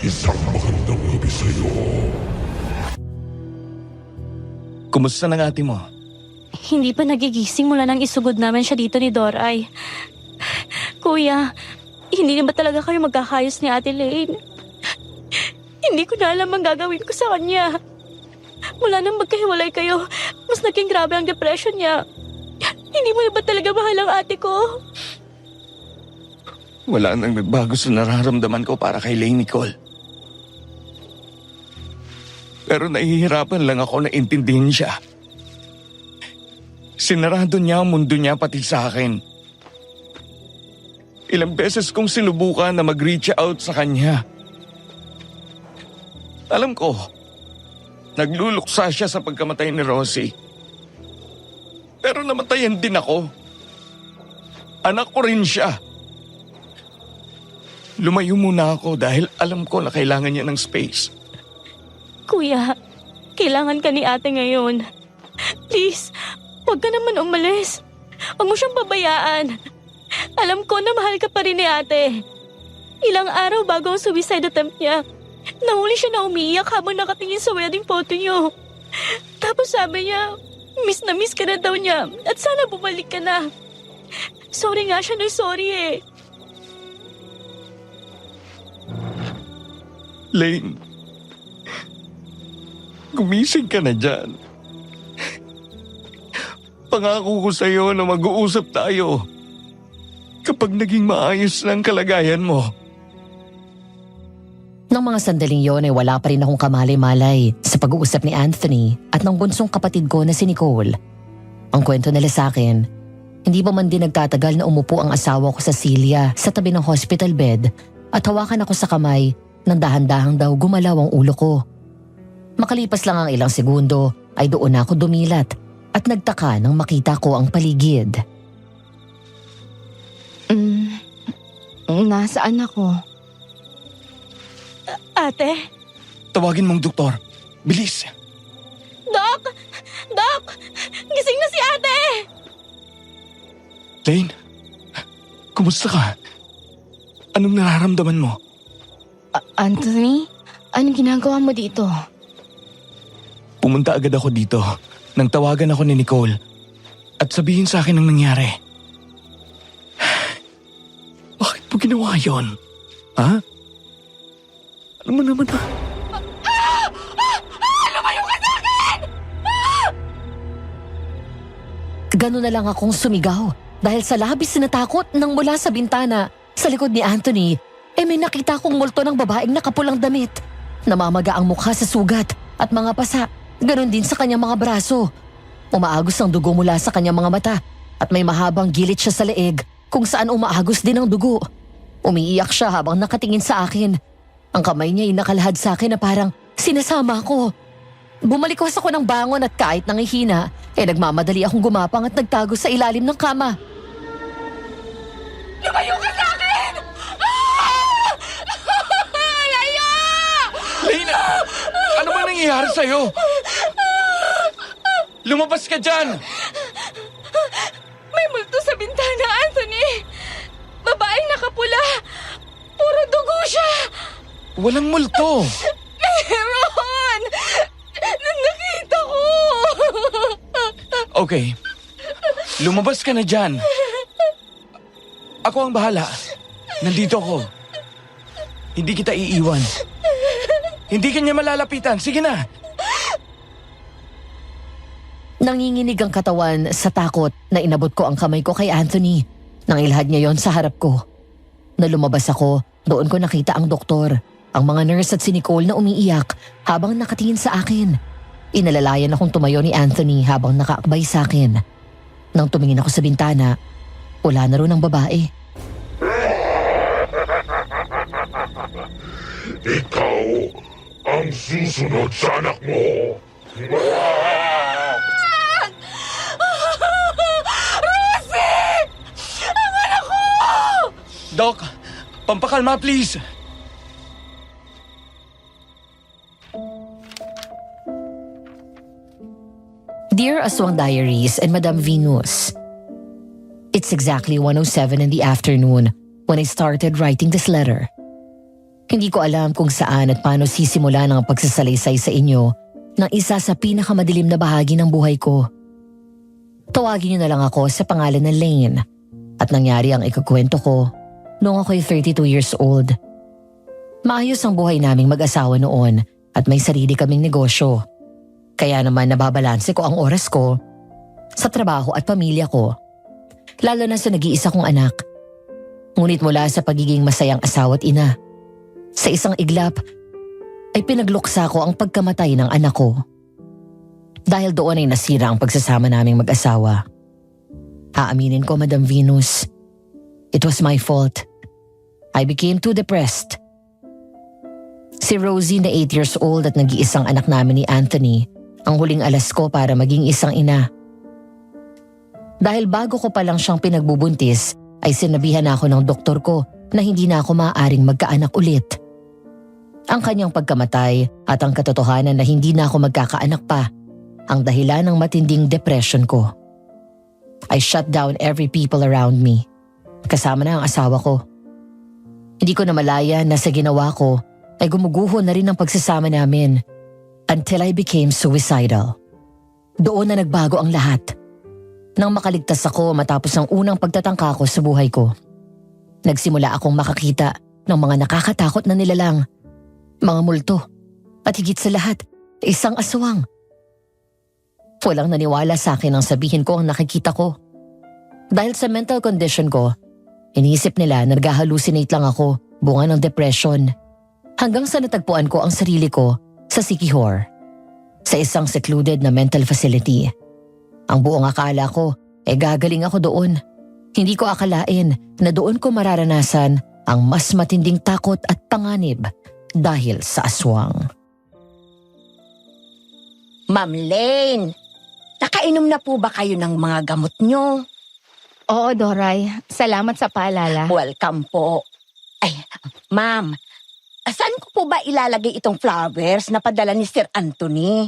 Isang magandang gabi sa'yo. Kumusta ng ate mo? Hindi pa nagigising mula nang isugod namin siya dito ni Doray. Kuya, hindi na ba talaga kayo magkakayos ni Ate Lane? Hindi ko na alam ang gagawin ko sa kanya. Mula nang magkahiwalay kayo, mas naging grabe ang depression niya. Hindi mo na ba talaga mahal ang ate ko? Wala nang nagbago sa nararamdaman ko para kay Lane Nicole. Pero nahihirapan lang ako na intindihin siya. Sinarado niya ang mundo niya pati sa akin. Ilang beses kong sinubukan na mag-reach out sa kanya. Alam ko, nagluluksa siya sa pagkamatay ni Rosie. Pero namatayan din ako. Anak ko rin siya. Lumayo muna ako dahil alam ko na kailangan niya ng space. Kuya, kailangan ka ni ate ngayon. Please, huwag ka naman umalis. Huwag mo siyang pabayaan. Alam ko na mahal ka pa rin ni ate. Ilang araw bago ang suicide attempt niya, nahuli siya na umiiyak habang nakatingin sa wedding photo niyo. Tapos sabi niya, miss na miss ka na daw niya at sana bumalik ka na. Sorry nga siya ng sorry eh. Lane, gumising ka na dyan. Pangako ko sa'yo na mag-uusap tayo kapag naging maayos na ang kalagayan mo. Nang mga sandaling yon ay wala pa rin akong kamalay-malay sa pag-uusap ni Anthony at ng bunsong kapatid ko na si Nicole. Ang kwento nila sa akin, hindi pa man din nagtatagal na umupo ang asawa ko sa silya sa tabi ng hospital bed at hawakan ako sa kamay nang dahan-dahang daw gumalaw ang ulo ko. Makalipas lang ang ilang segundo ay doon ako dumilat at nagtaka nang makita ko ang paligid. Nasaan ako? Ate? Tawagin mong doktor. Bilis! Doc! Doc! Gising na si ate! Lane, kumusta ka? Anong nararamdaman mo? Anthony? Anong ginagawa mo dito? Pumunta agad ako dito nang tawagan ako ni Nicole at sabihin sa akin ang nangyari. Bakit mo ginawa yon? Ha? Alam mo naman na... Lumayo ka sa akin! Gano'n na lang akong sumigaw dahil sa labis na takot nang mula sa bintana sa likod ni Anthony, may nakita kong multo ng babaeng nakapulang damit. Namamaga ang mukha sa sugat at mga pasa, ganoon din sa kanyang mga braso. Umaagos ang dugo mula sa kanyang mga mata at may mahabang gilit siya sa leeg kung saan umaagos din ang dugo. Umiiyak siya habang nakatingin sa akin. Ang kamay niya ay nakalahad sa akin na parang sinasama ako. Bumalikos ako ng bangon at kahit nangihina, nagmamadali akong gumapang at nagtago sa ilalim ng kama. Lumayo ka sa akin! Layo! Lane! Ano bang nangyayari sa'yo? Lumabas ka dyan! May multo sa bintana, Anthony! Babaeng nakapula! Puro dugo siya! Walang multo! Meron! Nakita ko! Okay. Lumabas ka na dyan. Ako ang bahala. Nandito ako. Hindi kita iiwan. Hindi ka niya malalapitan. Sige na. Nanginginig ang katawan sa takot na inabot ko ang kamay ko kay Anthony. Nang ilhad niya yon sa harap ko. Na lumabas ako, doon ko nakita ang doktor, ang mga nurse at si Nicole na umiiyak habang nakatingin sa akin. Inalalayan akong tumayo ni Anthony habang nakaakbay sa akin. Nang tumingin ako sa bintana, wala na rin ang babae. Ikaw ang susunod sa anak mo. Rosie! Ang anak ko! Doc, pampakalma please. Dear Aswang Diaries and Madam Venus, it's exactly 1:07 in the afternoon when I started writing this letter. Hindi ko alam kung saan at paano sisimula ng pagsasalaysay sa inyo ng isa sa pinakamadilim na bahagi ng buhay ko. Tawagin niyo na lang ako sa pangalan na Lane at nangyari ang ikukwento ko noong ako'y 32 years old. Maayos ang buhay naming mag-asawa noon at may sarili kaming negosyo. Kaya naman nababalanse ko ang oras ko sa trabaho at pamilya ko, lalo na sa nag-iisa kong anak. Ngunit mula sa pagiging masayang asawa at ina, sa isang iglap ay pinagluksa ko ang pagkamatay ng anak ko. Dahil doon ay nasira ang pagsasama naming mag-asawa. Aaminin ko, Madam Venus, it was my fault. I became too depressed. Si Rosie na 8 years old at nag-iisang anak namin ni Anthony ang huling alas ko para maging isang ina. Dahil bago ko pa lang siyang pinagbubuntis ay sinabihan ako ng doktor ko na hindi na ako maaaring magkaanak ulit. Ang kanyang pagkamatay at ang katotohanan na hindi na ako magkakaanak pa ang dahilan ng matinding depression ko. I shut down every people around me, kasama na ang asawa ko. Hindi ko na malaya na sa ginawa ko ay gumuguho na rin ang pagsasama namin until I became suicidal. Doon na nagbago ang lahat. Nang makaligtas ako matapos ang unang pagtatangka ko sa buhay ko, nagsimula akong makakita ng mga nakakatakot na nilalang, mga multo, at higit sa lahat, isang aswang. Walang naniwala sa akin ang sabihin ko ang nakikita ko. Dahil sa mental condition ko, iniisip nila na nag-hallucinate lang ako, bunga ng depression. Hanggang sa natagpuan ko ang sarili ko sa Siquijor, sa isang secluded na mental facility. Ang buong akala ko ay gagaling ako doon. Hindi ko akalain na doon ko mararanasan ang mas matinding takot at panganib dahil sa aswang. Ma'am Lane, nakainom na po ba kayo ng mga gamot nyo? Oo, Doray. Salamat sa paalala. Welcome po. Ay, ma'am, saan ko po ba ilalagay itong flowers na padala ni Sir Anthony?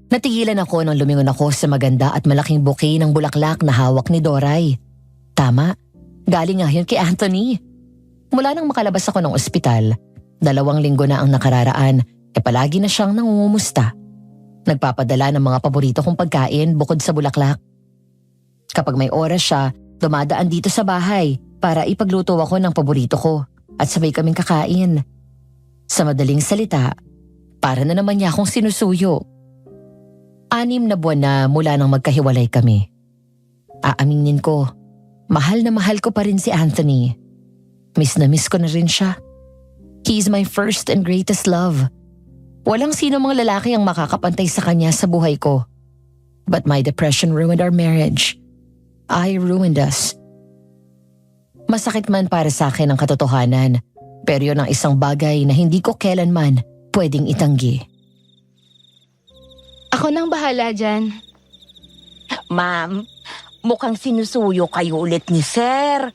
Natigilan ako nang lumingon ako sa maganda at malaking bouquet ng bulaklak na hawak ni Doray. Tama, galing nga yun kay Anthony. Mula nang makalabas ako ng ospital, 2 linggo na ang nakararaan, palagi na siyang nangungumusta. Nagpapadala ng mga paborito kong pagkain bukod sa bulaklak. Kapag may oras siya, dumadaan dito sa bahay para ipagluto ako ng paborito ko at sabay kaming kakain. Sa madaling salita, para na naman niya akong sinusuyo. 6 na buwan na mula nang magkahiwalay kami. Aaminin ko, mahal na mahal ko pa rin si Anthony. Miss na miss ko na rin siya. He is my first and greatest love. Walang sino mga lalaki ang makakapantay sa kanya sa buhay ko. But my depression ruined our marriage. I ruined us. Masakit man para sa akin ang katotohanan, pero yun ang isang bagay na hindi ko kailanman pwedeng itanggi. Ako nang bahala dyan. Ma'am, mukhang sinusuyo kayo ulit ni Sir.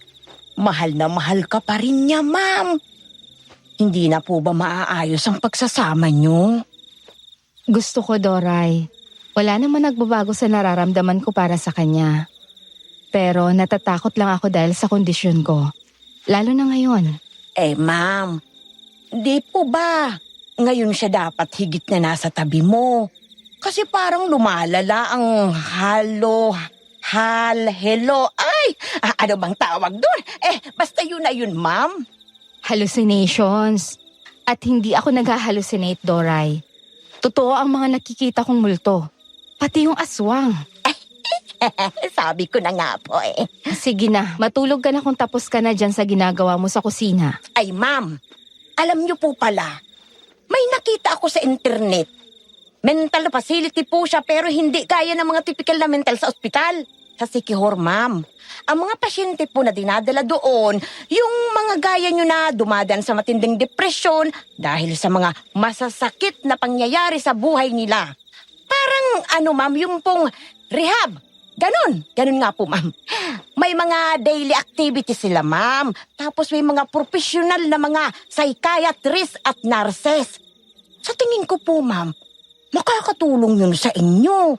Mahal na mahal ka pa rin niya, ma'am. Hindi na po ba maaayos ang pagsasama niyo? Gusto ko, Doray. Wala naman nagbabago sa nararamdaman ko para sa kanya. Pero natatakot lang ako dahil sa kondisyon ko. Lalo na ngayon. Eh, ma'am, di po ba ngayon siya dapat higit na nasa tabi mo? Kasi parang lumalala ang hello. Ay, ano bang tawag doon? Basta yun na yun, ma'am. Hallucinations. At hindi ako nag-hallucinate, Doray. Totoo ang mga nakikita kong multo. Pati yung aswang. Sabi ko na nga po eh. Sige na, matulog ka na kung tapos ka na dyan sa ginagawa mo sa kusina. Ay, ma'am, alam niyo po pala, may nakita ako sa internet. Mental facility po siya pero hindi gaya ng mga typical na mental sa ospital. Sa Siquijor, ma'am. Ang mga pasyente po na dinadala doon, yung mga gaya nyo na dumadaan sa matinding depresyon dahil sa mga masasakit na pangyayari sa buhay nila. Parang ma'am, yung pong rehab. Ganon nga po, ma'am. May mga daily activities sila, ma'am. Tapos may mga professional na mga psychiatrist at nurses. Sa tingin ko po, ma'am, makakatulong yun sa inyo.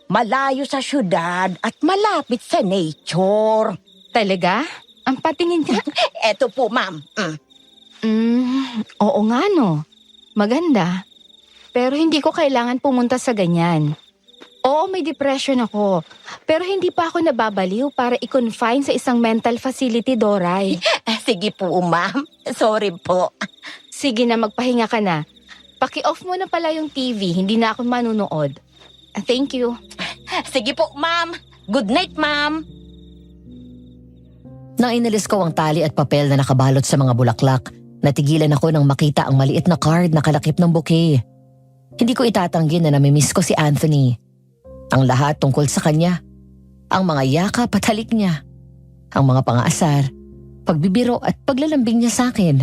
Malayo sa syudad at malapit sa nature. Talaga? Ang patingin ka. Eto po, ma'am. Oo nga no. Maganda. Pero hindi ko kailangan pumunta sa ganyan. Oo, may depression ako. Pero hindi pa ako nababaliw para i-confine sa isang mental facility, Doray. Sige po, ma'am. Sorry po. Sige na, magpahinga ka na. Paki-off mo na pala yung TV, hindi na ako manunood. Thank you. Sige po, ma'am. Good night, ma'am. Nang inalis ko ang tali at papel na nakabalot sa mga bulaklak, natigilan ako nang makita ang maliit na card na kalakip ng bouquet. Hindi ko itatanggi na namimiss ko si Anthony. Ang lahat tungkol sa kanya. Ang mga yakap at halik niya. Ang mga pangaasar, pagbibiro at paglalambing niya sa akin.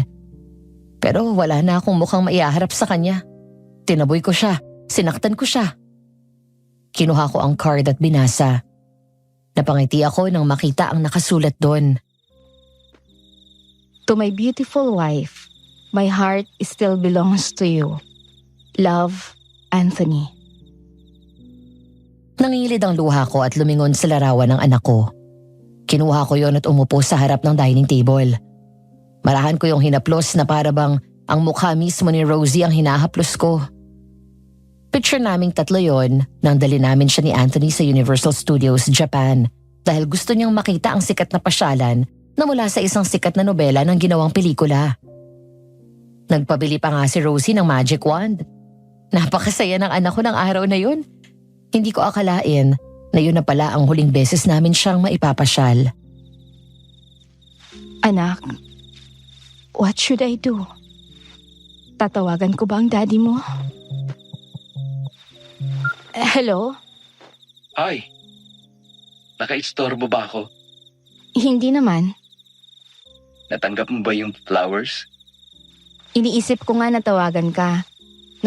Pero wala na akong mukhang maiaharap sa kanya. Tinaboy ko siya, sinaktan ko siya. Kinuha ko ang card at binasa. Napangiti ako nang makita ang nakasulat doon. To my beautiful wife, my heart still belongs to you. Love, Anthony. Nangilid ang luha ko at lumingon sa larawan ng anak ko. Kinuha ko yon at umupo sa harap ng dining table. Marahan ko yung hinaplos na para bang ang mukha mismo ni Rosie ang hinahaplos ko. Picture naming tatlo yon nang dali namin siya ni Anthony sa Universal Studios, Japan dahil gusto niyang makita ang sikat na pasyalan na mula sa isang sikat na nobela ng ginawang pelikula. Nagpabili pa nga si Rosie ng magic wand. Napakasaya ng anak ko ng araw na yun. Hindi ko akalain na yun na pala ang huling beses namin siyang maipapasyal. Anak, what should I do? Tatawagan ko ba ang daddy mo? Hello? Ay, nakaistorbo ba ako? Hindi naman. Natanggap mo ba yung flowers? Iniisip ko nga na tawagan ka.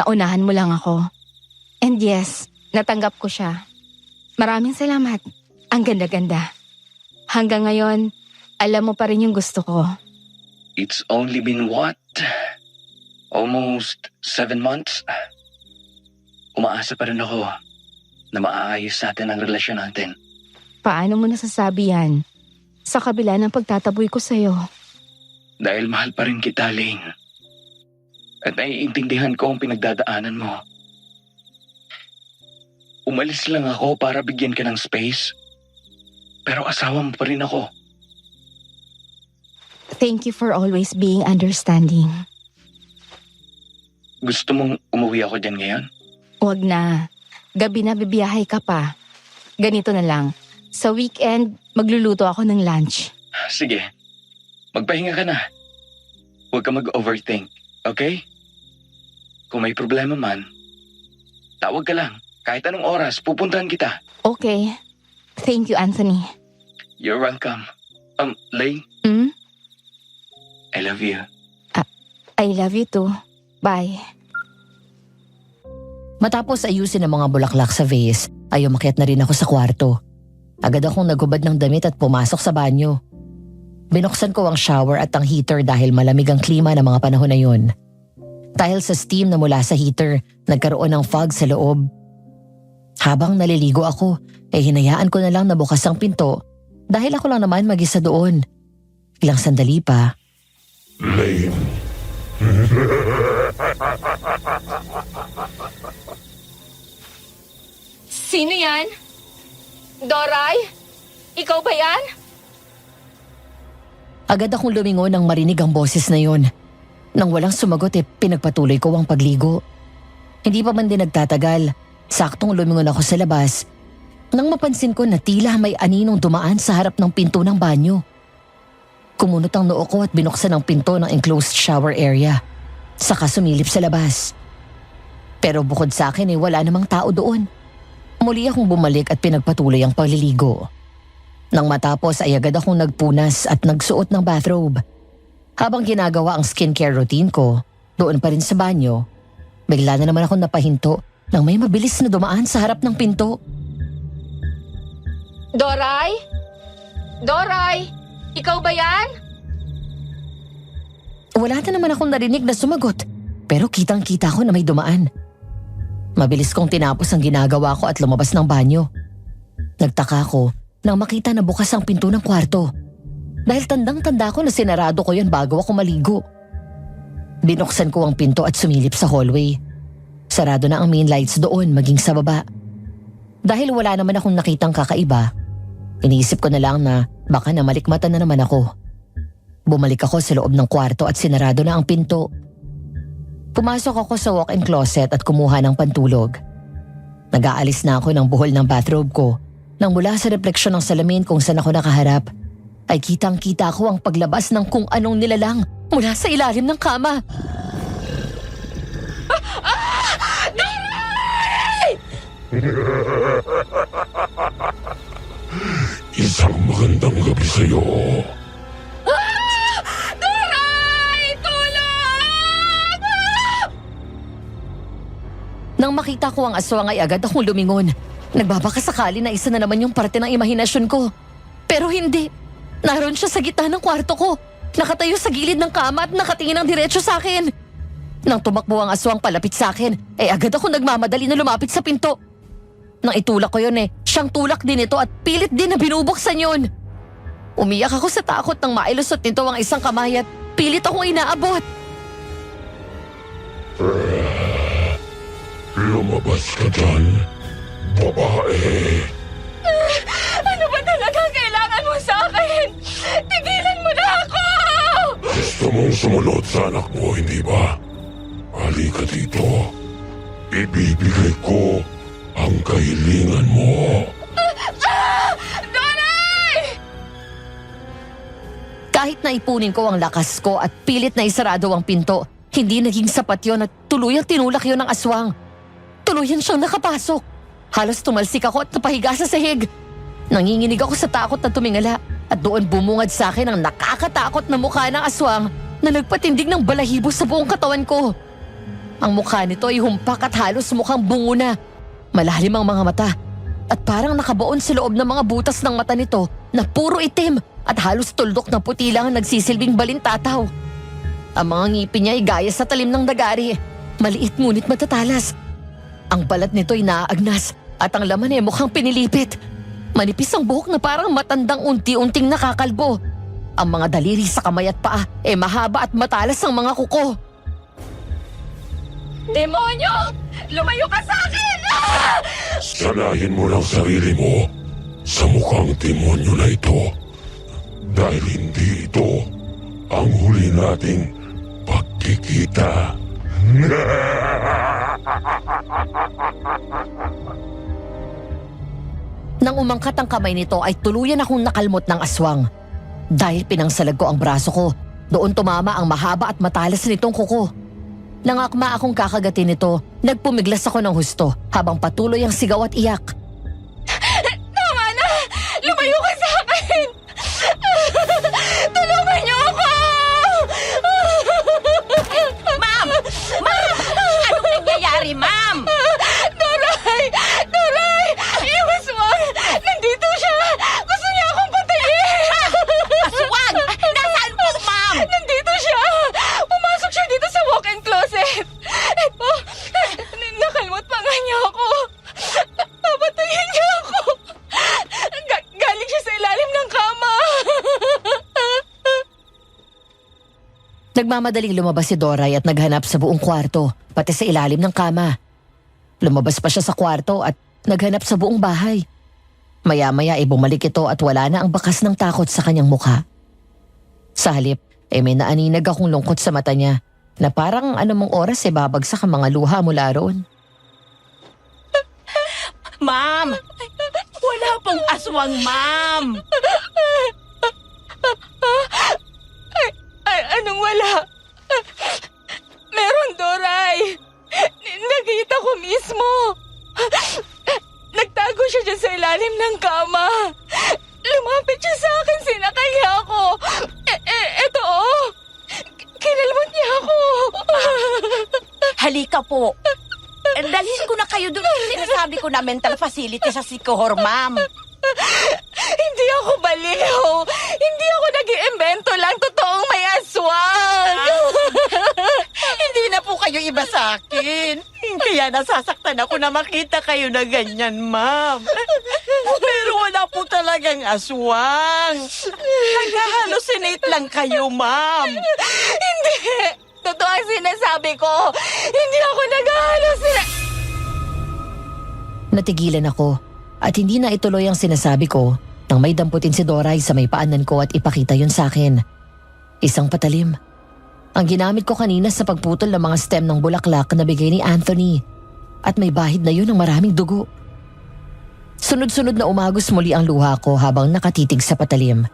Naunahan mo lang ako. And yes, natanggap ko siya. Maraming salamat. Ang ganda-ganda. Hanggang ngayon, alam mo pa rin yung gusto ko. It's only been what? Almost 7 months? Umaasa pa rin ako na maaayos natin ang relasyon natin. Paano mo nasasabi yan? Sa kabila ng pagtataboy ko sa'yo. Dahil mahal pa rin kita, Lane. At naiintindihan ko ang pinagdadaanan mo. Umalis lang ako para bigyan ka ng space. Pero asawa mo pa rin ako. Thank you for always being understanding. Gusto mong umuwi ako dyan ngayon? Huwag na. Gabi na bibiyahe ka pa. Ganito na lang. Sa weekend, magluluto ako ng lunch. Sige. Magpahinga ka na. Huwag ka mag-overthink, okay? Kung may problema man, tawag ka lang. Kahit anong oras, pupuntahan kita. Okay. Thank you, Anthony. You're welcome. Lane, I love you. I love you too. Bye. Matapos ayusin ang mga bulaklak sa vase, ay umakyat na rin ako sa kwarto. Agad akong naghubad ng damit at pumasok sa banyo. Binuksan ko ang shower at ang heater dahil malamig ang klima ng mga panahon na yun. Dahil sa steam na mula sa heater, nagkaroon ng fog sa loob. Habang naliligo ako, hinayaan ko na lang na bukas ang pinto dahil ako lang naman mag-isa doon. Ilang sandali pa. Lane. Sino yan? Doray? Ikaw ba yan? Agad akong lumingon nang marinig ang boses na yon. Nang walang sumagot pinagpatuloy ko ang pagligo. Hindi pa man din nagtatagal, saktong lumingon ako sa labas nang mapansin ko na tila may aninong dumaan sa harap ng pinto ng banyo. Kumunot ang noo ko at binuksan ang pinto ng enclosed shower area. Saka sumilip sa labas. Pero bukod sa akin wala namang tao doon. Muli akong bumalik at pinagpatuloy ang pagliligo. Nang matapos ay agad akong nagpunas at nagsuot ng bathrobe. Habang ginagawa ang skincare routine ko, doon pa rin sa banyo, bigla na naman akong napahinto nang may mabilis na dumaan sa harap ng pinto. Doray? Doray? Ikaw ba yan? Wala na naman akong narinig na sumagot, pero kitang-kita ko na may dumaan. Mabilis kong tinapos ang ginagawa ko at lumabas ng banyo. Nagtaka ko nang makita na bukas ang pinto ng kwarto. Dahil tandang-tanda ko na sinarado ko yun bago ako maligo. Binuksan ko ang pinto at sumilip sa hallway. Sarado na ang main lights doon maging sa baba. Dahil wala naman akong nakitang kakaiba, iniisip ko na lang na baka namalikmatan na naman ako. Bumalik ako sa loob ng kwarto at sinarado na ang pinto. Pumasok ako sa walk-in closet at kumuha ng pantulog. Nag-aalis na ako ng buhol ng bathrobe ko nang mula sa refleksyon ng salamin kung saan ako nakaharap ay kitang-kita ko ang paglabas ng kung anong nilalang mula sa ilalim ng kama. Isang magandang gabi sa'yo. Nang makita ko ang aswang ay agad akong lumingon. Nagbabaka sakali na isa na naman yung parte ng imahinasyon ko. Pero hindi. Naroon siya sa gitna ng kwarto ko. Nakatayo sa gilid ng kama at nakatingin ng diretso sa akin. Nang tumakbo ang aswang palapit sa akin, ay agad ako nagmamadali na lumapit sa pinto. Nang itulak ko yun siyang tulak din ito at pilit din na binubuksan yun. Umiyak ako sa takot nang mailusot nito ang isang kamay at pilit akong inaabot. Lumabas ka dyan, babae. Ano ba talaga ang kailangan mo sa akin? Tigilan mo na ako! Gusto mong sumunod sa anak mo, hindi ba? Halika dito. Ibibigay ko ang kahilingan mo. Kahit na ipunin ko ang lakas ko at pilit na isarado ang pinto, hindi naging sapat yon at tuluyang tinulak yon ng aswang. Tuluyan siyang nakapasok. Halos tumalsik ako at napahiga sa sahig. Nanginginig ako sa takot na tumingala at doon bumungad sa akin ang nakakatakot na mukha ng aswang na nagpatindig ng balahibo sa buong katawan ko. Ang mukha nito ay humpak at halos mukhang bungo na. Malalim ang mga mata at parang nakabaon sa loob ng mga butas ng mata nito na puro itim at halos tuldok na puti lang ang nagsisilbing balintataw. Ang mga ngipin niya ay gaya sa talim ng dagari. Maliit ngunit matatalas. Ang balat nito ay naaagnas at ang laman ay mukhang pinilipit. Manipis ang buhok na parang matandang unti-unting nakakalbo. Ang mga daliri sa kamay at paa ay mahaba at matalas ang mga kuko. Demonyo! Lumayo ka sa akin! Sanayin mo lang sarili mo sa mukhang demonyo na ito. Dahil hindi ito ang huli nating pagkikita. Nang umangkat ang kamay nito ay tuluyan akong nakalmot ng aswang. Dahil pinangsalag ko ang braso ko, doon tumama ang mahaba at matalas nitong kuko. Nang akma akong kakagatin nito, nagpumiglas ako ng husto habang patuloy ang sigaw at iyak. Tama na! Lumayo ka sa akin! Tulungan niyo ako! Ma'am! Ma'am! Anong nangyayari, ma'am? Doray! Doray! Yung aswang! Nandito siya! Gusto niya akong patayin! Aswang! Nasaan po, ma'am? Nandito siya! Pumasok siya dito sa walk-in closet! Eto, nakalmot pa nga niya ako! Papatayin niya ako! Galing siya sa ilalim ng kama! Nagmamadaling lumabas si Doray at naghanap sa buong kwarto, pati sa ilalim ng kama. Lumabas pa siya sa kwarto at naghanap sa buong bahay. Maya-maya ay bumalik ito at wala na ang bakas ng takot sa kanyang mukha. Sa halip, may naaninag akong lungkot sa mata niya na parang anumang oras babagsak ang mga luha mula roon. Ma'am! Wala pong aswang, ma'am! Anong wala? Meron, Doray! Nakita ko mismo! Nagtago siya dyan sa ilalim ng kama! Lumapit siya sa akin, sinakay niya ako! Eto oh! Kinalmot niya ako! Halika po. Dalhin ko na kayo doon sa sinasabi ko na mental facility sa Sikihor, ma'am. Hindi ako baliw! Hindi ako nag-iimbento lang! Totoong may aswang! Hindi na po kayo iba sa akin. Kaya nasasaktan ako na makita kayo na ganyan, ma'am. Pero wala po talagang aswang. Naghahalos Nag-hallucinate lang kayo, ma'am. Hindi! Totoo ang sinasabi ko! Hindi ako nag-hallucinate! Natigilan ako at hindi na ituloy ang sinasabi ko nang may damputin si Doray sa may paanan ko at ipakita yun sa akin. Isang patalim. Ang ginamit ko kanina sa pagputol ng mga stem ng bulaklak na bigay ni Anthony at may bahid na yun ng maraming dugo. Sunod-sunod na umagos muli ang luha ko habang nakatitig sa patalim.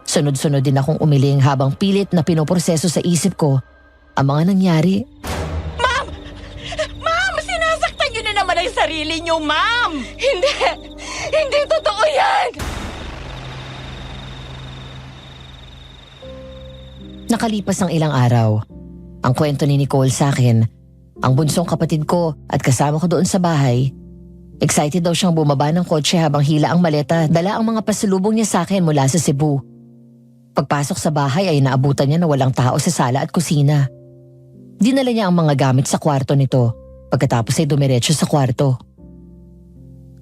Sunod-sunod din akong umiling habang pilit na pinoproseso sa isip ko ang mga nangyari. Ma'am, sinasaktan niyo na naman ang sarili niyo, ma'am. Hindi! Hindi totoo yan! Nakalipas ang ilang araw. Ang kwento ni Nicole sa akin, ang bunsong kapatid ko at kasama ko doon sa bahay. Excited daw siyang bumaba ng kotse habang hila ang maleta, dala ang mga pasalubong niya sa akin mula sa Cebu. Pagpasok sa bahay ay naabutan niya na walang tao sa sala at kusina. Dinala niya ang mga gamit sa kwarto nito, pagkatapos ay dumiretso sa kwarto.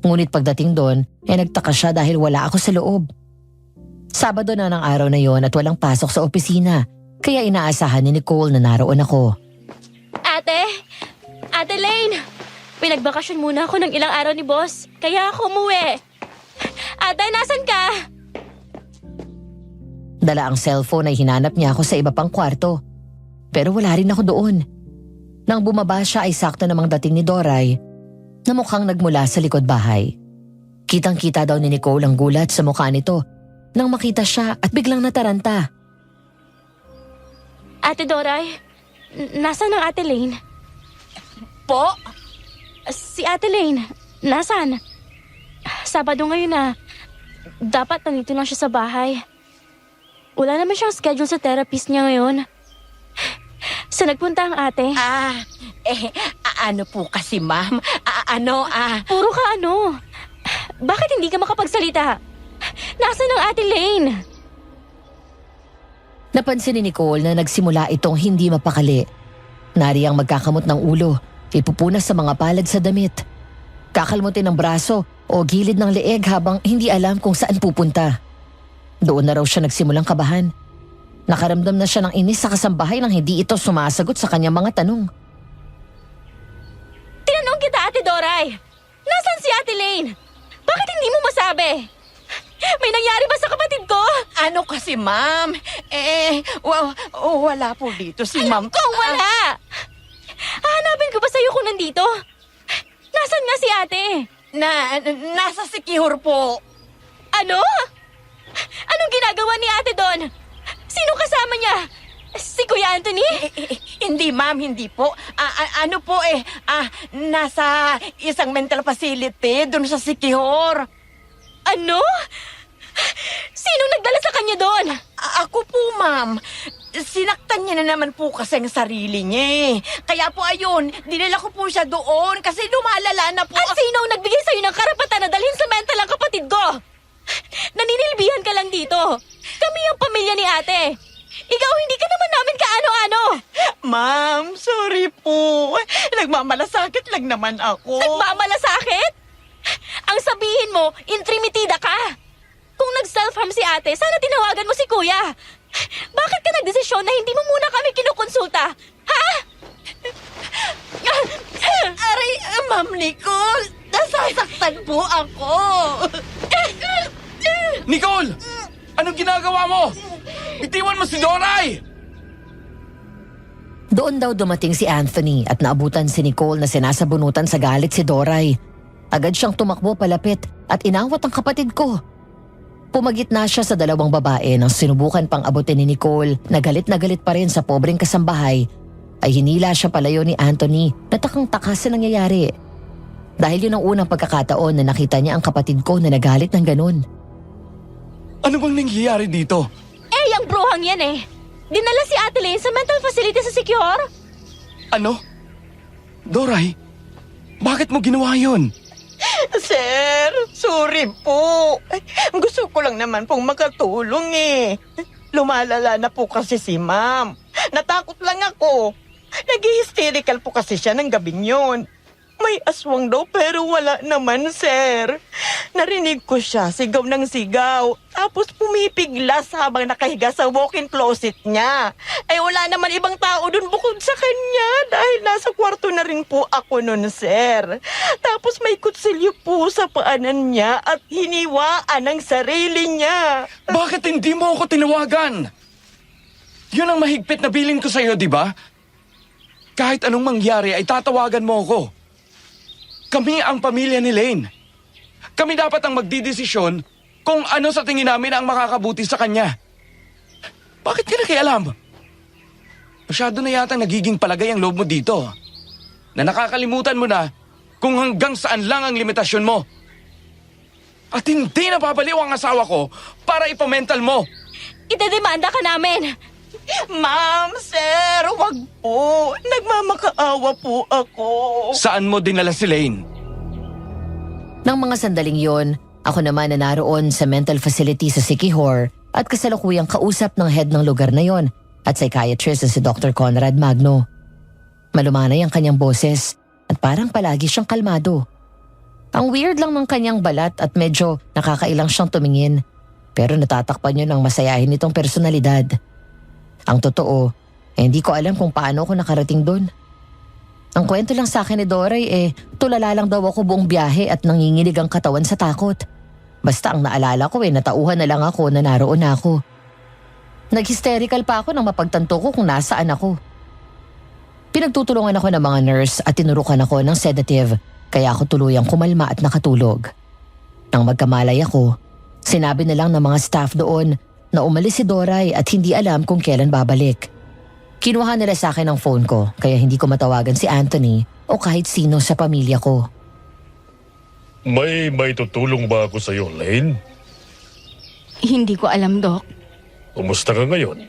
Ngunit pagdating doon, ay nagtaka siya dahil wala ako sa loob. Sabado na ng araw na yon at walang pasok sa opisina, kaya inaasahan ni Nicole na naroon ako. Ate Lane! Pinagbakasyon muna ako ng ilang araw ni boss, kaya ako umuwi. Ate, nasan ka? Dala ang cellphone ay hinanap niya ako sa iba pang kwarto. Pero wala rin ako doon. Nang bumaba siya ay sakto namang dating ni Doray na mukhang nagmula sa likod bahay. Kitang-kita daw ni Nicole ang gulat sa mukha nito nang makita siya at biglang nataranta. Ate Doray, nasan ang Ate Lane? Po? Si Ate Lane, nasan? Sabado ngayon na. Dapat nandito lang siya sa bahay. Wala naman siyang schedule sa therapist niya ngayon. Saan nagpunta ang ate? Ano po kasi, ma'am? Puro ka ano? Bakit hindi ka makapagsalita? Nasaan ang Ate Lane? Napansin ni Nicole na nagsimula itong hindi mapakali. Nariyang magkakamot ng ulo, ipupunas sa mga palad sa damit. Kakalmutin ng braso o gilid ng leeg habang hindi alam kung saan pupunta. Doon na raw siya nagsimulang kabahan. Nakaramdam na siya ng inis sa kasambahay nang hindi ito sumasagot sa kanyang mga tanong. Tinanong kita, Ate Doray. Nasaan si Ate Lane? Bakit hindi mo masabi? May nangyari ba sa kapatid ko? Ano kasi, ma'am? Wala po dito si ma'am. Kung wala! Hahanapin ko ba sa'yo kung nandito? Nasaan nga si ate? Nasa Sikihor po. Ano? Anong ginagawa ni ate doon? Sino kasama niya? Si Kuya Anthony? Hindi, ma'am, hindi po. Nasa isang mental facility doon sa Sikihor. Ano? Sinong nagdala sa kanya doon? Ako po, ma'am. Sinaktan niya na naman po kasi ang sarili niya. Kaya po ayun, dinala ko po siya doon kasi lumalala na po. At sinong nagbigay sa'yo ng karapatan na dalhin sa mental ang kapatid ko? Naninilbihan ka lang dito. Kami ang pamilya ni ate. Ikaw hindi ka naman namin kaano-ano. Ma'am, sorry po. Nagmamalasakit lang naman ako. Nagmamalasakit? Ang sabihin mo, intrimitida ka. Kung nag-self-harm si ate, sana tinawagan mo si kuya. Bakit ka nagdesisyon na hindi mo muna kami kinukonsulta? Ha? Aray, Ma'am Nicole, nasasaktan po ako. Nicole! Anong ginagawa mo? Bitiwan mo si Doray! Doon daw dumating si Anthony at naabutan si Nicole na sinasabunutan sa galit si Doray. Agad siyang tumakbo palapit at inawat ang kapatid ko. Pumagitna siya sa dalawang babae nang sinubukan pang abutin ni Nicole na galit pa rin sa pobreng kasambahay ay hinila siya palayo ni Anthony na takang-taka sa nangyayari. Dahil yun ang unang pagkakataon na nakita niya ang kapatid ko na nagalit ng ganun. Ano bang nangyayari dito? Yung bruhang yan eh. Dinala si Ate Lane sa mental facility sa Secure. Ano? Doray, bakit mo ginawa yun? Sir, sorry po. Gusto ko lang naman pong makatulong eh. Lumalala na po kasi si ma'am. Natakot lang ako. Nag-hysterical po kasi siya ng gabing yun. May aswang daw pero wala naman, sir. Narinig ko siya, sigaw ng sigaw. Tapos pumipiglas habang nakahiga sa walk-in closet niya. Ay wala naman ibang tao dun bukod sa kanya dahil nasa kwarto na rin po ako nun, sir. Tapos may kutsilyo po sa paanan niya at hiniwaan ang sarili niya. Bakit hindi mo ako tinawagan? Yun ang mahigpit na bilin ko sa'yo, di ba? Kahit anong mangyari ay tatawagan mo ako. Kami ang pamilya ni Lane. Kami dapat ang magdidesisyon kung ano sa tingin namin ang makakabuti sa kanya. Bakit ka nakialam? Masyado na yatang nagiging palagay ang loob mo dito. Na nakakalimutan mo na kung hanggang saan lang ang limitasyon mo. At hindi napapaliw ang asawa ko para ipamental mo. Itedemanda ka namin! Ma'am, sir, wag po. Nagmamakaawa po ako. Saan mo dinala si Lane? Nang mga sandaling yon, ako naman na naroon sa mental facility sa Siquijor at kasalukuyang kausap ng head ng lugar na yon at psychiatrist na si Dr. Conrad Magno. Malumanay ang kanyang boses at parang palagi siyang kalmado. Ang weird lang ng kanyang balat at medyo nakakailang siyang tumingin, pero natatakpan niyo ng masayahin nitong personalidad. Ang totoo, hindi ko alam kung paano ako nakarating doon. Ang kwento lang sa akin ni Doray tulala lang daw ako buong biyahe at nanginginig ang katawan sa takot. Basta ang naalala ko natauhan na lang ako na naroon ako. Nag-hysterical pa ako nang mapagtanto ko kung nasaan ako. Pinagtutulungan ako ng mga nurse at tinurukan ako ng sedative kaya ako tuluyang kumalma at nakatulog. Nang magkamalay ako, sinabi na lang ng mga staff doon na umalis si Doray at hindi alam kung kailan babalik. Kinuha nila sa akin ang phone ko kaya hindi ko matawagan si Anthony o kahit sino sa pamilya ko. May tutulong ba ako sa iyo, Lane? Hindi ko alam, Doc. Kumusta ka ngayon?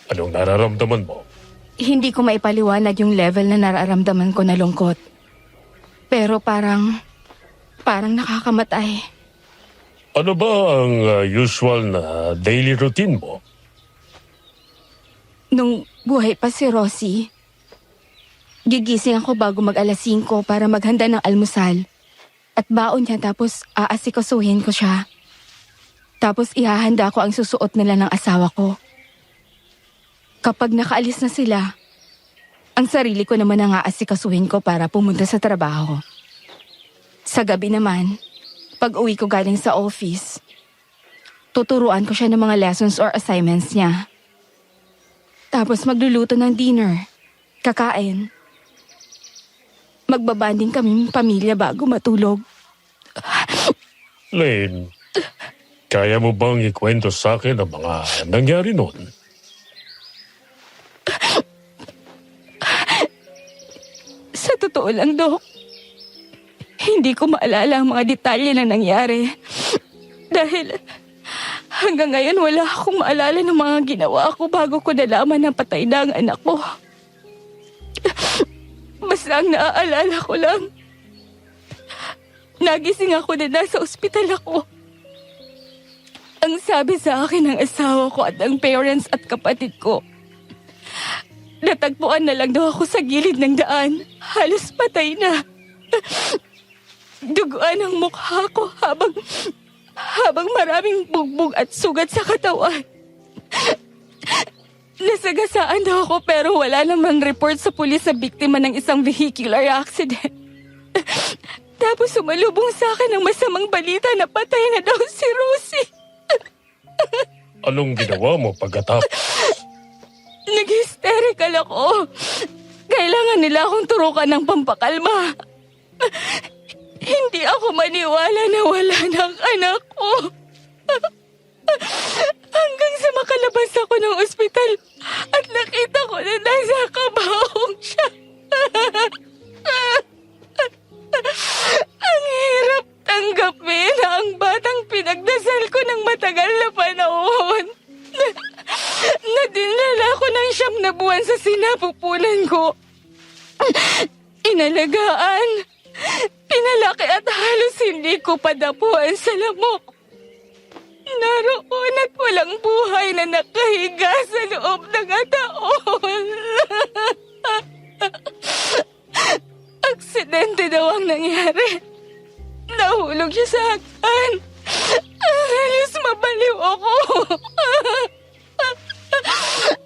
Anong nararamdaman mo? Hindi ko maipaliwanag yung level na nararamdaman ko na lungkot. Pero parang nakakamatay. Ano ba ang usual na daily routine mo? Nung buhay pa si Rosie, gigising ako bago mag-alas 5 para maghanda ng almusal at baon niya tapos aasikasuhin ko siya. Tapos ihahanda ko ang susuot nila ng asawa ko. Kapag nakaalis na sila, ang sarili ko naman ang aasikasuhin ko para pumunta sa trabaho. Sa gabi naman, pag uwi ko galing sa office, tuturuan ko siya ng mga lessons or assignments niya. Tapos magluluto ng dinner, kakain. Magbabanding kaming pamilya bago matulog. Lane, kaya mo bang ikwento sa akin ang mga nangyari noon? Sa totoo lang, Dok, hindi ko maalala ang mga detalye na nangyari. Dahil hanggang ngayon wala akong maalala ng mga ginawa ko bago ko nalaman na patay na ang anak ko. Basta ang naaalala ko lang, nagising ako na nasa ospital ako. Ang sabi sa akin ng asawa ko at ng parents at kapatid ko, natagpuan na lang daw ako sa gilid ng daan. Halos patay na. Duguan ang mukha ko habang maraming bugbog at sugat sa katawan. Nasagasaan daw ako pero wala namang report sa pulis sa biktima ng isang vehicular accident. Tapos sumalubong sa akin ang masamang balita na patay na daw si Rosie. Anong ginawa mo pagkatapos? Nag-hysterical ako. Kailangan nila akong turukan ng pampakalma. Hindi ako maniwala na wala ng anak ko. Hanggang sa makalabas ako ng ospital at nakita ko na nasa kabahong siya. Ang hirap tanggapin na ang batang pinagdasal ko ng matagal na panahon. Nadinala ko ng 9 buwan sa sinapupunan ko. Inalagaan, pinalaki at halos hindi ko padapuan sa lamok. Naroon at walang buhay na nakahiga sa loob ng taon. Aksidente daw Natulog siya sa hagdan. Halos mabaliw ako.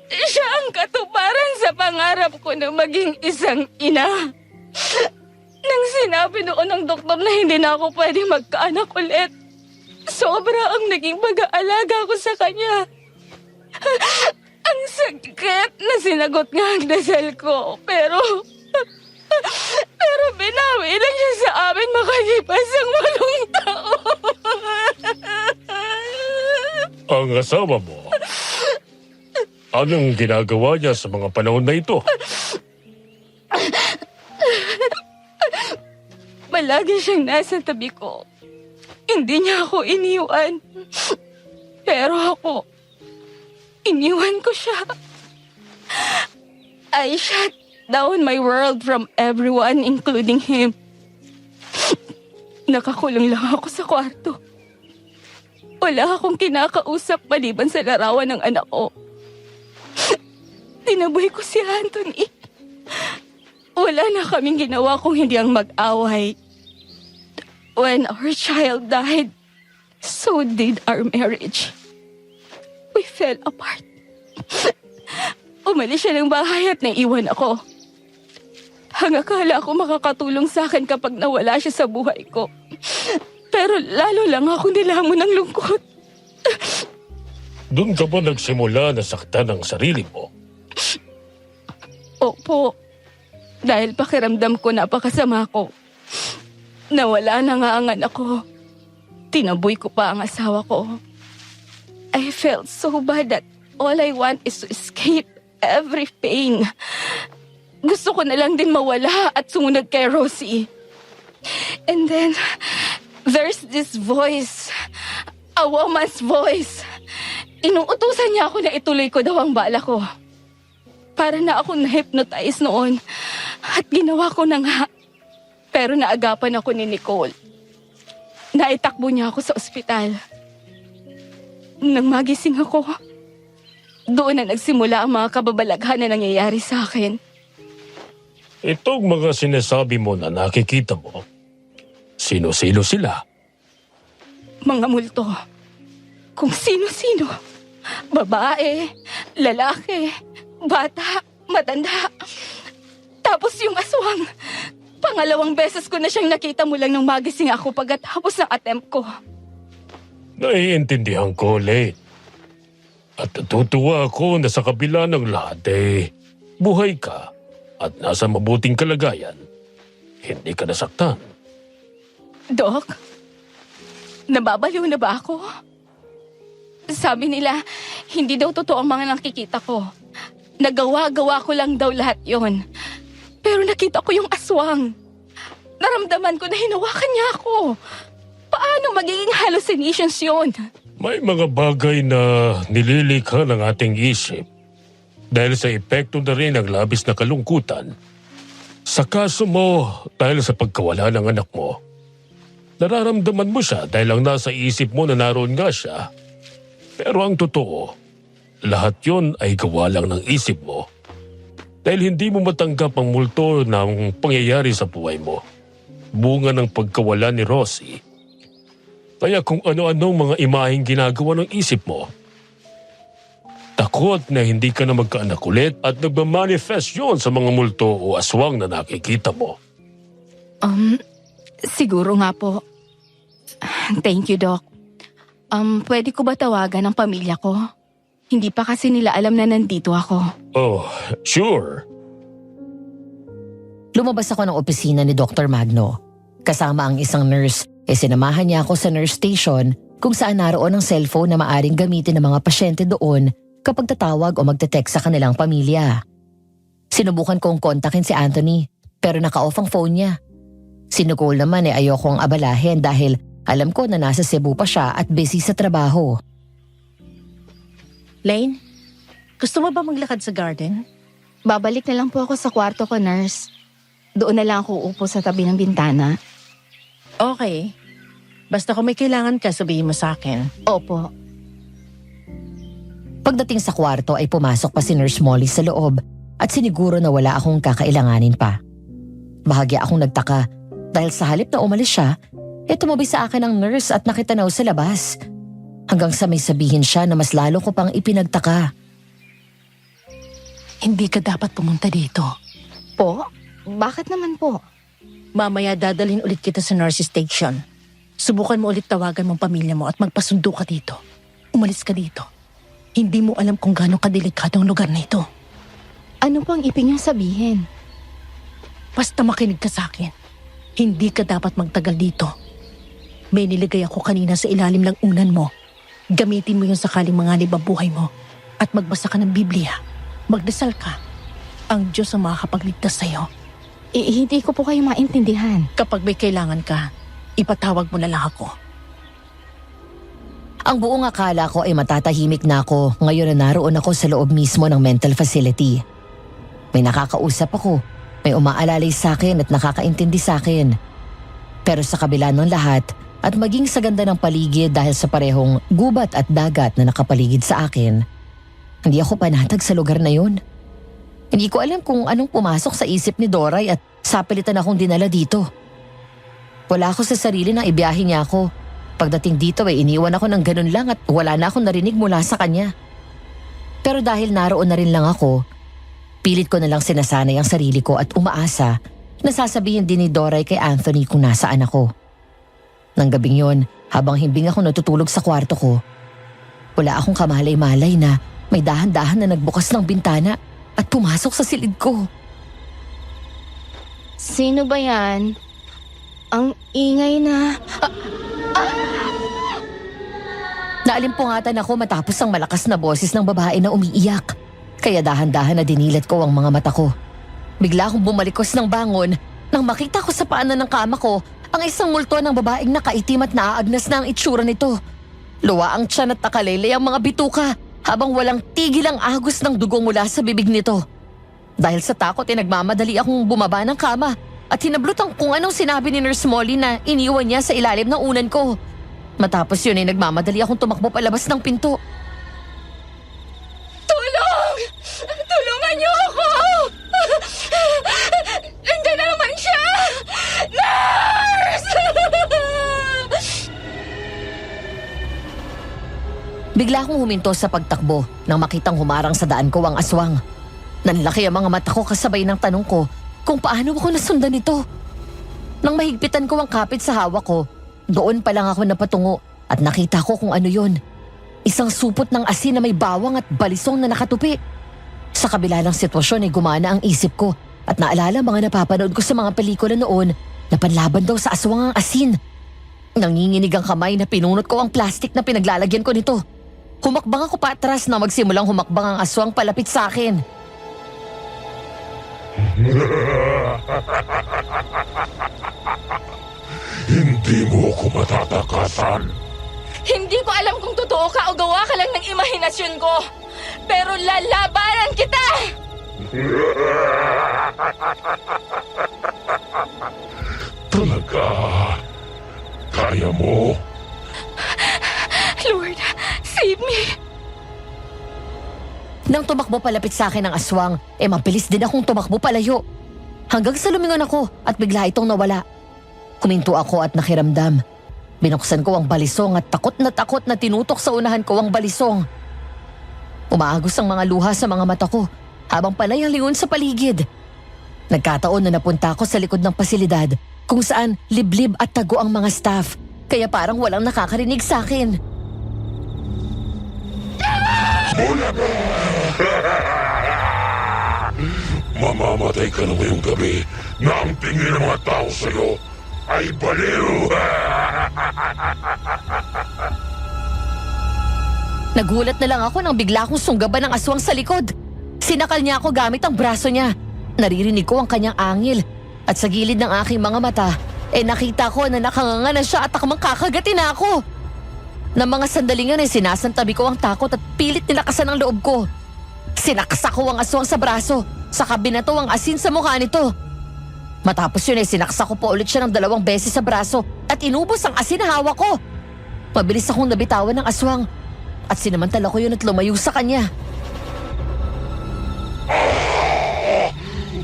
Siya ang katuparan sa pangarap ko na maging isang ina. Nang sinabi noon ng doktor na hindi na ako pwede magkaanak ulit, sobra ang naging pag-aalaga ko sa kanya. Ang sakit na sinagot nga ang dasal ko, pero binawi lang siya sa amin makalipas ang 8 taon. Ang asawa mo, anong ginagawa niya sa mga panahon na ito? Palagi siyang nasa tabi ko. Hindi niya ako iniwan. Pero ako, iniwan ko siya. I shut down my world from everyone, including him. Nakakulong lang ako sa kwarto. Wala akong kinakausap maliban sa larawan ng anak ko. Tinaboy ko si Anthony. Wala na kaming ginawa kung hindi ang mag-away. When our child died, so did our marriage. We fell apart. Umalis siya ng bahay at naiwan ako. Ang akala ko makakatulong sa akin kapag nawala siya sa buhay ko. Pero lalo lang ako nilamon ng lungkot. Doon ka ba nagsimula na saktan ang sarili mo? Opo. Dahil pakiramdam ko napakasama ko. Nawala na nga ang anak ko. Tinaboy ko pa ang asawa ko. I felt so bad that all I want is to escape every pain. Gusto ko na lang din mawala at sumunod kay Rosie. And then, there's this voice. A woman's voice. Inuutusan niya ako na ituloy ko daw ang bala ko. Para na ako na-hypnotize noon. At ginawa ko na nga. Pero naagapan ako ni Nicole. Naitakbo niya ako sa ospital. Nang magising ako, doon na nagsimula ang mga kababalaghan na nangyayari sa akin. Itong mga sinasabi mo na nakikita mo, sino-sino sila? Mga multo. Kung sino-sino. Babae, lalaki, bata, matanda. Tapos yung aswang. Pangalawang beses ko na siyang nakita mula nang magising ako pagkatapos ng attempt ko. Naiintindihan ko, Lane. At natutuwa ako na sa kabila ng lahat buhay ka at nasa mabuting kalagayan. Hindi ka nasaktan. Doc, nababaliw na ba ako? Sabi nila, hindi daw totoo ang mga nakikita ko. Nagawa-gawa ko lang daw lahat yon. Pero nakita ko yung aswang. Naramdaman ko na hinawakan niya ako. Paano magiging hallucinations yun? May mga bagay na nililikha ng ating isip dahil sa epekto na rin ng labis na kalungkutan. Sa kaso mo, dahil sa pagkawala ng anak mo, nararamdaman mo siya dahil ang nasa isip mo na naroon nga siya. Pero ang totoo, lahat yon ay gawa lang ng isip mo. Dahil hindi mo matanggap ang multo ng pangyayari sa buhay mo. Bunga ng pagkawala ni Rosie. Kaya kung ano-anong mga imaheng ginagawa ng isip mo, takot na hindi ka na magkaanak ulit at nagmamanifest yun sa mga multo o aswang na nakikita mo. Siguro nga po. Thank you, Doc. Pwede ko ba tawagan ang pamilya ko? Hindi pa kasi nila alam na nandito ako. Oh, sure. Lumabas ako ng opisina ni Dr. Magno. Kasama ang isang nurse, sinamahan niya ako sa nurse station kung saan naroon ang cellphone na maaring gamitin ng mga pasyente doon kapag tatawag o magte-text sa kanilang pamilya. Sinubukan kong kontakin si Anthony pero naka-off ang phone niya. Si Nicole naman ayokong abalahin dahil alam ko na nasa Cebu pa siya at busy sa trabaho. Lane, gusto mo ba maglakad sa garden? Babalik na lang po ako sa kwarto ko, nurse. Doon na lang ako uupo sa tabi ng bintana. Okay. Basta kung may kailangan ka, sabihin mo sa akin. Opo. Pagdating sa kwarto ay pumasok pa si Nurse Molly sa loob at siniguro na wala akong kakailanganin pa. Bahagya akong nagtaka dahil sa halip na umalis siya, tumabi sa akin ang nurse at nakitanaw sa labas. Hanggang sa may sabihin siya na mas lalo ko pang ipinagtaka. Hindi ka dapat pumunta dito. Po? Bakit naman po? Mamaya dadalhin ulit kita sa nurse station. Subukan mo ulit tawagan mong pamilya mo at magpasundo ka dito. Umalis ka dito. Hindi mo alam kung gaano kadelikado ang lugar na ito. Ano pang ibig niyong sabihin? Basta makinig ka sa akin. Hindi ka dapat magtagal dito. May niligay ako kanina sa ilalim ng unan mo. Gamitin mo yung sakaling manganib ang buhay mo. At magbasa ka ng Biblia. Magdasal ka. Ang Diyos ang makakapagligtas sa'yo. Hindi ko po kayo maintindihan. Kapag may kailangan ka, ipatawag mo na lang ako. Ang buong akala ko ay matatahimik na ako ngayon na naroon ako sa loob mismo ng mental facility. May nakakausap ako, may umaalalay sa akin at nakakaintindi sa akin. Pero sa kabila ng lahat at maging sa ganda ng paligid dahil sa parehong gubat at dagat na nakapaligid sa akin, hindi ako panatag sa lugar na yun. Hindi ko alam kung anong pumasok sa isip ni Doray at sapilitan akong dinala dito. Wala ako sa sarili na ibiyahe niya ako. Pagdating dito ay iniwan ako ng ganun lang at wala na akong narinig mula sa kanya. Pero dahil naroon na rin lang ako, pilit ko na lang sinasanay ang sarili ko at umaasa na sasabihin din ni Doray kay Anthony kung nasaan ako. Nang gabing yon, habang himbing ako natutulog sa kwarto ko, wala akong kamalay-malay na may dahan-dahan na nagbukas ng bintana at pumasok sa silid ko. Sino ba yan? Ang ingay na... Naalimpungatan ako matapos ang malakas na boses ng babae na umiiyak. Kaya dahan-dahan na dinilat ko ang mga mata ko. Bigla akong bumalikos ng bangon nang makita ko sa paanan ng kama ko ang isang multo ng babaeng nakaitim at naaagnas na ang itsura nito. Luwa ang tiyan at nakalaylay ang mga bituka habang walang tigil ang agos ng dugo mula sa bibig nito. Dahil sa takot ay nagmamadali akong bumaba ng kama at hinablot ang kung anong sinabi ni Nurse Molly na iniwan niya sa ilalim ng unan ko. Matapos yun ay nagmamadali akong tumakbo palabas ng pinto. Tulong! Tulungan niyo ako! Nandiyan na naman siya! Nurse! Bigla akong huminto sa pagtakbo nang makitang humarang sa daan ko ang aswang. Nanlaki ang mga mata ko kasabay ng tanong ko kung paano ako nasundan nito. Nang mahigpitan ko ang kapit sa hawak ko, doon pa lang ako napatungo at nakita ko kung ano yon. Isang supot ng asin na may bawang at balisong na nakatupi. Sa kabila ng sitwasyon ay gumana ang isip ko at naalala mga napapanood ko sa mga pelikula noon na panlaban daw sa aswang ang asin. Nanginginig ang kamay na pinunot ko ang plastik na pinaglalagyan ko nito. Humakbang ako patras na magsimulang humakbang ang aswang palapit sa akin. Hindi mo ko matatakasan. Hindi ko alam kung totoo ka o gawa ka lang ng imahinasyon ko. Pero lalabanan kita! Talaga? Kaya mo? Lord, save me! Nang tumakbo palapit sa akin ang aswang, mabilis din akong tumakbo palayo. Hanggang sa lumingon ako at bigla itong nawala. Kuminto ako at nakiramdam. Binuksan ko ang balisong at takot na tinutok sa unahan ko ang balisong. Umaagos ang mga luha sa mga mata ko habang panay ang lingon sa paligid. Nagkataon na napunta ako sa likod ng pasilidad kung saan liblib at tago ang mga staff kaya parang walang nakakarinig sa akin. Mamamatay ka na ngayong gabi na ang tingin ng mga tao sa'yo ay baliw. Nagulat na lang ako nang bigla akong sunggaban ng aswang sa likod. Sinakal niya ako gamit ang braso niya. Naririnig ko ang kanyang angil at sa gilid ng aking mga mata, nakita ko na nakanganga na siya at akmang kakagatin na ako. Nang mga sandalingan ay sinasantabi ko ang takot at pilit nilakasan ang loob ko. Sinaksak ko ang aswang sa braso, saka binato ang asin sa mukha nito. Matapos yun ay sinaksak ko pa ulit siya ng 2 beses sa braso at inubos ang asin na hawak ko. Mabilis akong nabitawan ng aswang at sinamantala ko yun at lumayo sa kanya.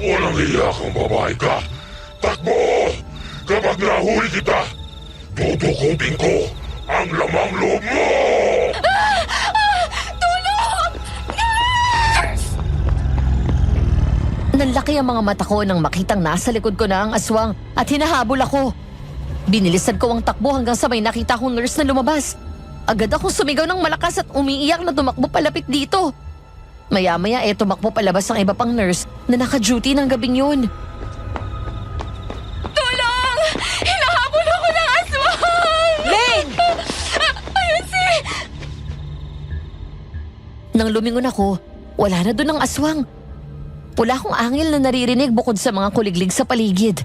Walang iya kang babae ka. Takbo! Kapag nahuli kita, Dudukutin ko ang lamang loob mo! Nanlaki ang mga mata ko nang makitang nasa likod ko na ang aswang at hinahabol ako. Binilisan ko ang takbo hanggang sa may nakita kong nurse na lumabas. Agad akong sumigaw ng malakas at umiiyak na tumakbo palapit dito. Maya-maya tumakbo palabas ang iba pang nurse na naka-duty ng gabing yun. Tulong! Hinahabol ako ng aswang! Lane! Ayun si... Nang lumingon ako, wala na doon ang aswang. Wala akong angil na naririnig bukod sa mga kuliglig sa paligid.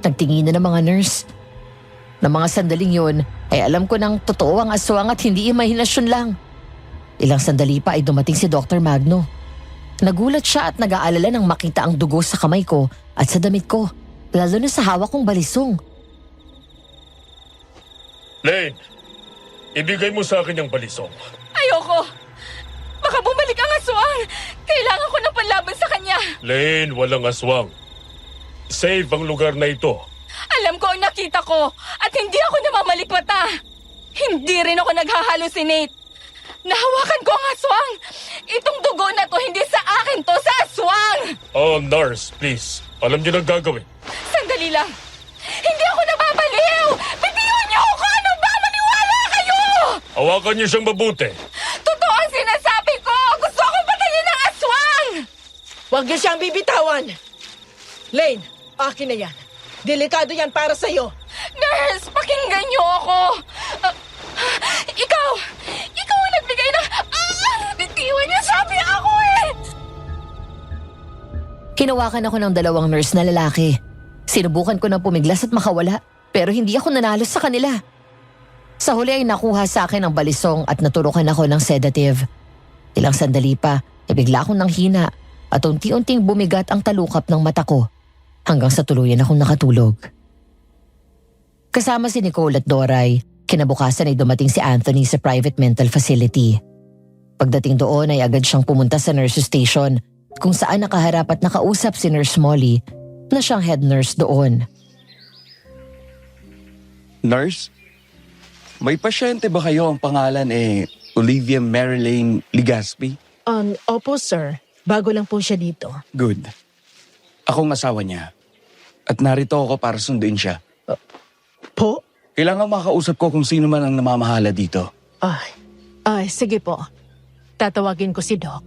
Nagtingin na ng mga nurse. Ng mga sandaling yun, ay alam ko nang totoo ang aswang at hindi imahinasyon lang. Ilang sandali pa ay dumating si Dr. Magno. Nagulat siya at nag-aalala nang makita ang dugo sa kamay ko at sa damit ko, lalo na sa hawak kong balisong. Lane, ibigay mo sa akin yung balisong. Ayoko! Baka bumalik ang aswang! Kailangan ko ng panlaban sa kanya! Lane, walang aswang. Save ang lugar na ito. Alam ko ang nakita ko at hindi ako namamalikmata. Hindi rin ako naghahalusinate. Nahawakan ko ang aswang. Itong dugo na to hindi sa akin to, sa aswang. Oh, nurse, please. Alam niyo na gagawin. Sandali lang. Hindi ako nababaliw. Bitiwan niyo ako. Ano ba? Maniwala kayo. Hawakan niyo siyang mabuti. Totoo ang sinasabi ko. Gusto akong patayin ng aswang. Huwag niyo siyang bibitawan. Lane, akin na yan. Delikado yan para sa'yo. Nurse, pakinggan niyo ako. Ikaw ang nagbigay ng... bitiwan niyo, sabi ako eh. Hinawakan ako ng dalawang nurse na lalaki. Sinubukan ko na pumiglas at makawala, pero hindi ako nanalo sa kanila. Sa huli ay nakuha sa akin ang balisong at naturukan ako ng sedative. Ilang sandali pa, bigla akong nanghina at unti-unting bumigat ang talukap ng mata ko hanggang sa tuluyan akong nakatulog. Kasama si Nicole at Doray, kinabukasan ay dumating si Anthony sa private mental facility. Pagdating doon ay agad siyang pumunta sa nurse station kung saan nakaharap at nakausap si Nurse Molly na siyang head nurse doon. Nurse, may pasyente ba kayo ang pangalan Olivia Marilyn Ligaspi? Opo, sir. Bago lang po siya dito. Good. Akong asawa niya. At narito ako para sunduin siya. Po? Kailangan makausap ko kung sino man ang namamahala dito. Ay, sige po. Tatawagin ko si Doc.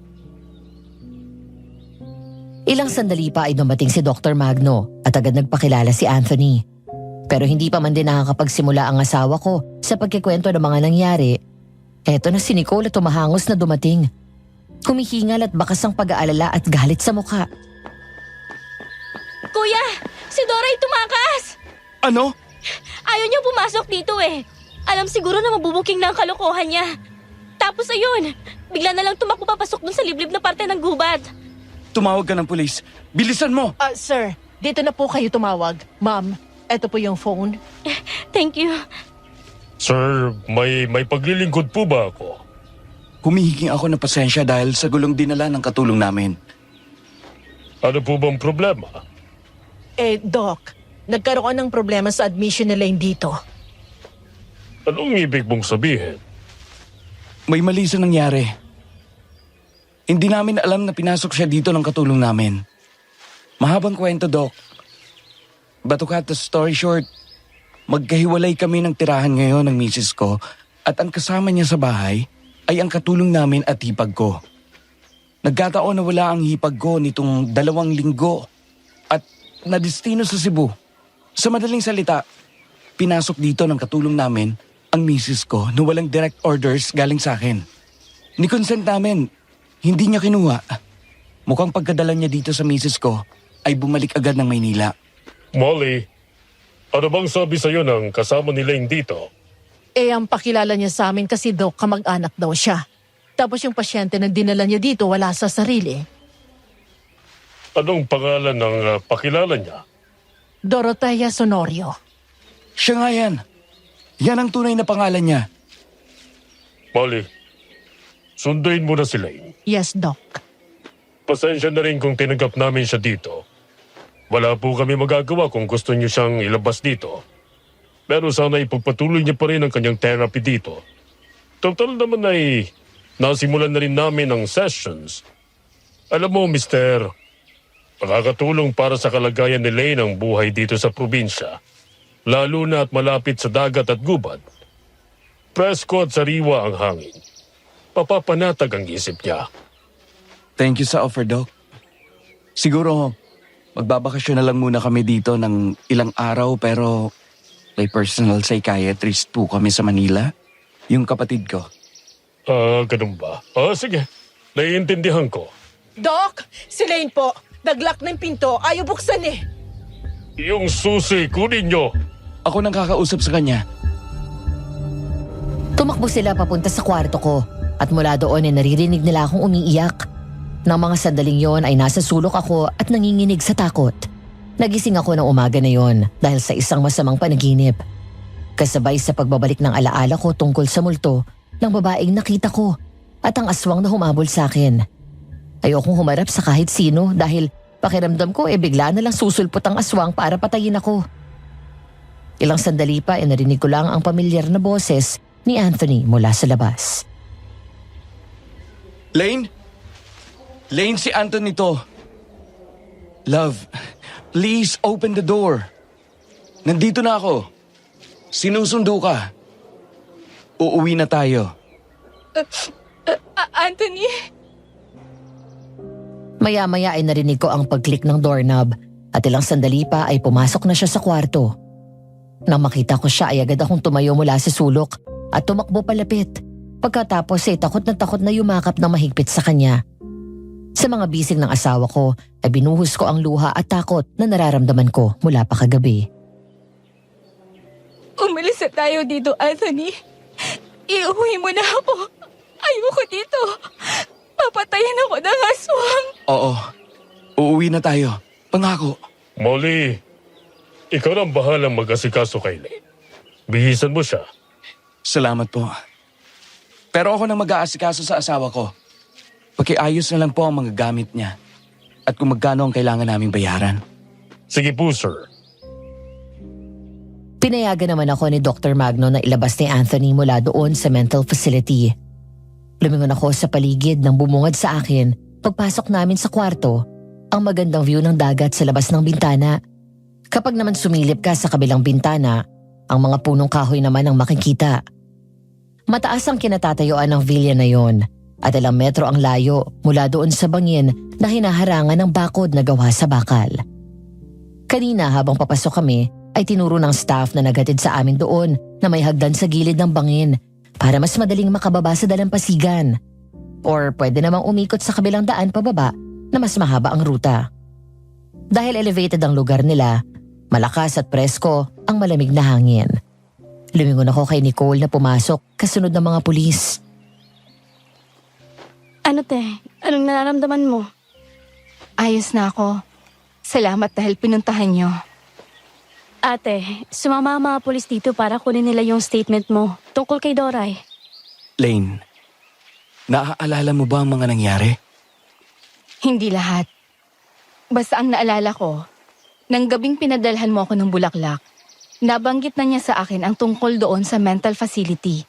Ilang sandali pa ay dumating si Dr. Magno at agad nagpakilala si Anthony. Pero hindi pa man din nakakapagsimula ang asawa ko sa pagkikwento ng mga nangyari. Eto na si Nicole at tumahangos na dumating. Humihingal at bakas ang pag-aalala at galit sa mukha. Kuya, si Doray tumakas. Ano? Ayaw niya pumasok dito eh. Alam siguro na mabubuking na ang kalokohan niya. Tapos ayun, bigla na lang tumakbo papasok dun sa liblib na parte ng gubat. Tumawag ka ng pulis. Bilisan mo! Sir, dito na po kayo tumawag. Ma'am, eto po yung phone. Thank you. Sir, may paglilingkod po ba ako? Humihingi ako ng pasensya dahil sa gulong dinala ng katulong namin. Ano po bang problema? Doc, nagkaroon ng problema sa admission ni Lane dito. Anong ibig mong sabihin? May mali sa nangyari. Hindi namin alam na pinasok siya dito ng katulong namin. Mahabang kwento, Doc. But to cut the story short, magkahiwalay kami ng tirahan ngayon ng misis ko at ang kasama niya sa bahay ay ang katulong namin at hipag ko. Nagkataon na wala ang hipag ko nitong 2 linggo at nadestino sa Cebu. Sa madaling salita, pinasok dito ng katulong namin ang misis ko na walang direct orders galing sa akin. Ni-consent namin, hindi niya kinuha. Mukhang pagkadala niya dito sa misis ko ay bumalik agad ng Maynila. Molly, ano bang sabi sa'yo ng kasama ni Lane dito? Ang pakilala niya sa amin kasi Doc, kamag-anak daw siya. Tapos yung pasyente na dinala niya dito wala sa sarili. Anong pangalan ng pakilala niya? Dorotea Sonorio. Siya nga yan. Yan ang tunay na pangalan niya. Molly, sunduin mo na si Lane. Yes, Doc. Pasensya na rin kung tinanggap namin siya dito. Wala po kami magagawa kung gusto niyo siyang ilabas dito. Pero sana ipagpatuloy niya pa rin ang kanyang therapy dito. Total naman ay nasimulan na rin namin ang sessions. Alam mo, mister, makakatulong para sa kalagayan ni Lane ang buhay dito sa probinsya. Lalo na at malapit sa dagat at gubat. Presko at sariwa ang hangin. Papapanatag ang isip niya. Thank you sa offer, Doc. Siguro, magbabakasyon na lang muna kami dito ng ilang araw pero may personal psychiatrist po kami sa Manila. Yung kapatid ko. Ganun ba? Sige. Naiintindihan ko. Doc, si Lane po. Naglock ng pinto. Ayaw buksan eh. Yung susi, kunin niyo. Ako nang kakausap sa kanya. Tumakbo sila papunta sa kwarto ko at mula doon ay naririnig nila akong umiiyak. Nang mga sandaling yon ay nasa sulok ako at nanginginig sa takot. Nagising ako ng umaga na yon dahil sa isang masamang panaginip. Kasabay sa pagbabalik ng alaala ko tungkol sa multo ng babaeng nakita ko at ang aswang na humabol sa akin. Ayokong humarap sa kahit sino dahil pakiramdam ko bigla na lang susulpot ang aswang para patayin ako. Ilang sandali pa narinig ko lang ang pamilyar na boses ni Anthony mula sa labas. Lane? Lane, si Anthony to. Love, please open the door. Nandito na ako. Sinusundo ka. Uuwi na tayo. Anthony? Maya-maya ay narinig ko ang pag-click ng doorknob at ilang sandali pa ay pumasok na siya sa kwarto. Nang makita ko siya ay agad akong tumayo mula sa sulok at tumakbo palapit. Pagkatapos ay takot na yumakap ng mahigpit sa kanya. Sa mga bisig ng asawa ko ay binuhos ko ang luha at takot na nararamdaman ko mula pa kagabi. Umalis na tayo dito, Anthony. Iuwi mo na ako. Ayoko dito. Papatayin ako ng aswang. Oo, uuwi na tayo. Pangako. Molly, ikaw ang bahalang mag-asikaso kay Lane. Bihisan mo siya. Salamat po. Pero ako nang mag-aasikaso sa asawa ko. Pakiayos na lang po ang mga gamit niya. At kung magkano ang kailangan naming bayaran. Sige po, sir. Pinayagan naman ako ni Dr. Magno na ilabas ni Anthony mula doon sa mental facility. Lumingon ako sa paligid nang bumungad sa akin pagpasok namin sa kwarto ang magandang view ng dagat sa labas ng bintana. Kapag naman sumilip ka sa kabilang bintana, ang mga punong kahoy naman ang makikita. Mataas ang kinatatayuan ng villa na yon at ilang metro ang layo mula doon sa bangin na hinaharangan ng bakod na gawa sa bakal. Kanina habang papasok kami ay tinuro ng staff na naghatid sa amin doon na may hagdan sa gilid ng bangin para mas madaling makababa sa dalampasigan. Or pwede namang umikot sa kabilang daan pababa na mas mahaba ang ruta. Dahil elevated ang lugar nila, malakas at presko ang malamig na hangin. Lumingon ako kay Nicole na pumasok kasunod ng mga pulis. Ano te? Anong nararamdaman mo? Ayos na ako. Salamat dahil pinuntahan niyo. Ate, sumama ang mga pulis dito para kunin nila yung statement mo tungkol kay Doray. Lane, naaalala mo ba ang mga nangyari? Hindi lahat. Basta ang naalala ko, nang gabing pinadalhan mo ako ng bulaklak, nabanggit na niya sa akin ang tungkol doon sa mental facility.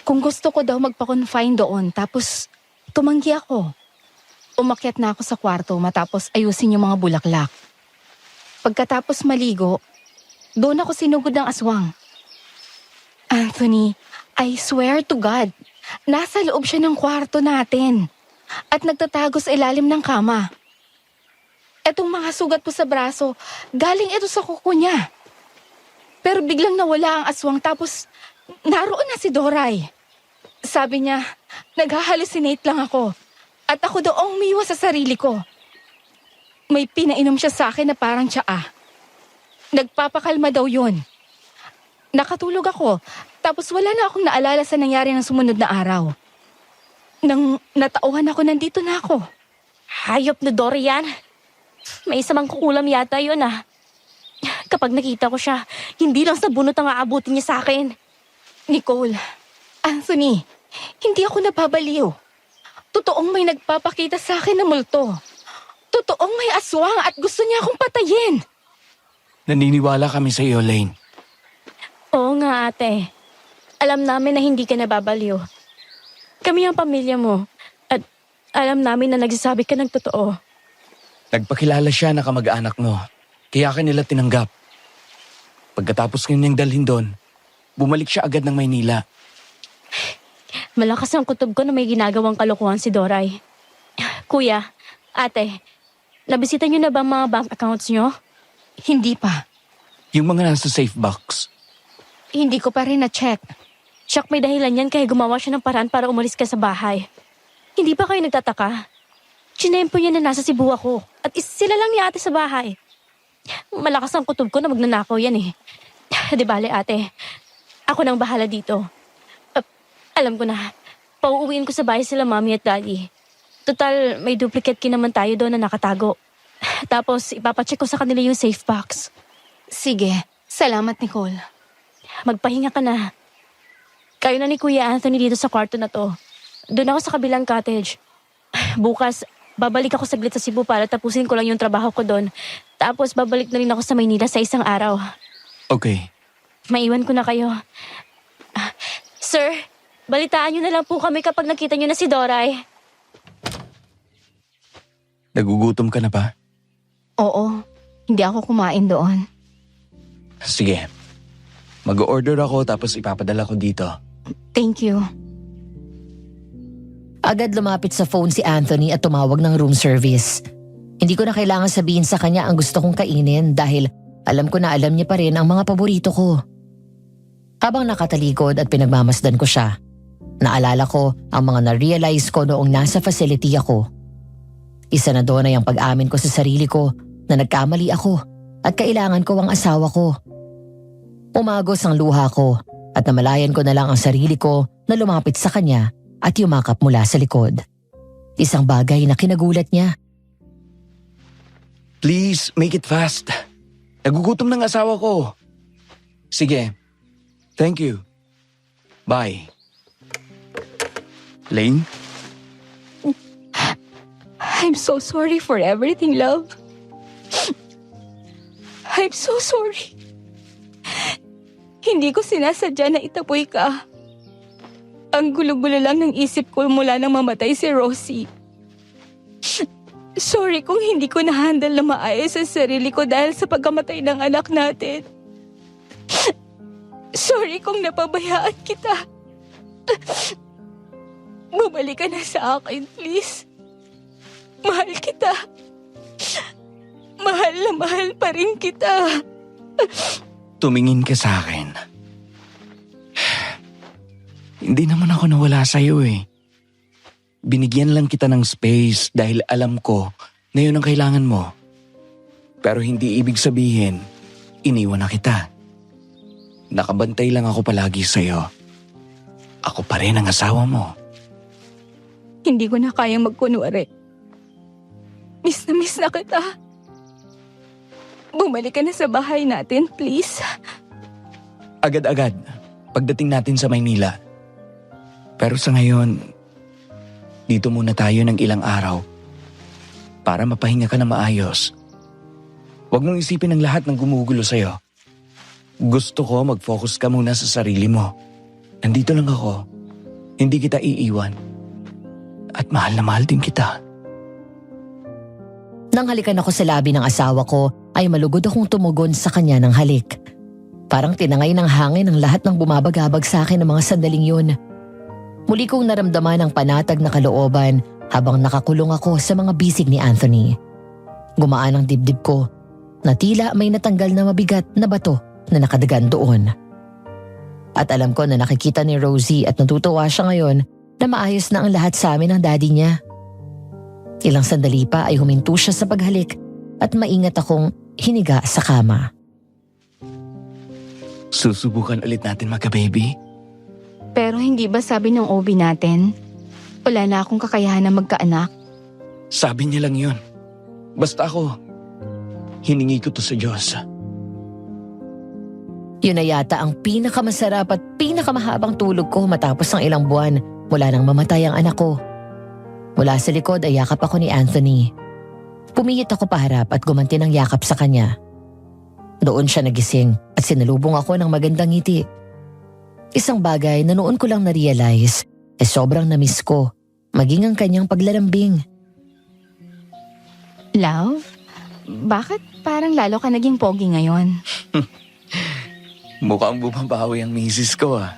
Kung gusto ko daw magpa-confine doon tapos tumanggi ako. Umakyat na ako sa kwarto matapos ayusin yung mga bulaklak. Pagkatapos maligo, doon ako sinugod ng aswang. Anthony, I swear to God, nasa loob siya ng kwarto natin at nagtatago sa ilalim ng kama. Etong mga sugat po sa braso, galing ito sa kuko niya. Pero biglang nawala ang aswang tapos naroon na si Doray. Sabi niya, nag-hallucinate lang ako at ako daw ang umiwas sa sarili ko. May pinainom siya sa akin na parang tsaa. Nagpapakalma daw yun. Nakatulog ako, tapos wala na akong naalala sa nangyari ng sumunod na araw. Nang natauhan ako, nandito na ako. Hayop na Doray yan. May isa mang kukulam yata yun ah. Kapag nakita ko siya, hindi lang sa bunot ang aabutin niya sa akin. Nicole, Anthony, hindi ako napabaliw. Totoong may nagpapakita sa akin na multo. Totoong may aswang at gusto niya akong patayin. Naniniwala kami sa iyo, Lane. Oo nga, ate. Alam namin na hindi ka nababaliw. Kami ang pamilya mo. At alam namin na nagsasabi ka ng totoo. Nagpakilala siya na kamag-anak mo. Kaya ka nila tinanggap. Pagkatapos kanyang dalhin doon, bumalik siya agad ng Maynila. Malakas ang kutob ko na may ginagawang kalokohan si Doray. Kuya, ate, nabisita niyo na ba ang mga bank accounts niyo? Hindi pa. Yung mga nasa safe box. Hindi ko pa rin na-check. Siyak may dahilan yan kaya gumawa siya ng paraan para umalis ka sa bahay. Hindi ba kayo nagtataka? Chinempo niya na nasa Cebu ako at sila lang ni ate sa bahay. Malakas ang kutob ko na magnanakaw yan eh. Di bale ate, ako nang bahala dito. Alam ko na, pauuwiin ko sa bahay sila mami at daddy. Total, may duplicate key naman tayo doon na nakatago. Tapos ipapacheck ko sa kanila yung safe box. Sige, salamat Nicole. Magpahinga ka na. Kayo na ni Kuya Anthony dito sa kwarto na to. Doon ako sa kabilang cottage. Bukas, babalik ako saglit sa Cebu para tapusin ko lang yung trabaho ko doon. Tapos babalik na rin ako sa Maynila sa isang araw. Okay. Maiwan ko na kayo. Sir, balitaan niyo na lang po kami kapag nakita niyo na si Doray. Nagugutom ka na ba? Oo, hindi ako kumain doon. Sige. Mag-order ako tapos ipapadala ko dito. Thank you. Agad lumapit sa phone si Anthony at tumawag ng room service. Hindi ko na kailangan sabihin sa kanya ang gusto kong kainin dahil alam ko na alam niya pa rin ang mga paborito ko. Habang nakatalikod at pinagmamasdan ko siya, naalala ko ang mga na-realize ko noong nasa facility ako. Isa na doon ay ang pag-amin ko sa sarili ko na nagkamali ako at kailangan ko ang asawa ko. Umagos ang luha ko at namalayan ko na lang ang sarili ko na lumapit sa kanya at yumakap mula sa likod. Isang bagay na kinagulat niya. Please, make it fast. Nagugutom ng asawa ko. Sige. Thank you. Bye. Lane? I'm so sorry for everything, love. I'm so sorry. Hindi ko sinasadya na itapoy ka. Ang gulo-gulo lang ng isip ko mula nang mamatay si Rosie. Sorry kung hindi ko na-handle na maayos ang sarili ko dahil sa pagkamatay ng anak natin. Sorry kung napabayaan kita. Bumalik ka na sa akin, please. Mahal kita. Mahal na mahal pa rin kita. Tumingin ka sa akin. Hindi naman ako nawala sa'yo eh. Binigyan lang kita ng space dahil alam ko na yun ang kailangan mo. Pero hindi ibig sabihin, iniwan na kita. Nakabantay lang ako palagi sa'yo. Ako pa rin ang asawa mo. Hindi ko na kayang magkunwari. Miss na kita. Bumalik ka na sa bahay natin, please. Agad-agad, pagdating natin sa Maynila. Pero sa ngayon, dito muna tayo ng ilang araw para mapahinga ka na maayos. Huwag mong isipin ang lahat ng gumugulo sa'yo. Gusto ko mag-focus ka muna sa sarili mo. Nandito lang ako. Hindi kita iiwan. At mahal na mahal din kita. Nang halikan ako sa labi ng asawa ko, ay malugod akong tumugon sa kanya ng halik. Parang tinangay ng hangin ang lahat ng bumabagabag sa akin ng mga sandaling yun. Muli kong naramdaman ang panatag na kalooban habang nakakulong ako sa mga bisig ni Anthony. Gumaan ang dibdib ko na tila may natanggal na mabigat na bato na nakadagan doon. At alam ko na nakikita ni Rosie at natutuwa siya ngayon na maayos na ang lahat sa amin ng daddy niya. Ilang sandali pa ay huminto siya sa paghalik at maingat akong hiniga sa kama. Susubukan ulit natin magka-baby? Pero hindi ba sabi ng OB natin, wala na akong kakayahan na magkaanak? Sabi niya lang yun. Basta ako, hiningi ko to sa Diyos. Yun na yata ang pinakamasarap at pinakamahabang tulog ko matapos ng ilang buwan mula nang mamatay ang anak ko. Mula sa likod ay yakap ako ni Anthony. Pumihit ako paharap at gumanti ng yakap sa kanya. Doon siya nagising at sinalubong ako ng magandang ngiti. Isang bagay na noon ko lang na-realize sobrang na-miss ko, maging ang kanyang paglalambing. Love, bakit parang lalo ka naging pogi ngayon? Mukhang bumabawi ang misis ko ah.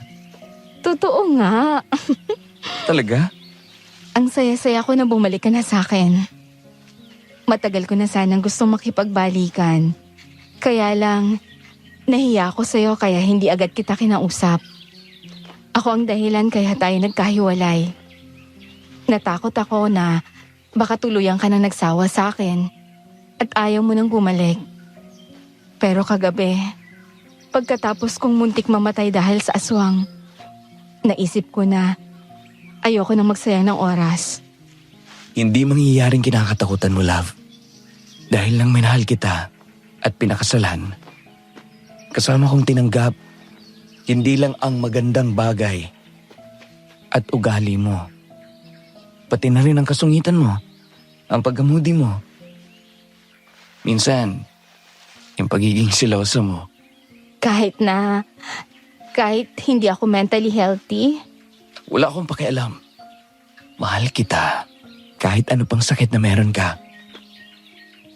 Totoo nga. Talaga? Ang saya-saya ko na bumalik ka na sa akin. Matagal ko na sanang gustong makipagbalikan. Kaya lang, nahiya ako sa'yo kaya hindi agad kita kinausap. Ako ang dahilan kaya tayo nagkahiwalay. Natakot ako na baka tuluyan ka na nagsawa sa akin at ayaw mo nang bumalik. Pero kagabi, pagkatapos kong muntik mamatay dahil sa aswang, naisip ko na ayoko nang magsayang ng oras. Hindi mangyayaring kinakatakutan mo, love. Dahil lang minahal kita at pinakasalan, kasama kong tinanggap hindi lang ang magandang bagay at ugali mo, pati na rin ang kasungitan mo, ang paggamudi mo. Minsan, yung pagiging siloso mo. Kahit hindi ako mentally healthy, Wala akong pakialam. Mahal kita kahit ano pang sakit na meron ka.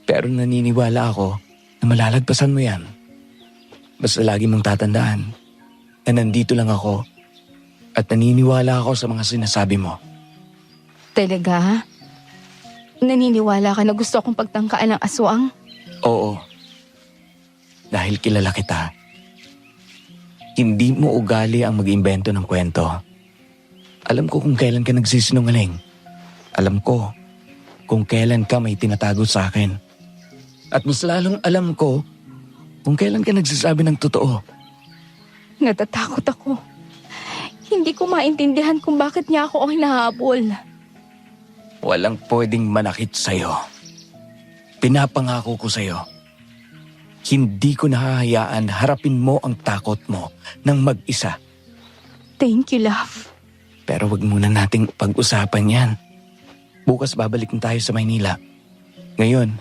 Pero naniniwala ako na malalagpasan mo yan. Basta lagi mong tatandaan na nandito lang ako at naniniwala ako sa mga sinasabi mo. talaga? Naniniwala ka na gusto akong pagtangkaan ng aswang? Oo. Dahil kilala kita. Hindi mo ugali ang mag-imbento ng kwento. Alam ko kung kailan ka nagsisinungaling. Alam ko kung kailan ka may tinatago sa akin. At mas lalong alam ko kung kailan ka nagsasabi ng totoo. Natatakot ako. Hindi ko maintindihan kung bakit niya ako ang hinahabol. Walang pwedeng manakit sa'yo. Pinapangako ko sa'yo. Hindi ko nahahayaan harapin mo ang takot mo ng mag-isa. Thank you, love. Pero wag muna nating pag-usapan yan. Bukas babalik na tayo sa Maynila. Ngayon,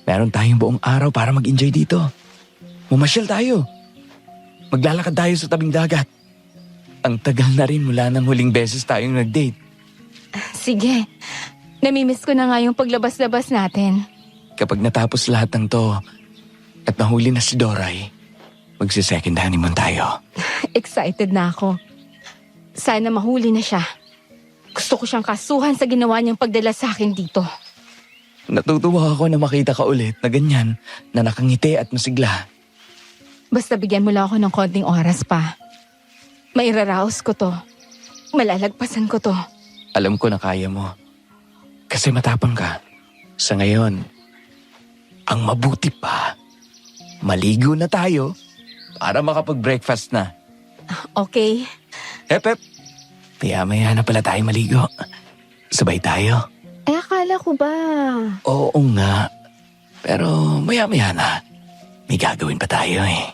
meron tayong buong araw para mag-enjoy dito. Mamasyal tayo. Maglalakad tayo sa tabing dagat. Ang tagal na rin mula ng huling beses tayong nag-date. Sige. Namimiss ko na nga yung paglabas-labas natin. Kapag natapos lahat ng to at nahuli na si Doray, magsi-second honeymoon tayo. Excited na ako. Sana mahuli na siya. Gusto ko siyang kasuhan sa ginawa niyang pagdala sa akin dito. Natutuwa ako na makita ka ulit na ganyan, na nakangiti at masigla. Basta bigyan mo lang ako ng konting oras pa. Mairaraos ko to. Malalagpasan ko to. Alam ko na kaya mo. Kasi matapang ka. Sa ngayon, ang mabuti pa, maligo na tayo para makapag-breakfast na. Okay. Hep. Maya-maya na pala tayo maligo. Sabay tayo. Akala ko ba? Oo nga. Pero maya-maya na. May gagawin pa tayo eh.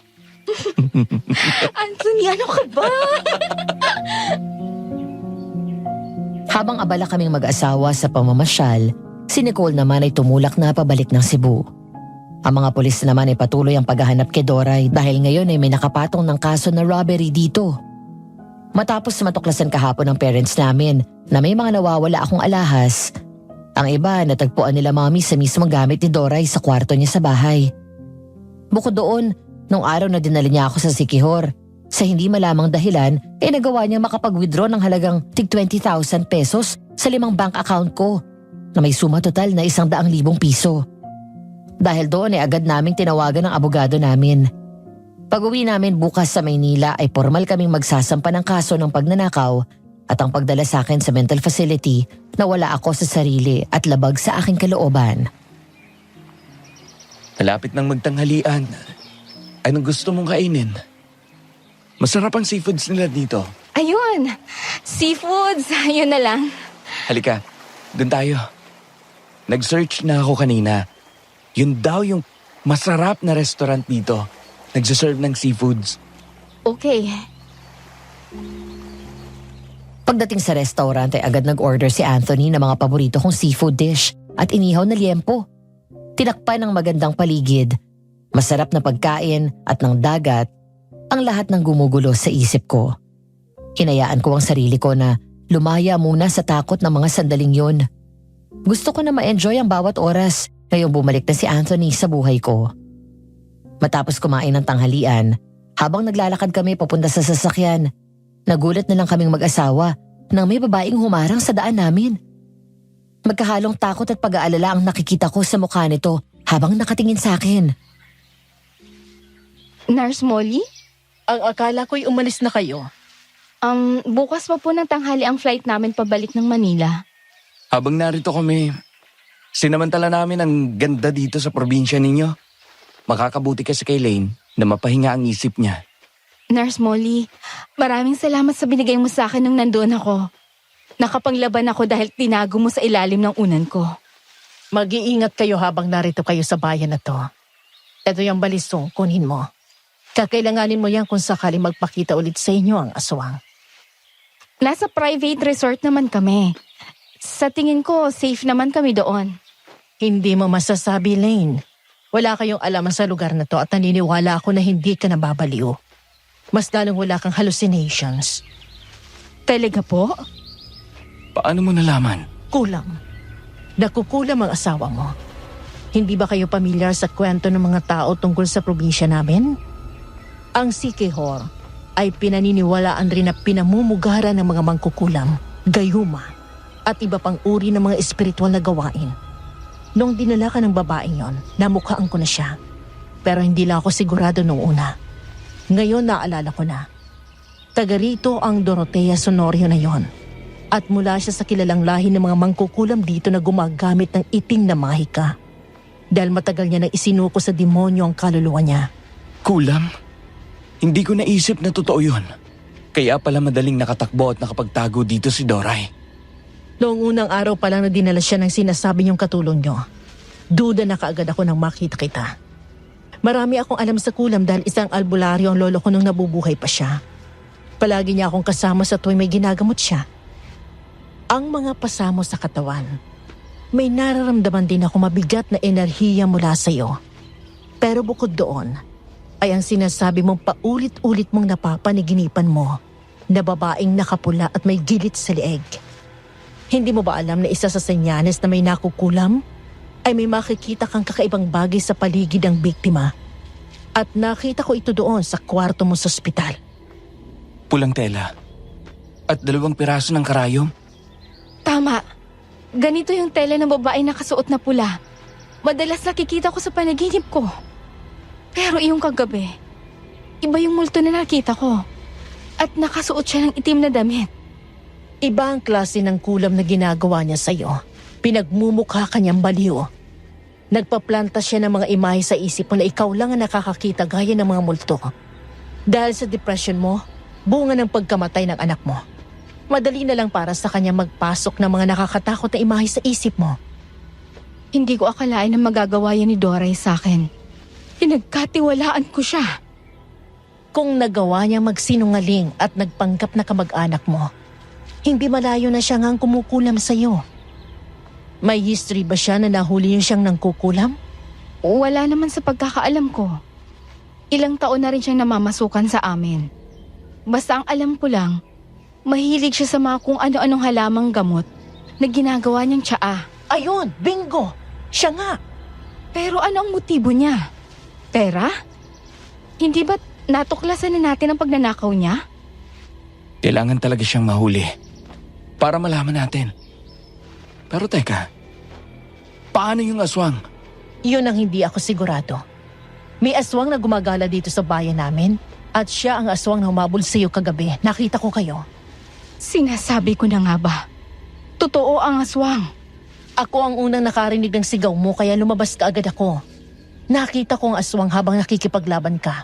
Anthony, ano ka ba? Habang abala kaming mag-asawa sa pamamasyal, si Nicole naman ay tumulak na pabalik ng Cebu. Ang mga pulis naman ay patuloy ang paghahanap kay Doray dahil ngayon ay may nakapatong ng kaso na robbery dito. Matapos matuklasan kahapon ng parents namin na may mga nawawala akong alahas, ang iba natagpuan nila mami sa mismong gamit ni Doray sa kwarto niya sa bahay. Bukod doon, nung araw na dinala niya ako sa Siquijor, sa hindi malamang dahilan, nagawa niya makapag-withdraw ng halagang tig 20,000 pesos sa 5 bank account ko na may suma total na 100,000 piso. Dahil doon ay agad naming tinawagan ng abogado namin. Pag-uwi namin bukas sa Maynila ay formal kaming magsasampa ng kaso ng pagnanakaw at ang pagdala sa akin sa mental facility na wala ako sa sarili at labag sa aking kalooban. Malapit nang magtanghalian. Anong gusto mong kainin? Masarap ang seafoods nila dito. Ayun! Seafoods! Ayun na lang. Halika, dun tayo. Nag-search na ako kanina. Yun daw yung masarap na restaurant dito. Nagsaserve ng seafoods. Okay. Pagdating sa restaurant ay agad nag-order si Anthony ng mga paborito kong seafood dish at inihaw na liempo. Tinakpan ng magandang paligid. masarap na pagkain at ng dagat, ang lahat ng gumugulo sa isip ko. Hinayaan ko ang sarili ko na lumaya muna sa takot ng mga sandaling yun. Gusto ko na ma-enjoy ang bawat oras ngayong bumalik na si Anthony sa buhay ko. Matapos kumain ng tanghalian, habang naglalakad kami papunta sa sasakyan, nagulat na lang kaming mag-asawa nang may babaeng humarang sa daan namin. Magkahalong takot at pag-aalala ang nakikita ko sa mukha nito habang nakatingin sa akin. Nurse Molly? Ang akala ko'y umalis na kayo. Bukas pa po ng tanghali ang flight namin pabalik ng Manila. Habang narito kami, sinamantala namin ang ganda dito sa probinsya ninyo. Makakabuti kasi kay Lane na mapahinga ang isip niya. Nurse Molly, maraming salamat sa binigay mo sa akin nung nandoon ako. Nakapanglaban ako dahil tinago mo sa ilalim ng unan ko. Mag-iingat kayo habang narito kayo sa bayan na to. Ito yung balisong, kunin mo. Kakailanganin mo yan kung sakali magpakita ulit sa inyo ang aswang. Nasa private resort naman kami. Sa tingin ko, safe naman kami doon. Hindi mo masasabi, Lane. Wala kayong alam sa lugar na to at naniniwala ako na hindi ka nababaliw. Mas lalong wala kang hallucinations. Talaga po? Paano mo nalaman? Kulang. Nakukulam ang asawa mo. Hindi ba kayo pamilyar sa kwento ng mga tao tungkol sa probinsya namin? Ang Sikihor ay pinaniniwalaan rin na pinamumugaran ng mga mangkukulam, gayuma, at iba pang uri ng mga espiritual na gawain. Nung dinala ka ng babaeng yon, namukhaan ko na siya. Pero hindi lang ako sigurado nung una. Ngayon naalala ko na. Taga rito ang Dorotea Sonorio na yon. At mula siya sa kilalang lahi ng mga mangkukulam dito na gumagamit ng iting na mahika. Dahil matagal niya nang isinuko sa demonyo ang kaluluwa niya. Kulam? Hindi ko naisip na totoo yun. Kaya pala madaling nakatakbo at nakapagtago dito si Doray. Noong unang araw pa lang na dinala siya ng sinasabi niyong katulong niyo, duda na kaagad ako nang makita kita. Marami akong alam sa kulam dahil isang albularyo ang lolo ko nung nabubuhay pa siya. Palagi niya akong kasama sa tuwing may ginagamot siya. Ang mga pasamo sa katawan, may nararamdaman din ako mabigat na enerhiya mula sa iyo. Pero bukod doon, ay ang sinasabi mong paulit-ulit mong napapaniginipan mo na babaeng nakapula at may gilit sa leeg. Hindi mo ba alam na isa sa senyales na may nakukulam ay may makikita kang kakaibang bagay sa paligid ng biktima? At nakita ko ito doon sa kwarto mo sa ospital. Pulang tela. At 2 piraso ng karayom. Tama. Ganito yung tela ng babae na kasuot na pula. Madalas nakikita ko sa panaginip ko. Pero iyong kagabi, iba yung multo na nakita ko. At nakasuot siya ng itim na damit. Iba ang klase ng kulam na ginagawa niya sa'yo. Pinagmumukha kanyang baliw. Nagpaplanta siya ng mga imahe sa isip mo na ikaw lang ang nakakakita gaya ng mga multo. Dahil sa depression mo, bunga ng pagkamatay ng anak mo. Madali na lang para sa kanya magpasok ng mga nakakatakot na imahe sa isip mo. Hindi ko akalain na magagawa yan ni Doray sa akin. Pinagkatiwalaan ko siya. Kung nagawa niya magsinungaling at nagpanggap na kamag-anak mo, hindi malayo na siya ngang kumukulam sa'yo. May history ba siya na nahuli niyo siyang nangkukulam? Wala naman sa pagkakaalam ko. Ilang taon na rin siyang namamasukan sa amin. Basta ang alam ko lang, mahilig siya sa mga kung ano-anong halamang gamot na ginagawa niyang tsaa. Ayun, bingo! Siya nga! Pero ano ang motibo niya? Pera? Hindi ba natuklasan na natin ang pagnanakaw niya? Kailangan talaga siyang mahuli. Para malaman natin. Pero teka, paano yung aswang? Yun ang hindi ako sigurado. May aswang na gumagala dito sa bayan namin at siya ang aswang na humabol sa iyo kagabi. Nakita ko kayo. Sinasabi ko na nga ba? Totoo ang aswang. Ako ang unang nakarinig ng sigaw mo kaya lumabas ka agad ako. Nakita ko ang aswang habang nakikipaglaban ka.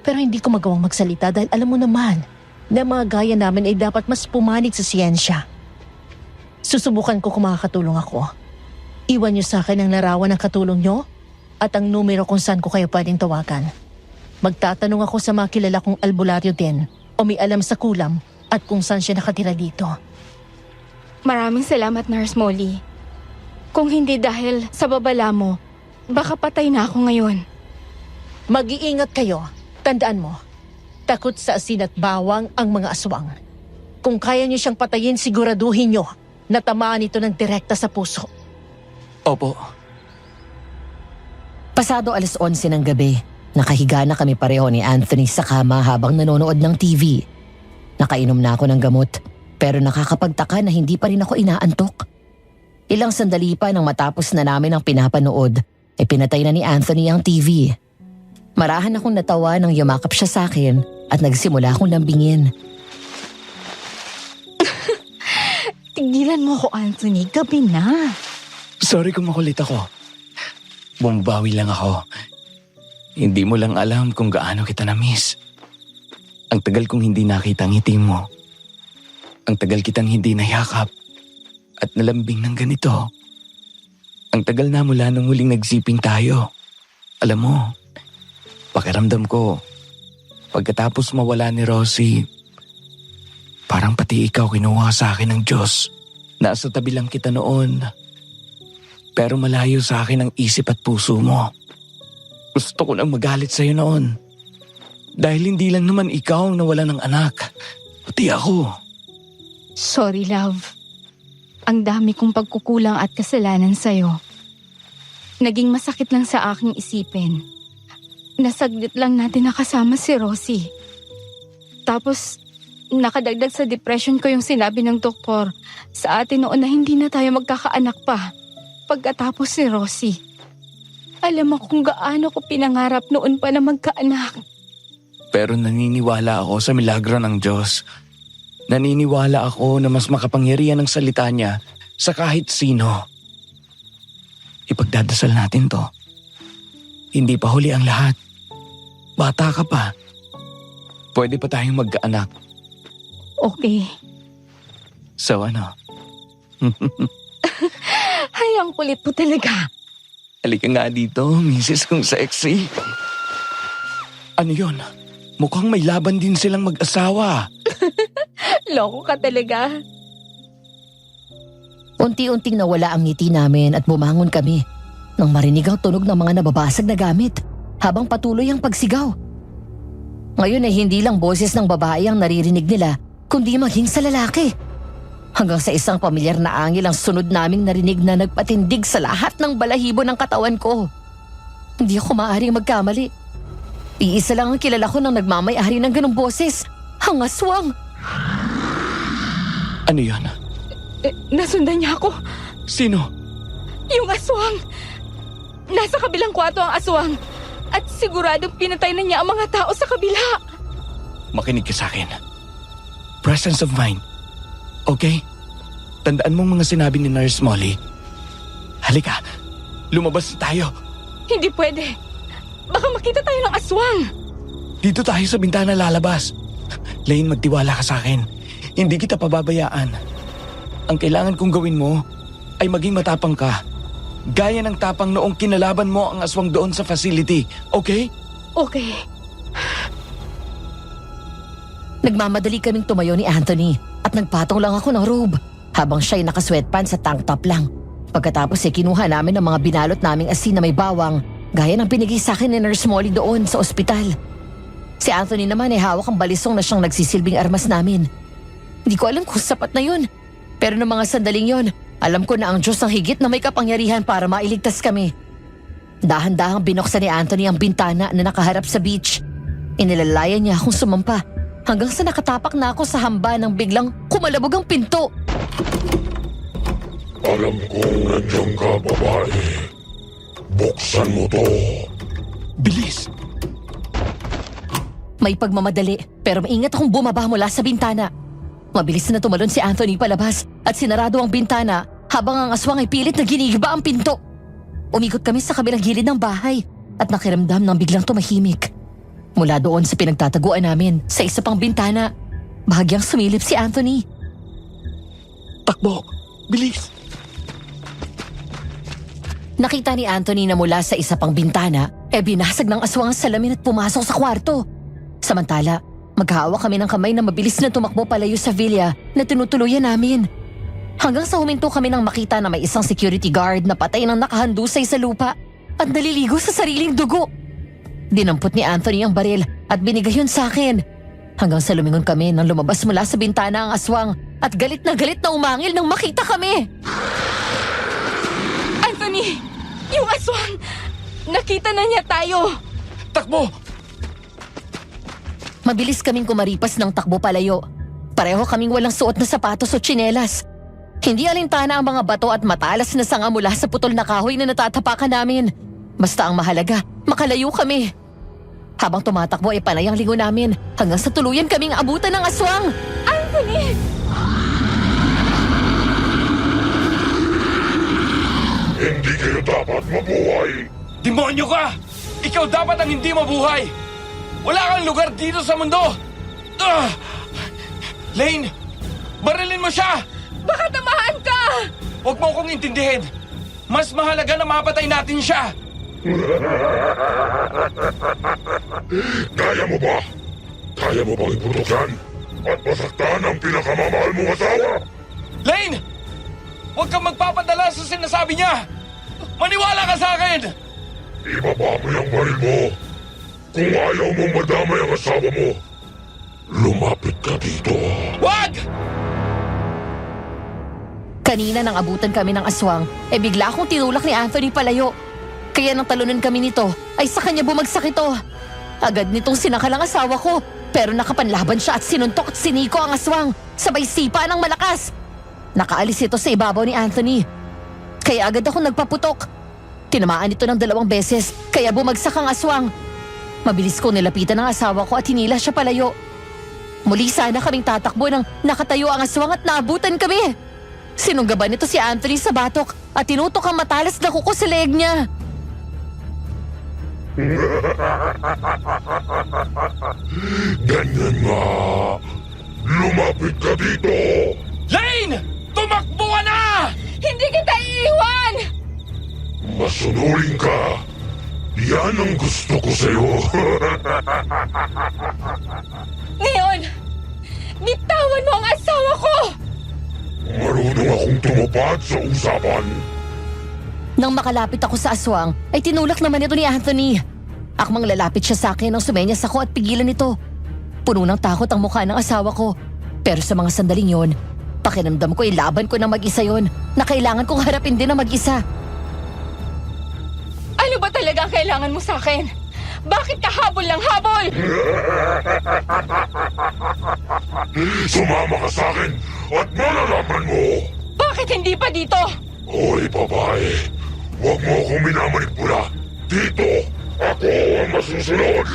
Pero hindi ko magawang magsalita dahil alam mo naman na mga gaya namin ay dapat mas pumanig sa siyensya. Susubukan ko kung makakatulong ako. Iwan niyo sa akin ang larawan ng katulong niyo at ang numero kung saan ko kayo pwedeng tawagan. Magtatanong ako sa mga kilala kong albularyo din o may alam sa kulam at kung saan siya nakatira dito. Maraming salamat, Nurse Molly. Kung hindi dahil sa babala mo, baka patay na ako ngayon. Mag-iingat kayo. Tandaan mo, takot sa asin at bawang ang mga aswang. Kung kaya niyo siyang patayin, siguraduhin niyo na tamaan ito ng direkta sa puso. Opo. Pasado 11:11 ng gabi, nakahiga na kami pareho ni Anthony sa kama habang nanonood ng TV. Nakainom na ako ng gamot, pero nakakapagtaka na hindi pa rin ako inaantok. Ilang sandali pa nang matapos na namin ang pinapanood, pinatay na ni Anthony ang TV. Marahan akong natawa nang yumakap siya sa akin at nagsimula akong lambingin. Tigilan mo ko, Anthony. Gabi na. Sorry kung makulit ako. Bumabawi lang ako. Hindi mo lang alam kung gaano kita na-miss. Ang tagal kong hindi nakita ang ngiti mo. Ang tagal kitang hindi nayakap at nalambing ng ganito. Ang tagal na mula nung huling nagsiping tayo. Alam mo, pakiramdam ko, pagkatapos mawala ni Rosie, parang pati ikaw kinuha sa akin ng Diyos. Nasa tabi lang kita noon. Pero malayo sa akin ang isip at puso mo. Gusto ko nang magalit sa'yo noon. Dahil hindi lang naman ikaw ang nawala ng anak, pati ako. Sorry, love. Ang dami kong pagkukulang at kasalanan sa'yo. Naging masakit lang sa aking isipin. Nasaglit lang natin nakasama si Rosie. Tapos, nakadagdag sa depression ko yung sinabi ng doktor sa atin noon na hindi na tayo magkakaanak pa pagkatapos si Rosie. Alam mo kung gaano ko pinangarap noon pa na magkaanak. Pero naniniwala ako sa milagro ng Diyos. Naniniwala ako na mas makapangyarihan ang salita niya sa kahit sino. Ipagdadasal natin to. Hindi pa huli ang lahat. Bata ka pa. Pwede pa tayong magkaanak. Okay. So ano? Ay, ang kulit po talaga. Halika nga dito, misis kong sexy. Ano yun? Mukhang may laban din silang mag-asawa. Loko ka talaga. Unti-unting nawala ang ngiti namin at bumangon kami nang marinig ang tunog ng mga nababasag na gamit habang patuloy ang pagsigaw. Ngayon ay hindi lang boses ng babae ang naririnig nila, kundi maging sa lalaki. Hanggang sa isang pamilyar na angil ang sunod naming narinig na nagpatindig sa lahat ng balahibo ng katawan ko. Hindi ako maaaring magkamali. Iisa lang ang kilala ko nang nagmamay-ari ng ganong boses. Ang aswang! Ano yan? Nasundan niya ako. Sino? Yung aswang. Nasa kabilang kwarto ang aswang. At siguradong pinatay na niya ang mga tao sa kabila. Makinig ka sa akin. Presence of mind. Okay? Tandaan mong mga sinabi ni Nurse Molly. Halika, lumabas na tayo. Hindi pwede. Baka makita tayo ng aswang. Dito tayo sa bintana lalabas. Lane, magtiwala ka sa akin. Hindi kita pababayaan. Ang kailangan kong gawin mo ay maging matapang ka. Gaya ng tapang noong kinalaban mo ang aswang doon sa facility. Okay? Okay. Nagmamadali kaming tumayo ni Anthony at nagpatong lang ako ng robe habang siya'y naka-sweatpants at tank top lang. Pagkatapos kinuha namin ang mga binalot naming asin na may bawang gaya ng binigay sa akin ni Nurse Molly doon sa ospital. Si Anthony naman ay hawak ang balisong na siyang nagsisilbing armas namin. Hindi ko alam kung sapat na yun. Pero ng mga sandaling yon, alam ko na ang Diyos ang higit na may kapangyarihan para mailigtas kami. Dahan-dahang binuksan ni Anthony ang bintana na nakaharap sa beach. Inilalayan niya akong sumampa hanggang sa nakatapak na ako sa hamba nang biglang kumalabog ang pinto. Alam kong nandiyan ka, babae. Buksan mo to. Bilis! May pagmamadali pero maingat akong bumaba mula sa bintana. Mabilis na tumalon si Anthony palabas at sinarado ang bintana habang ang aswang ay pilit na ginigiba ang pinto. Umikot kami sa kabilang gilid ng bahay at nakiramdam ng biglang tumahimik. Mula doon sa pinagtataguan namin sa isa pang bintana, bahagyang sumilip si Anthony. Takbo! Bilis! Nakita ni Anthony na mula sa isa pang bintana, binasag ng aswang ang salamin at pumasok sa kwarto. Samantala, maghahawak kami ng kamay na mabilis na tumakbo palayo sa villa na tinutuluyan namin. Hanggang sa huminto kami nang makita na may isang security guard na patay nang nakahandusay sa lupa at naliligo sa sariling dugo. Dinampot ni Anthony ang baril at binigay yun sa akin. Hanggang sa lumingon kami nang lumabas mula sa bintana ang aswang at galit na umangil nang makita kami. Anthony! Yung aswang! Nakita na niya tayo! Takbo! Mabilis kaming kumaripas ng takbo palayo. Pareho kaming walang suot na sapatos o tsinelas. Hindi alintana ang mga bato at matalas na sanga mula sa putol na kahoy na natatapakan namin. Basta ang mahalaga, makalayo kami. Habang tumatakbo ay panay ang lingon namin hanggang sa tuluyan kaming abutan ng aswang. Anthony! Hindi kayo dapat mabuhay. Demonyo ka! Ikaw dapat ang hindi mabuhay! Wala kang lugar dito sa mundo! Lane! Barilin mo siya! Baka tamaan ka! Huwag mo akong intindihin! Mas mahalaga na mapatay natin siya! Kaya mo ba? Kaya mo bang iputok yan? At masaktan ang pinakamamahal mong asawa? Lane! Huwag kang magpapadala sa sinasabi niya! Maniwala ka sa akin! Ibaba mo yung baril mo. Kung ayaw mong madamay ang asawa mo, lumapit ka dito. Wag! Kanina nang abutan kami ng aswang, bigla akong tinulak ni Anthony palayo. Kaya nang talunan kami nito, ay sa kanya bumagsak ito. Agad nitong sinakal ang asawa ko, pero nakapanlaban siya at sinuntok at siniko ang aswang, sabay sipa ng malakas. Nakaalis ito sa ibabaw ni Anthony. Kaya agad ako nagpaputok. Tinamaan ito ng 2 beses, kaya bumagsak ang aswang. Mabilis kong nilapitan ang asawa ko at hinila siya palayo. Muli sana kaming tatakbo nang nakatayo ang aswang at naabutan kami. Sinunggaban nito si Anthony sa batok at tinutok ang matalas na kuko sa leeg niya. Ganyan nga. Lumapit ka dito. Lane! Tumakbo ka na! Hindi kita iiwan! Masunurin ka. Yan ang gusto ko sa'yo. Ngayon, bitawan mo ang asawa ko! Marunong akong tumupad sa usapan. Nang makalapit ako sa aswang, ay tinulak naman ito ni Anthony. Akmang lalapit siya sa akin nang sumenyas ako at pigilan ito. Puno ng takot ang mukha ng asawa ko. Pero sa mga sandaling yon, pakiramdam ko ay laban ko na mag-isa yon na kailangan kong harapin din na mag-isa. Ano ba talaga ang kailangan mo sa akin? Bakit ka habol ng habol? Sumama ka sa akin at malalaman mo. Bakit hindi pa dito? Hoy, babae. Huwag mo akong minamanipula. Dito, ako ang masusunod.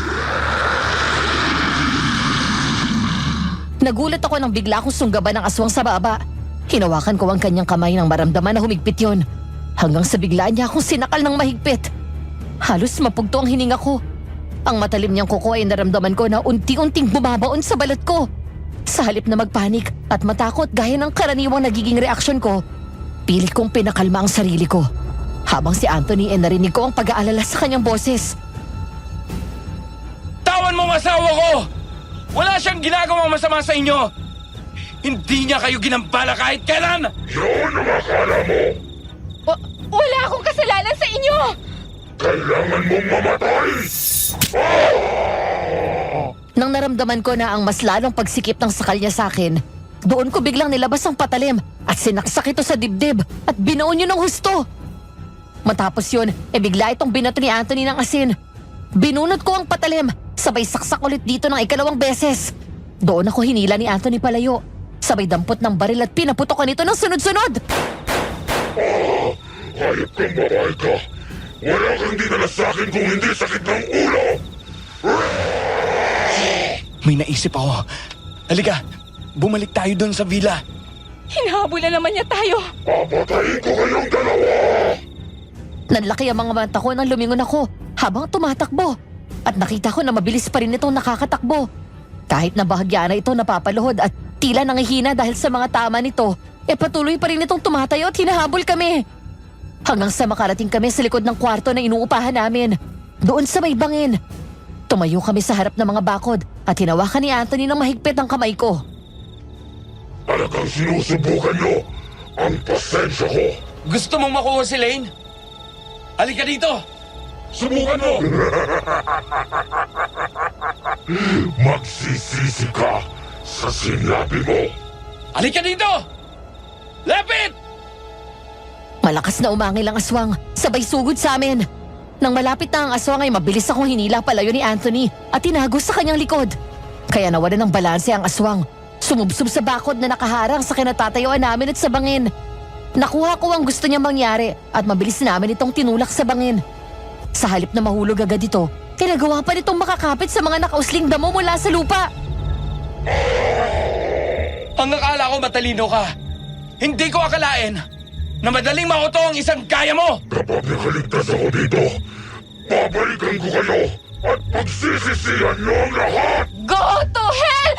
Nagulat ako nang bigla akong sunggaban ng aswang sa baba. Hinawakan ko ang kanyang kamay nang maramdaman na humigpit yon. Hanggang sa bigla niya akong sinakal ng mahigpit. Halos mapugto ang hininga ko. Ang matalim niyang kuko ay naramdaman ko na unti-unting bumabaon sa balat ko. Sa halip na magpanik at matakot gaya ng karaniwang nagiging reaksyon ko, pilit kong pinakalma ang sarili ko. Habang si Anthony ay narinig ko ang pag-aalala sa kanyang boses. Tawan mo ang asawa ko! Wala siyang ginagawang masama sa inyo! Hindi niya kayo ginambala kahit kailan! Yun ang akala mo. Wala akong kasalanan sa inyo! Kailangan mong mamatay. Nang naramdaman ko na ang mas lalong pagsikip ng sakal niya sa akin, doon ko biglang nilabas ang patalim at sinaksak ito sa dibdib at binuon yun ng husto. Matapos yun, bigla itong binato ni Anthony ng asin. Binunot ko ang patalim, sabay saksak ulit dito ng 2 beses. Doon ako hinila ni Anthony palayo, sabay dampot ng baril at pinaputokan ito ng sunod-sunod. Hayop kang babae ka. Wala kang dinala sa akin kung hindi sakit ng ulo. May naisip ako. Halika, bumalik tayo doon sa villa. Hinahabol na naman niya tayo! Papatayin ko kayong dalawa. Nanlaki ang mga mata ko nang lumingon ako habang tumatakbo. At nakita ko na mabilis pa rin itong nakakatakbo. Kahit na bahagya na ito napapaluhod at tila nangihina dahil sa mga tama nito, patuloy pa rin itong tumatayo at hinahabol kami. Hanggang sa makarating kami sa likod ng kwarto na inuupahan namin. Doon sa may bangin. Tumayo kami sa harap ng mga bakod at hinawakan ni Anthony ng mahigpit ang kamay ko. Talagang sinusubukan nyo ang pasensya ko. Gusto mong makuha si Lane? Halika dito! Subukan mo! Magsisisi ka sa sinabi mo. Halika dito! Lapit! Malakas na umangil ang aswang, sabay sugod sa amin. Nang malapit na ang aswang ay mabilis akong hinila palayo ni Anthony at tinagos sa kanyang likod. Kaya nawala ng balanse ang aswang. Sumubsob sa bakod na nakaharang sa kinatatayuan namin at sa bangin. Nakuha ko ang gusto niya mangyari at mabilis namin itong tinulak sa bangin. Sa halip na mahulog agad ito, kinagawa pa nitong makakapit sa mga nakausling damo mula sa lupa. Ang akala ko matalino ka. Hindi ko akalain na madaling mauto ang isang kaya mo! Kapag nakaligtas ako dito, babalikan ko kayo at pagsisisihan niyo ang lahat! Go to hell!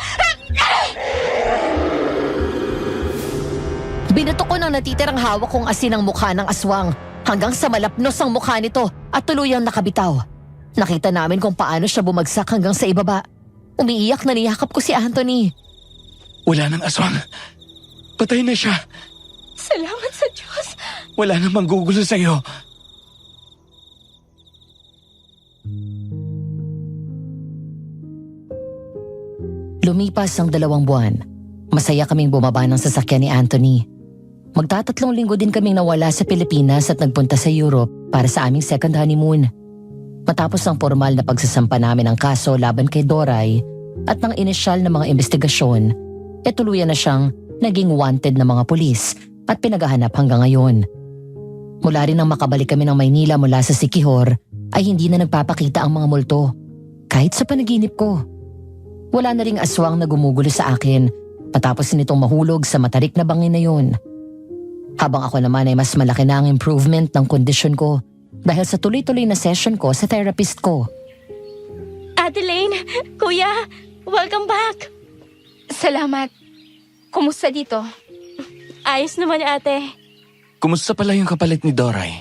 Binato ko ng natitirang hawak kong asin ang mukha ng aswang hanggang sa malapnos ang mukha nito at tuluyang nakabitaw. Nakita namin kung paano siya bumagsak hanggang sa ibaba. Umiiyak na niyakap ko si Anthony. Wala nang aswang. Patay na siya. Salamat sa Diyos. Wala nang manggugulo sa'yo. Lumipas ang 2 buwan. Masaya kaming bumaba ng sasakyan ni Anthony. Magtatatlong linggo din kaming nawala sa Pilipinas at nagpunta sa Europe para sa aming second honeymoon. Matapos ang formal na pagsasampa namin ng kaso laban kay Doray at ng inisyal na mga investigasyon, tuluyan na siyang naging wanted ng mga pulis at pinagahanap hanggang ngayon. Mula rin nang makabalik kami ng Maynila mula sa Siquijor ay hindi na nagpapakita ang mga multo, kahit sa panaginip ko. Wala na ring aswang na gumugulo sa akin matapos nitong mahulog sa matarik na bangin na yun. Habang ako naman ay mas malaki na ang improvement ng kondisyon ko dahil sa tuloy-tuloy na session ko sa therapist ko. Adeline, Kuya, welcome back. Salamat. Kumusta dito? Ayos naman, ate. Kumusta pala yung kapalit ni Doray?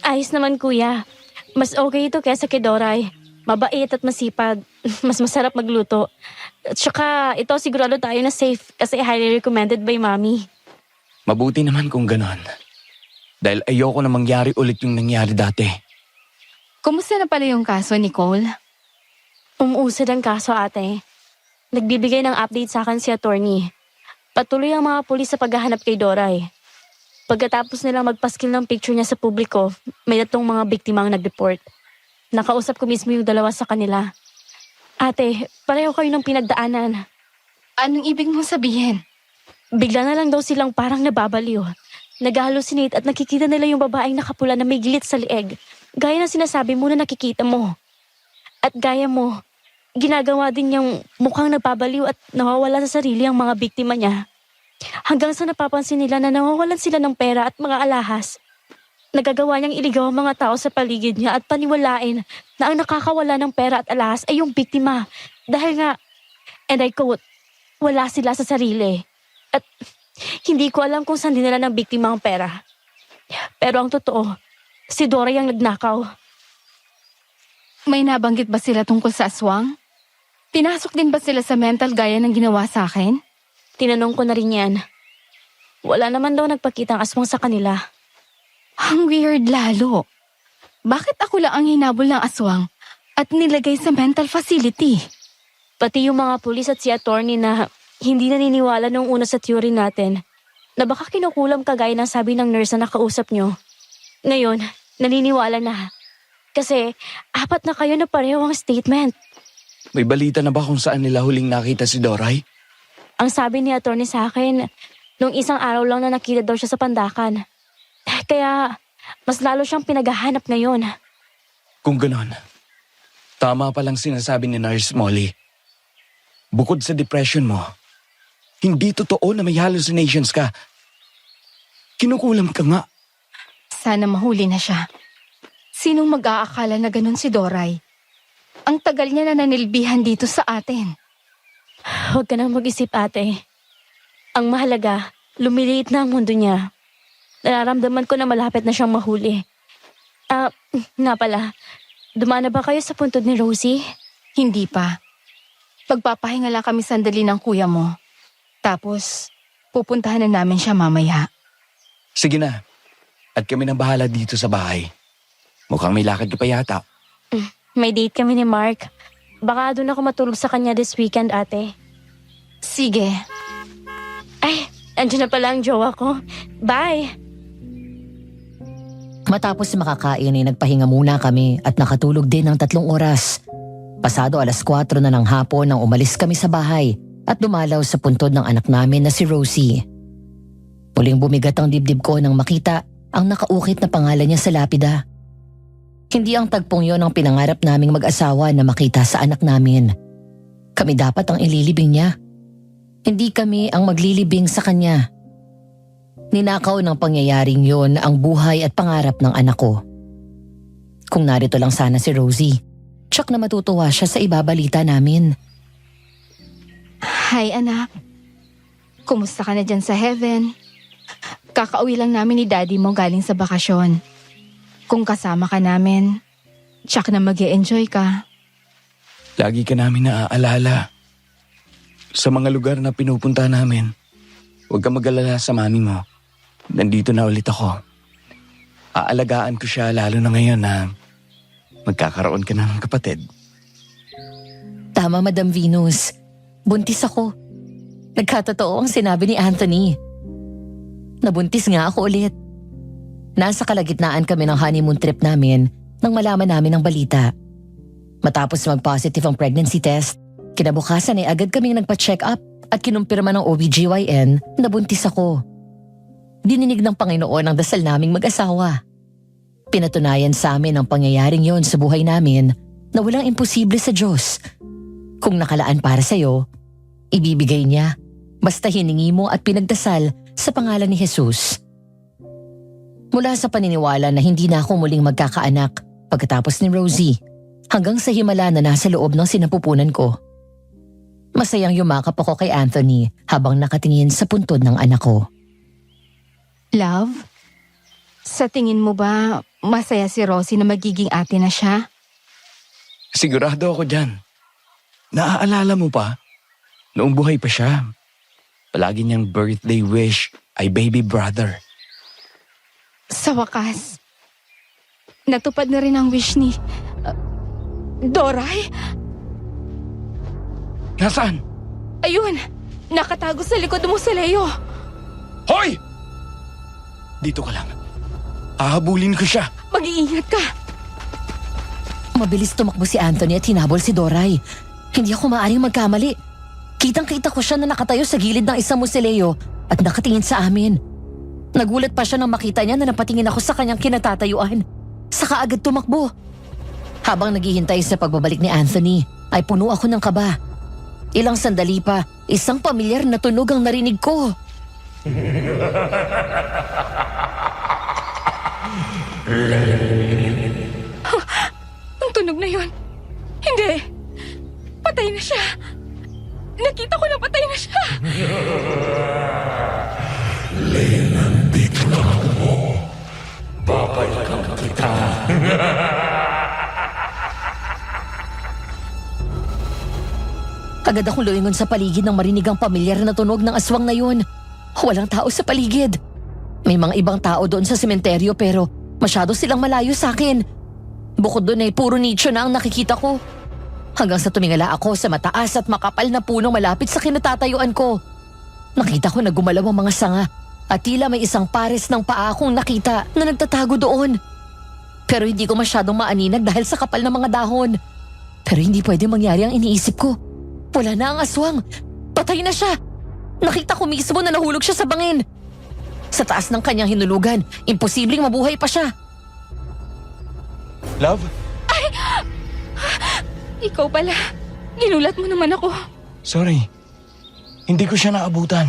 Ayos naman, Kuya. Mas okay ito kesa kay Doray. Mabait at masipag. Mas masarap magluto. At saka, ito sigurado tayo na safe kasi highly recommended by Mommy. Mabuti naman kung ganon. Dahil ayoko na mangyari ulit yung nangyari dati. Kumusta na pala yung kaso, Nicole? Umuusad ang kaso, ate. Nagbibigay ng update sa akin si attorney. Patuloy ang mga pulis sa paghahanap kay Doray. Pagkatapos nilang magpaskil ng picture niya sa publiko, may 3 mga biktima ang nag-report. Nakausap ko mismo yung 2 sa kanila. Ate, pareho kayo ng pinagdaanan. Anong ibig mong sabihin? Bigla na lang daw silang parang nababaliw. Nag-hallucinate at nakikita nila yung babaeng nakapula na may glit sa lieg. Gaya ng sinasabi mo na nakikita mo. At gaya mo, ginagawa din niyang mukhang nagpabaliw at nawawala sa sarili ang mga biktima niya. Hanggang sa napapansin nila na nawawalan sila ng pera at mga alahas. Nagagawa niyang iligaw ang mga tao sa paligid niya at paniwalain na ang nakakawala ng pera at alahas ay yung biktima. Dahil nga, and I quote, wala sila sa sarili. At hindi ko alam kung saan dinala ng biktima ang pera. Pero ang totoo, si Doray ang nagnakaw. May nabanggit ba sila tungkol sa aswang? Pinasok din ba sila sa mental gaya ng ginawa sa akin? Tinanong ko na rin yan. Wala naman daw nagpakita ang aswang sa kanila. Ang weird lalo. Bakit ako lang ang hinabol ng aswang at nilagay sa mental facility? Pati yung mga pulis at si attorney na hindi naniniwala nung una sa theory natin na baka kinukulam kagaya ng sabi ng nurse na nakausap nyo. Ngayon, naniniwala na. Kasi 4 na kayo na pareho ang statement. May balita na ba kung saan nila huling nakita si Doray? Ang sabi ni attorney sa akin, nung isang araw lang na nakita daw siya sa Pandakan. Kaya mas lalo siyang pinaghahanap ngayon. Kung ganon, tama palang sinasabi ni Nurse Molly. Bukod sa depression mo, hindi totoo na may hallucinations ka. Kinukulam ka nga. Sana mahuli na siya. Sinong mag-aakala na ganun si Doray? Ang tagal niya na nanilbihan dito sa atin. Huwag ka nang mag-isip, ate. Ang mahalaga, lumiliit na ang mundo niya. Nararamdaman ko na malapit na siyang mahuli. Nga pala, dumaan na ba kayo sa puntod ni Rosie? Hindi pa. Pagpapahinga lang kami sandali ng kuya mo. Tapos, pupuntahan na namin siya mamaya. Sige na. At kami nang bahala dito sa bahay. Mukhang may lakad ka pa yata. May date kami ni Mark. Baka doon ako matulog sa kanya this weekend, ate. Sige. Ay, andyan na pala ang jowa ko. Bye! Matapos makakain ay nagpahinga muna kami at nakatulog din ng 3 oras. Pasado 4:00 na ng hapon nang umalis kami sa bahay at dumalaw sa puntod ng anak namin na si Rosie. Muling bumigat ang dibdib ko nang makita ang nakaukit na pangalan niya sa lapida. Hindi ang tagpong yon ang pinangarap naming mag-asawa na makita sa anak namin. Kami dapat ang ililibing niya. Hindi kami ang maglilibing sa kanya. Ninakaw ng pangyayaring yon ang buhay at pangarap ng anak ko. Kung narito lang sana si Rosie, tsak na matutuwa siya sa ibabalita namin. Hi, anak. Kumusta ka na dyan sa heaven? Kakauwi lang namin ni daddy mo galing sa bakasyon. Kung kasama ka namin, tsak na mag-e-enjoy ka. Lagi ka namin naaalala. Sa mga lugar na pinupunta namin, huwag ka mag-alala sa mami mo. Nandito na ulit ako. Aalagaan ko siya lalo na ngayon na magkakaroon ka ng kapatid. Tama, Madam Venus. Buntis ako. Nagkatotoo ang sinabi ni Anthony. Nabuntis nga ako ulit. Nasa kalagitnaan kami ng honeymoon trip namin nang malaman namin ang balita. Matapos mag-positive ang pregnancy test, kinabukasan ay agad kaming nagpa-check up at kinumpirma ng OBGYN na buntis ako. Dininig ng Panginoon ang dasal naming mag-asawa. Pinatunayan sa amin ang pangyayaring yon sa buhay namin na walang imposible sa Diyos. Kung nakalaan para sa'yo, ibibigay niya basta hiningi mo at pinagdasal sa pangalan ni Jesus. Mula sa paniniwala na hindi na ako muling magkakaanak pagkatapos ni Rosie, hanggang sa himala na nasa loob ng sinapupunan ko. Masayang yumakap ako kay Anthony habang nakatingin sa puntod ng anak ko. Love, sa tingin mo ba masaya si Rosie na magiging ate na siya? Sigurado ako dyan. Naaalala mo pa? Noong buhay pa siya, palagi niyang birthday wish ay baby brother. Sa wakas, natupad na rin ang wish ni Doray? Nasaan? Ayun, nakatago sa likod mo sa Leo. Hoy! Dito ka lang. Ahabulin ko siya. Mag-iingat ka. Mabilis tumakbo si Anthony at hinabol si Doray. Hindi ako maaaring magkamali. Kitang-kita ko siya na nakatayo sa gilid ng isang musileo at nakatingin sa amin. Nagulat pa siya nang makita niya na napatingin ako sa kanyang kinatatayuan. Saka agad tumakbo. Habang naghihintay sa pagbabalik ni Anthony, ay puno ako ng kaba. Ilang sandali pa, isang pamilyar na tunog ang narinig ko. Ang tunog na yun. Hindi. Patay na siya. Nakita ko na patay na siya. Nandito lang ako. Babalikan kita. Agad akong lumingon sa paligid nang marinig ang pamilyar na tunog ng aswang na yun. Walang tao sa paligid. May mga ibang tao doon sa sementeryo pero masyado silang malayo sa akin. Bukod doon ay puro nicho na ang nakikita ko. Hanggang sa tumingala ako sa mataas at makapal na punong malapit sa kinatatayuan ko. Nakita ko na gumalaw ang mga sanga at tila may isang pares ng paa akong nakita na nagtatago doon. Pero hindi ko masyadong maaninag dahil sa kapal ng mga dahon. Pero hindi pwede mangyari ang iniisip ko. Wala na ang aswang. Patay na siya. Nakita ko mismo na nahulog siya sa bangin. Sa taas ng kanyang hinulugan, imposibleng mabuhay pa siya. Love? Ikaw pala. Ginulat mo naman ako. Sorry. Hindi ko siya naabutan.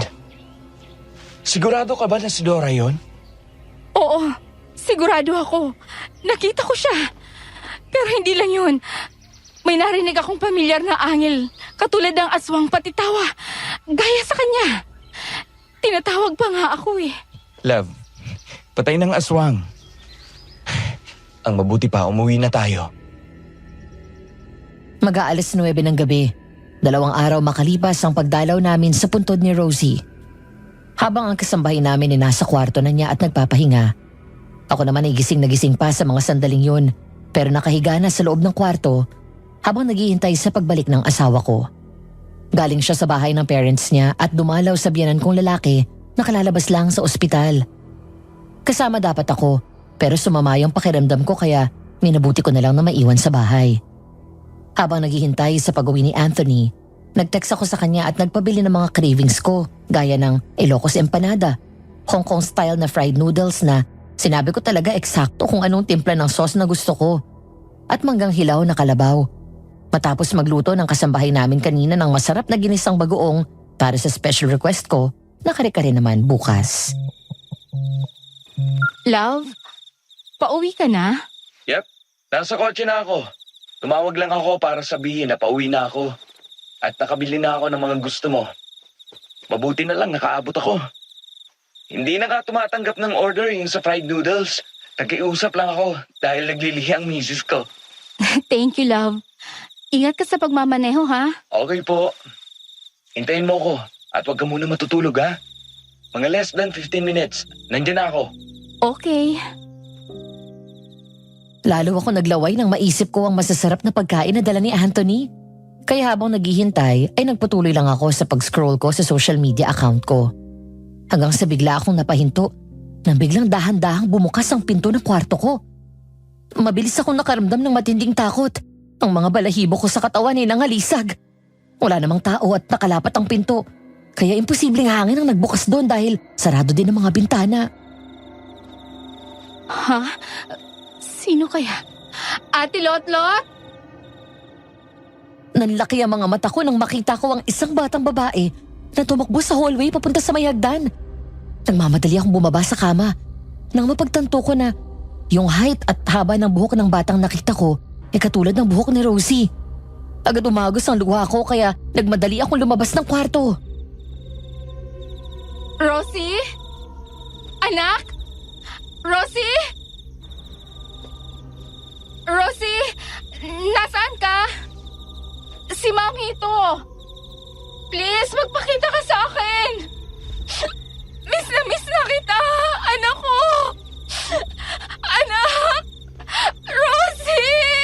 Sigurado ka ba na si Dora yon? Oo, sigurado ako. Nakita ko siya. Pero hindi lang yun. May narinig akong pamilyar na angel, katulad ng aswang patitawa, gaya sa kanya. Tinatawag pa nga ako eh. Love, patay ng aswang. Ang mabuti pa, umuwi na tayo. Mag-aalas 9 ng gabi. 2 araw makalipas ang pagdalaw namin sa puntod ni Rosie. Habang ang kasambahay namin ay nasa kwarto na niya at nagpapahinga, Ako naman ay gising na gising pa sa mga sandaling yun, pero nakahiga na sa loob ng kwarto habang naghihintay sa pagbalik ng asawa ko. Galing siya sa bahay ng parents niya at dumalaw sa biyanan kong lalaki na kalalabas lang sa ospital. Kasama dapat ako, pero sumama yung pakiramdam ko kaya minabuti ko na lang na maiwan sa bahay. Habang naghihintay sa pag-uwi ni Anthony, nag-text ako sa kanya at nagpabili ng mga cravings ko gaya ng Ilocos Empanada, Hong Kong style na fried noodles na sinabi ko talaga eksakto kung anong timpla ng sauce na gusto ko, at manggang hilaw na kalabaw. Matapos magluto ng kasambahay namin kanina ng masarap na ginisang bagoong para sa special request ko, nakare-kare naman bukas. Love, pauwi ka na? Yep, nasa kotse na ako. Tumawag lang ako para sabihin na pauwi na ako. At nakabili na ako ng mga gusto mo. Mabuti na lang nakaabot ako. Hindi na ka tumatanggap ng order yung sa fried noodles. Nakiusap lang ako dahil naglilihi ang misis ko. Thank you, love. Ingat ka sa pagmamaneho, ha? Okay po. Hintayin mo ko at huwag ka muna matutulog ha. Mga less than 15 minutes. Nandiyan na ako. Okay. Lalo ako naglaway nang maisip ko ang masasarap na pagkain na dala ni Anthony. Kaya habang naghihintay ay nagpatuloy lang ako sa pag-scroll ko sa social media account ko. Hanggang sa bigla akong napahinto nang biglang dahan-dahang bumukas ang pinto ng kwarto ko. Mabilis akong nakaramdam ng matinding takot. Ang mga balahibo ko sa katawan ay nangalisag. Wala namang tao at nakalapat ang pinto. Kaya imposibleng hangin ang nagbukas doon dahil sarado din ang mga bintana. Ha? Sino kaya? Ate Lotlot? Nanlaki ang mga mata ko nang makita ko ang isang batang babae na tumakbo sa hallway papunta sa may hagdan. Nagmamadali akong bumaba sa kama nang mapagtanto ko na yung height at haba ng buhok ng batang nakita ko ay katulad ng buhok ni Rosie. Agad umagos ang luha ko kaya nagmadali akong lumabas ng kwarto. Rosie? Anak? Rosie? Rosie? Nasaan ka? Si Mami ito. Please, magpakita ka sa akin. Miss na kita. Anak ko. Anak! Rosie!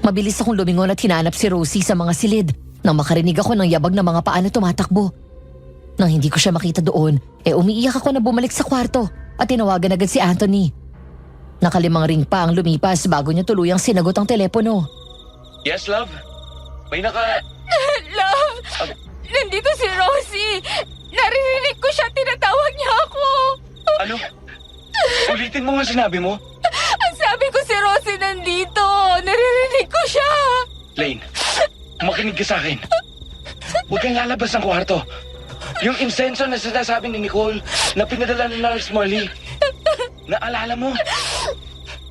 Mabilis akong lumingon at hinanap si Rosie sa mga silid nang makarinig ako ng yabag ng mga paa na tumatakbo. Nang hindi ko siya makita doon, umiiyak ako na bumalik sa kwarto at tinawagan agad si Anthony. Nakalimang ring pa ang lumipas bago niya tuluyang sinagot ang telepono. Yes, love? May Love! Nandito si Rosie! Naririnig ko siya, tinatawag niya ako! Ano? Ulitin mo nga sinabi mo. Ang sabi ko si Rosie nandito! Naririnig ko siya! Lane, makinig ka sa akin. Huwag kang lalabas ng kwarto. Yung insenso na sinasabi ni Nicole na pinadala ni Nurse Molly. Naalala mo?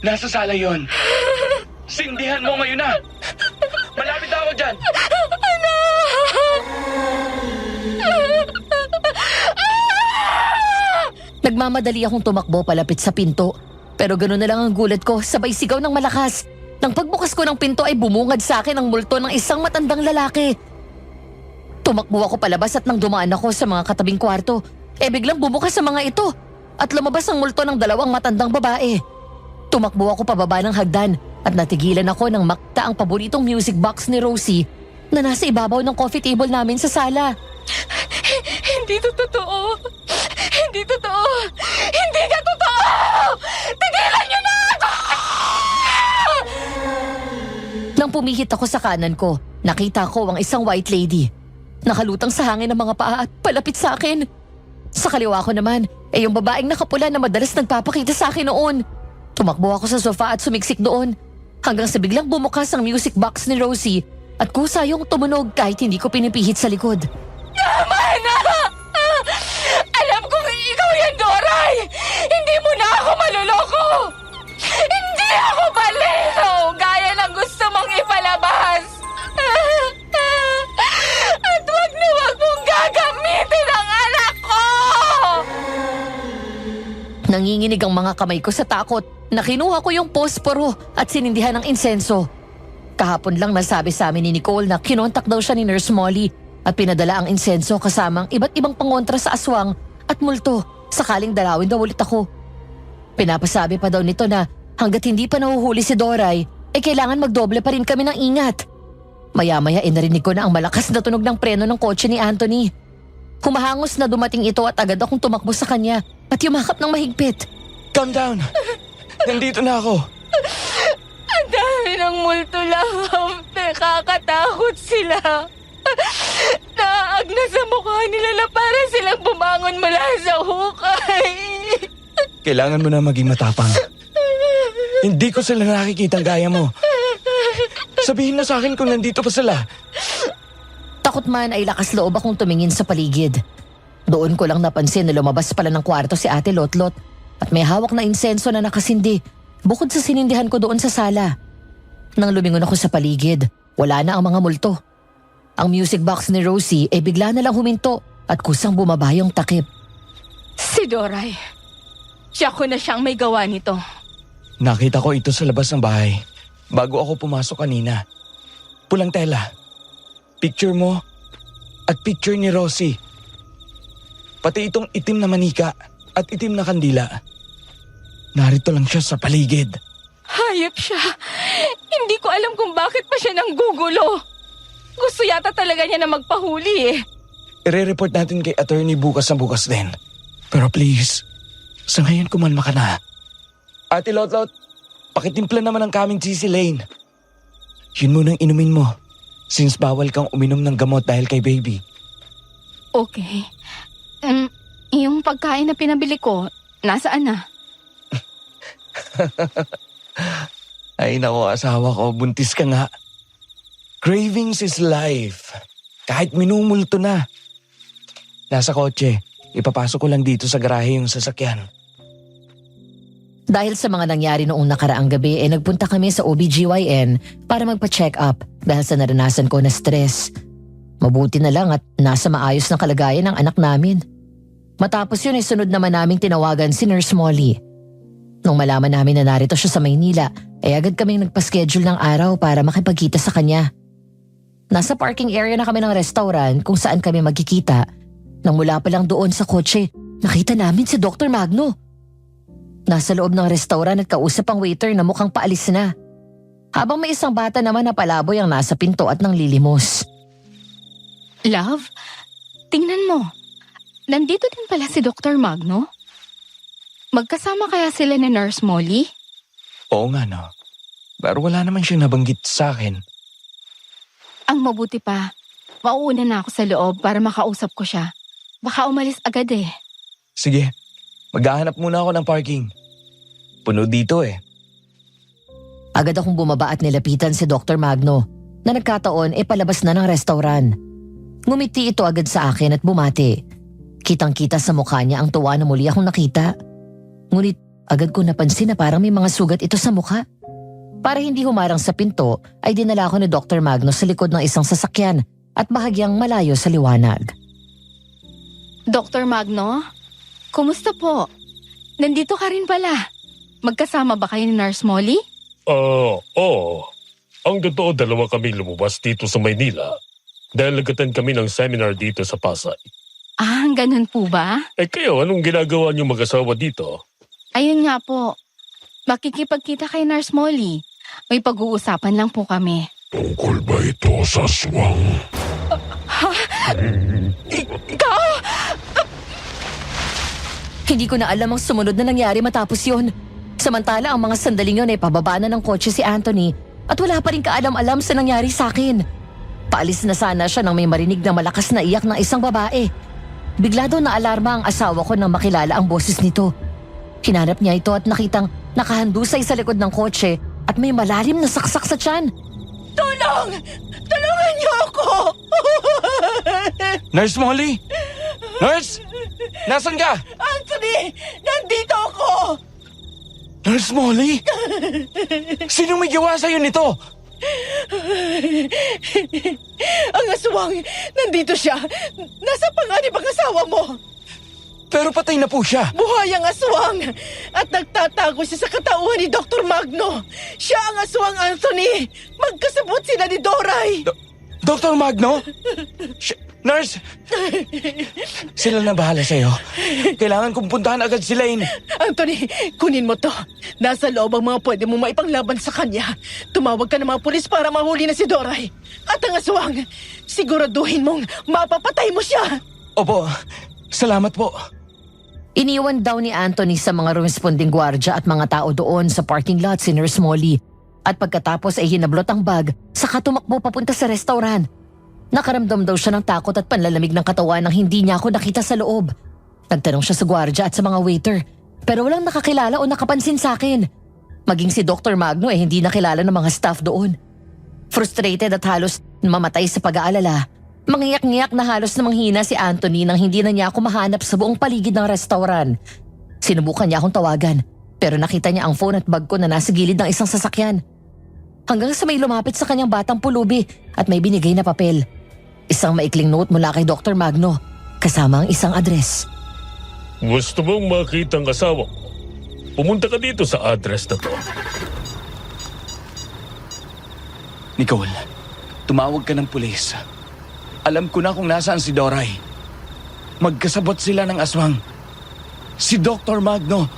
Nasa sala yon. Sindihan mo ngayon na! Malapit ako dyan! Nagmamadali akong tumakbo palapit sa pinto. Pero gano'n na lang ang gulat ko, sabay sigaw ng malakas. Nang pagbukas ko ng pinto ay bumungad sa akin ang multo ng isang matandang lalaki. Tumakbo ako palabas at nang dumaan ako sa mga katabing kwarto, biglang bumukas sa mga ito at lumabas ang multo ng dalawang matandang babae. Tumakbo ako pababa ng hagdan at natigilan ako nang makita ang paboritong music box ni Rosie na nasa ibabaw ng coffee table namin sa sala. Hindi to totoo! Hindi totoo! Hindi ka totoo! Tigilan niyo na ako! Nang pumihit ako sa kanan ko, nakita ko ang isang white lady. Nakalutang sa hangin ng mga paa at palapit sa akin. Sa kaliwa ko naman, yung babaeng nakapula na madalas nagpapakita sa akin noon. Tumakbo ako sa sofa at sumiksik doon hanggang sa biglang bumukas ang music box ni Rosie at kusa yung tumunog kahit hindi ko pinipihit sa likod. Tama na! Alam kong ikaw yan, Doray! Hindi mo na ako maluloko! Hindi ako baliw! Gaya ng gusto mong ipalabas! At wag na wag mong gagamitin ang anak ko! Nanginginig ang mga kamay ko sa takot na kinuha ko yung posporo at sinindihan ng insenso. Kahapon lang nasabi sa amin ni Nicole na kinontak daw siya ni Nurse Molly at pinadala ang insenso kasamang iba't ibang pangontra sa aswang at multo sakaling dalawin daw ulit ako. Pinapasabi pa daw nito na hanggat hindi pa nahuhuli si Doray, kailangan magdoble pa rin kami ng ingat. Maya-maya narinig ko na ang malakas na tunog ng preno ng kotse ni Anthony. Humahangos na dumating ito at agad akong tumakbo sa kanya at yumakap ng mahigpit. Calm down. Nandito na ako. Ang dami ng multo lang. Nakakatakot sila. Naag na sa mukha nila na para silang bumangon mula sa hukay. Kailangan mo na maging matapang. Hindi ko sila nakikitang gaya mo. Sabihin na sa akin kung nandito pa sila. Takot man ay lakas loob akong tumingin sa paligid. Doon ko lang napansin na lumabas pala ng kwarto si Ate Lotlot at may hawak na insenso na nakasindi bukod sa sinindihan ko doon sa sala. Nang lumingon ako sa paligid, wala na ang mga multo. Ang music box ni Rosie bigla na lang huminto at kusang bumaba yung takip. Si Doray. Siya ko na siyang may gawa nito. Nakita ko ito sa labas ng bahay bago ako pumasok kanina. Pulang tela. Picture mo at picture ni Rosie. Pati itong itim na manika at itim na kandila. Narito lang siya sa paligid. Hayop siya. Hindi ko alam kung bakit pa siya nanggugulo. Gusto yata talaga niya na magpahuli Ire-report natin kay attorney bukas na bukas din. Pero please, sa ngayon kumalma ka na. Ate Lotlot, pakitimpla naman ang kaming Sisi Lane. Yun munang inumin mo, since bawal kang uminom ng gamot dahil kay baby. Okay. Yung pagkain na pinabili ko, nasaan na? Ay nako, asawa ko, buntis ka nga. Cravings is life. Kahit minumulto na. Nasa kotse, ipapasok ko lang dito sa garahe yung sasakyan. Dahil sa mga nangyari noong nakaraang gabi nagpunta kami sa OBGYN para magpa-check up dahil sa naranasan ko na stress. Mabuti na lang at nasa maayos na kalagayan ng anak namin. Matapos yun sunod naman naming tinawagan si Nurse Molly. Nung malaman namin na narito siya sa Maynila agad kaming nagpa-schedule ng araw para makipagkita sa kanya. Nasa parking area na kami ng restaurant kung saan kami magkikita. Nang mula pa lang doon sa kotse, nakita namin si Dr. Magno. Nasa loob ng restaurant at kausap ang waiter na mukhang paalis na. Habang may isang bata naman na palaboy ang nasa pinto at nang lilimos. Love, tingnan mo. Nandito din pala si Dr. Magno. Magkasama kaya sila ni Nurse Molly? Oo nga no. Pero wala naman siyang nabanggit sa akin. Ang mabuti pa, mauuna na ako sa loob para makausap ko siya. Baka umalis agad Sige, maghahanap muna ako ng parking. Puno dito Agad akong bumaba at nilapitan si Dr. Magno na nagkataon palabas na ng restaurant. Ngumiti ito agad sa akin at bumati. Kitang-kita sa mukha niya ang tuwa na muli akong nakita. Ngunit agad ko napansin na parang may mga sugat ito sa mukha. Para hindi humarang sa pinto ay dinala ko ni Dr. Magno sa likod ng isang sasakyan at bahagyang malayo sa liwanag. Dr. Magno, kumusta po? Nandito ka rin pala. Magkasama ba kayo ni Nurse Molly? Oo. Ang totoo, dalawa kami lumabas dito sa Maynila dahil nag-attend kami ng seminar dito sa Pasay. Ganun po ba? Kayo, anong ginagawa niyo mag-asawa dito? Ayun nga po. Makikipagkita kay Nurse Molly. May pag-uusapan lang po kami. Tungkol ba ito sa aswang? Ikaw! Hindi ko na alam ang sumunod na nangyari matapos yun. Samantala ang mga sandaling yun pababa na ng kotse si Anthony at wala pa rin kaalam-alam sa nangyari sa akin. Paalis na sana siya nang may marinig na malakas na iyak ng isang babae. Bigla daw na alarma ang asawa ko nang makilala ang boses nito. Hinanap niya ito at nakitang nakahandusay sa likod ng kotse at may malalim na saksak sa tiyan. Tulong! Tulungan niyo ako! Nurse Molly? Nurse? Nasaan ka? Anthony! Nandito ako! Nurse Molly? Sino may gawa sa'yo nito? Ang aswang! Nandito siya! Nasa panganib ang asawa mo! Pero patay na po siya. Buhay ang aswang! At nagtatago siya sa katauhan ni Dr. Magno! Siya ang aswang, Anthony! Magkasabot sila ni Doray! Dr. Magno? Nurse! Sila na bahala sa'yo. Kailangan kong puntahan agad si Lane. Anthony, kunin mo to. Nasa loob ang mga pwede mo maipanglaban sa kanya. Tumawag ka ng mga pulis para mahuli na si Doray. At ang aswang, siguraduhin mong mapapatay mo siya. Opo, salamat po. Iniwan daw ni Anthony sa mga responding gwardya at mga tao doon sa parking lot si Nurse Molly. At pagkatapos ay hinablot ang bag, saka tumakbo papunta sa restaurant. Nakaramdam daw siya ng takot at panlalamig ng katawan nang hindi niya ako nakita sa loob. Nagtanong siya sa gwardya at sa mga waiter, pero walang nakakilala o nakapansin sa akin. Maging si Dr. Magno ay hindi nakilala ng mga staff doon. Frustrated at halos mamatay sa pag-aalala, mangiyak-ngiyak na halos na manghina si Anthony nang hindi na niya ako mahanap sa buong paligid ng restaurant. Sinubukan niya akong tawagan, pero nakita niya ang phone at bag ko na nasa gilid ng isang sasakyan. Hanggang sa may lumapit sa kanyang batang pulubi at may binigay na papel. Isang maikling note mula kay Dr. Magno, kasama ang isang address. Gusto mong makita ang asawa mo? Pumunta ka dito sa address na to. Nicole, tumawag ka ng pulis. Alam ko na kung nasaan si Doray. Magkasabot sila ng aswang. Si Dr. Magno,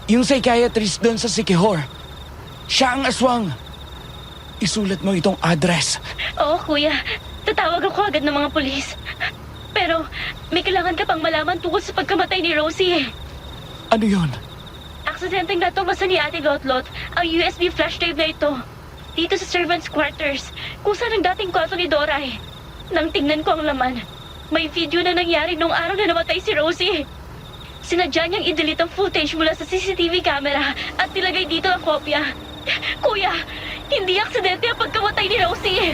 yung psychiatrist doon sa Sikihor. Siya ang aswang. Isulat mo itong address. Oo, kuya. Tatawag ako agad ng mga pulis. Pero may kailangan ka pang malaman tungkol sa pagkamatay ni Rosie. Ano yon? Aksidenteng natumasa ni Ate Gotlot ang USB flash drive na ito. Dito sa servants' quarters, kung saan ang dating kwarto ni Doray. Nang tingnan ko ang laman, may video na nangyari nung araw na namatay si Rosie. Sinadya niyang i-delete ang footage mula sa CCTV camera at nilagay dito ang kopya. Kuya, hindi aksidente ang pagkamatay ni Rosie.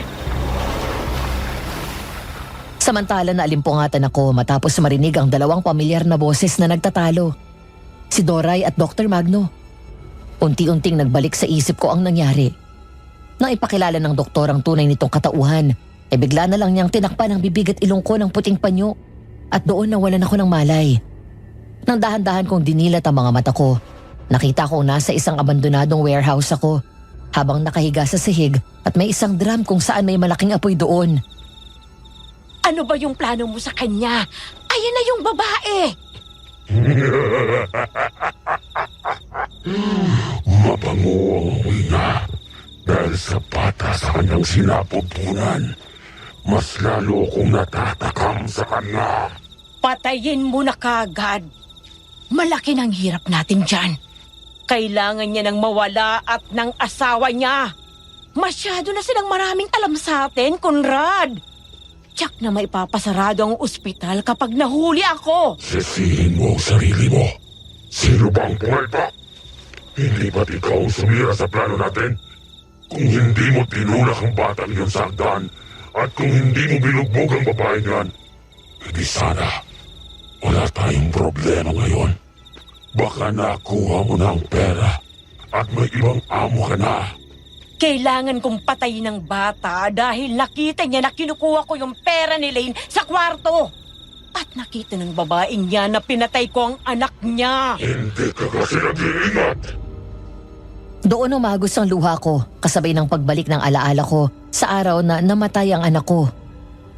Samantala naalimpungatan ako matapos marinig ang dalawang pamilyar na boses na nagtatalo. Si Doray at Dr. Magno. Unti-unting nagbalik sa isip ko ang nangyari. Nang ipakilala ng doktor ang tunay nitong katauhan, bigla na lang niyang tinakpan ang bibig at ilong ko ng puting panyo at doon nawalan ako ng malay. Nang dahan-dahan kong dinilat ang mga mata ko, nakita ko nasa isang abandonadong warehouse ako habang nakahiga sa sihig at may isang drum kung saan may malaking apoy doon. Ano ba yung plano mo sa kanya? Ayan na yung babae. Mabango ang amoy na dahil sa bata sa kanyang sinapupunan. Mas lalo akong natatakam sa kanya. Patayin mo na kagad. Malaki ng hirap natin dyan. Kailangan niya ng mawala at ng asawa niya. Masyado na silang maraming alam sa atin, Conrad. Tiyak na maipapasarado ang ospital kapag nahuli ako. Sisihin mo ang sarili mo. Sino bang buhay pa? Hindi ba't ikaw ang sumira sa plano natin? Kung hindi mo tinulak ang batang yun sa hagdan at kung hindi mo binugbog ang babae niyan, hindi sana wala tayong problema ngayon. Baka nakuha mo na ang pera at may ibang amo ka na. Kailangan kong patayin ng bata dahil nakita niya na kinukuha ko yung pera ni Lane sa kwarto. At nakita ng babaeng niya na pinatay ko ang anak niya. Hindi ka kasi nag-iingat. Doon umagos ang luha ko kasabay ng pagbalik ng alaala ko sa araw na namatay ang anak ko.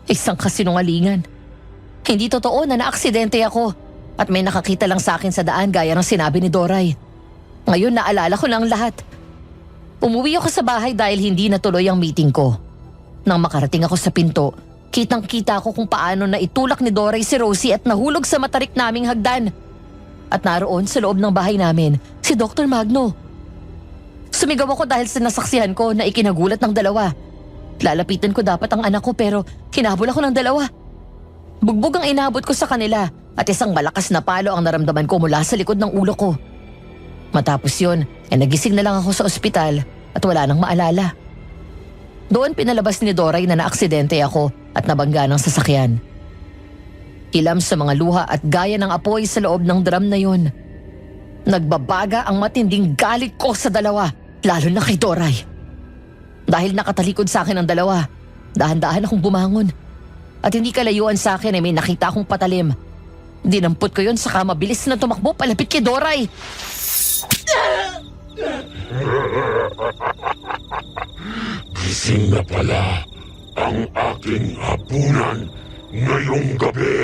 Isang kasinungalingan. Hindi totoo na naaksidente ako at may nakakita lang sa akin sa daan gaya ng sinabi ni Doray. Ngayon naalala ko na ang lahat. Umuwi ako sa bahay dahil hindi natuloy ang meeting ko. Nang makarating ako sa pinto, kitang-kita ko kung paano na itulak ni Doray si Rosie at nahulog sa matarik naming hagdan. At naroon sa loob ng bahay namin si Dr. Magno. Sumigaw ako dahil sa nasaksihan ko na ikinagulat ng dalawa. Lalapitan ko dapat ang anak ko pero hinabol ako ng dalawa. Bugbog ang inabot ko sa kanila at isang malakas na palo ang naramdaman ko mula sa likod ng ulo ko. Matapos yun, nagising na lang ako sa ospital at wala nang maalala. Doon pinalabas ni Doray na naaksidente ako at nabangga ng sasakyan. Kilam sa mga luha at gaya ng apoy sa loob ng drum na yun. Nagbabaga ang matinding galit ko sa dalawa, lalo na kay Doray. Dahil nakatalikod sa akin ang dalawa, dahan-dahan akong bumangon. At hindi kalayuan sa akin ay may nakita akong patalim. Dinampot ko yun saka mabilis na tumakbo palapit kay Doray. Gising na pala ang aking hapunan. ngayong gabi.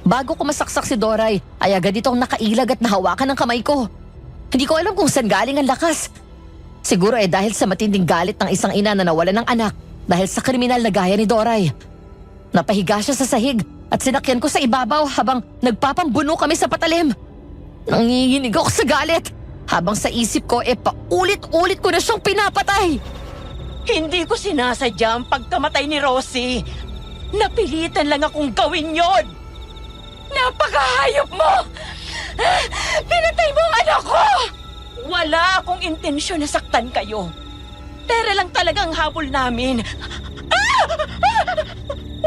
Bago ko masaksak si Doray, ay agad itong nakailag at nahawakan ng kamay ko. Hindi ko alam kung saan galing ang lakas. Siguro dahil sa matinding galit ng isang ina na nawala ng anak dahil sa kriminal na gaya ni Doray. Napahiga siya sa sahig at sinakyan ko sa ibabaw habang nagpapambuno kami sa patalim. Nanginginig ako sa galit habang sa isip ko paulit-ulit ko na siyang pinapatay. Hindi ko sinasadya ang pagkamatay ni Rosie. Napilitan lang akong gawin yon. Napakahayop mo! Pinatay mo ang anak ko! Wala akong intensyon na saktan kayo. Pera lang talagang habol namin.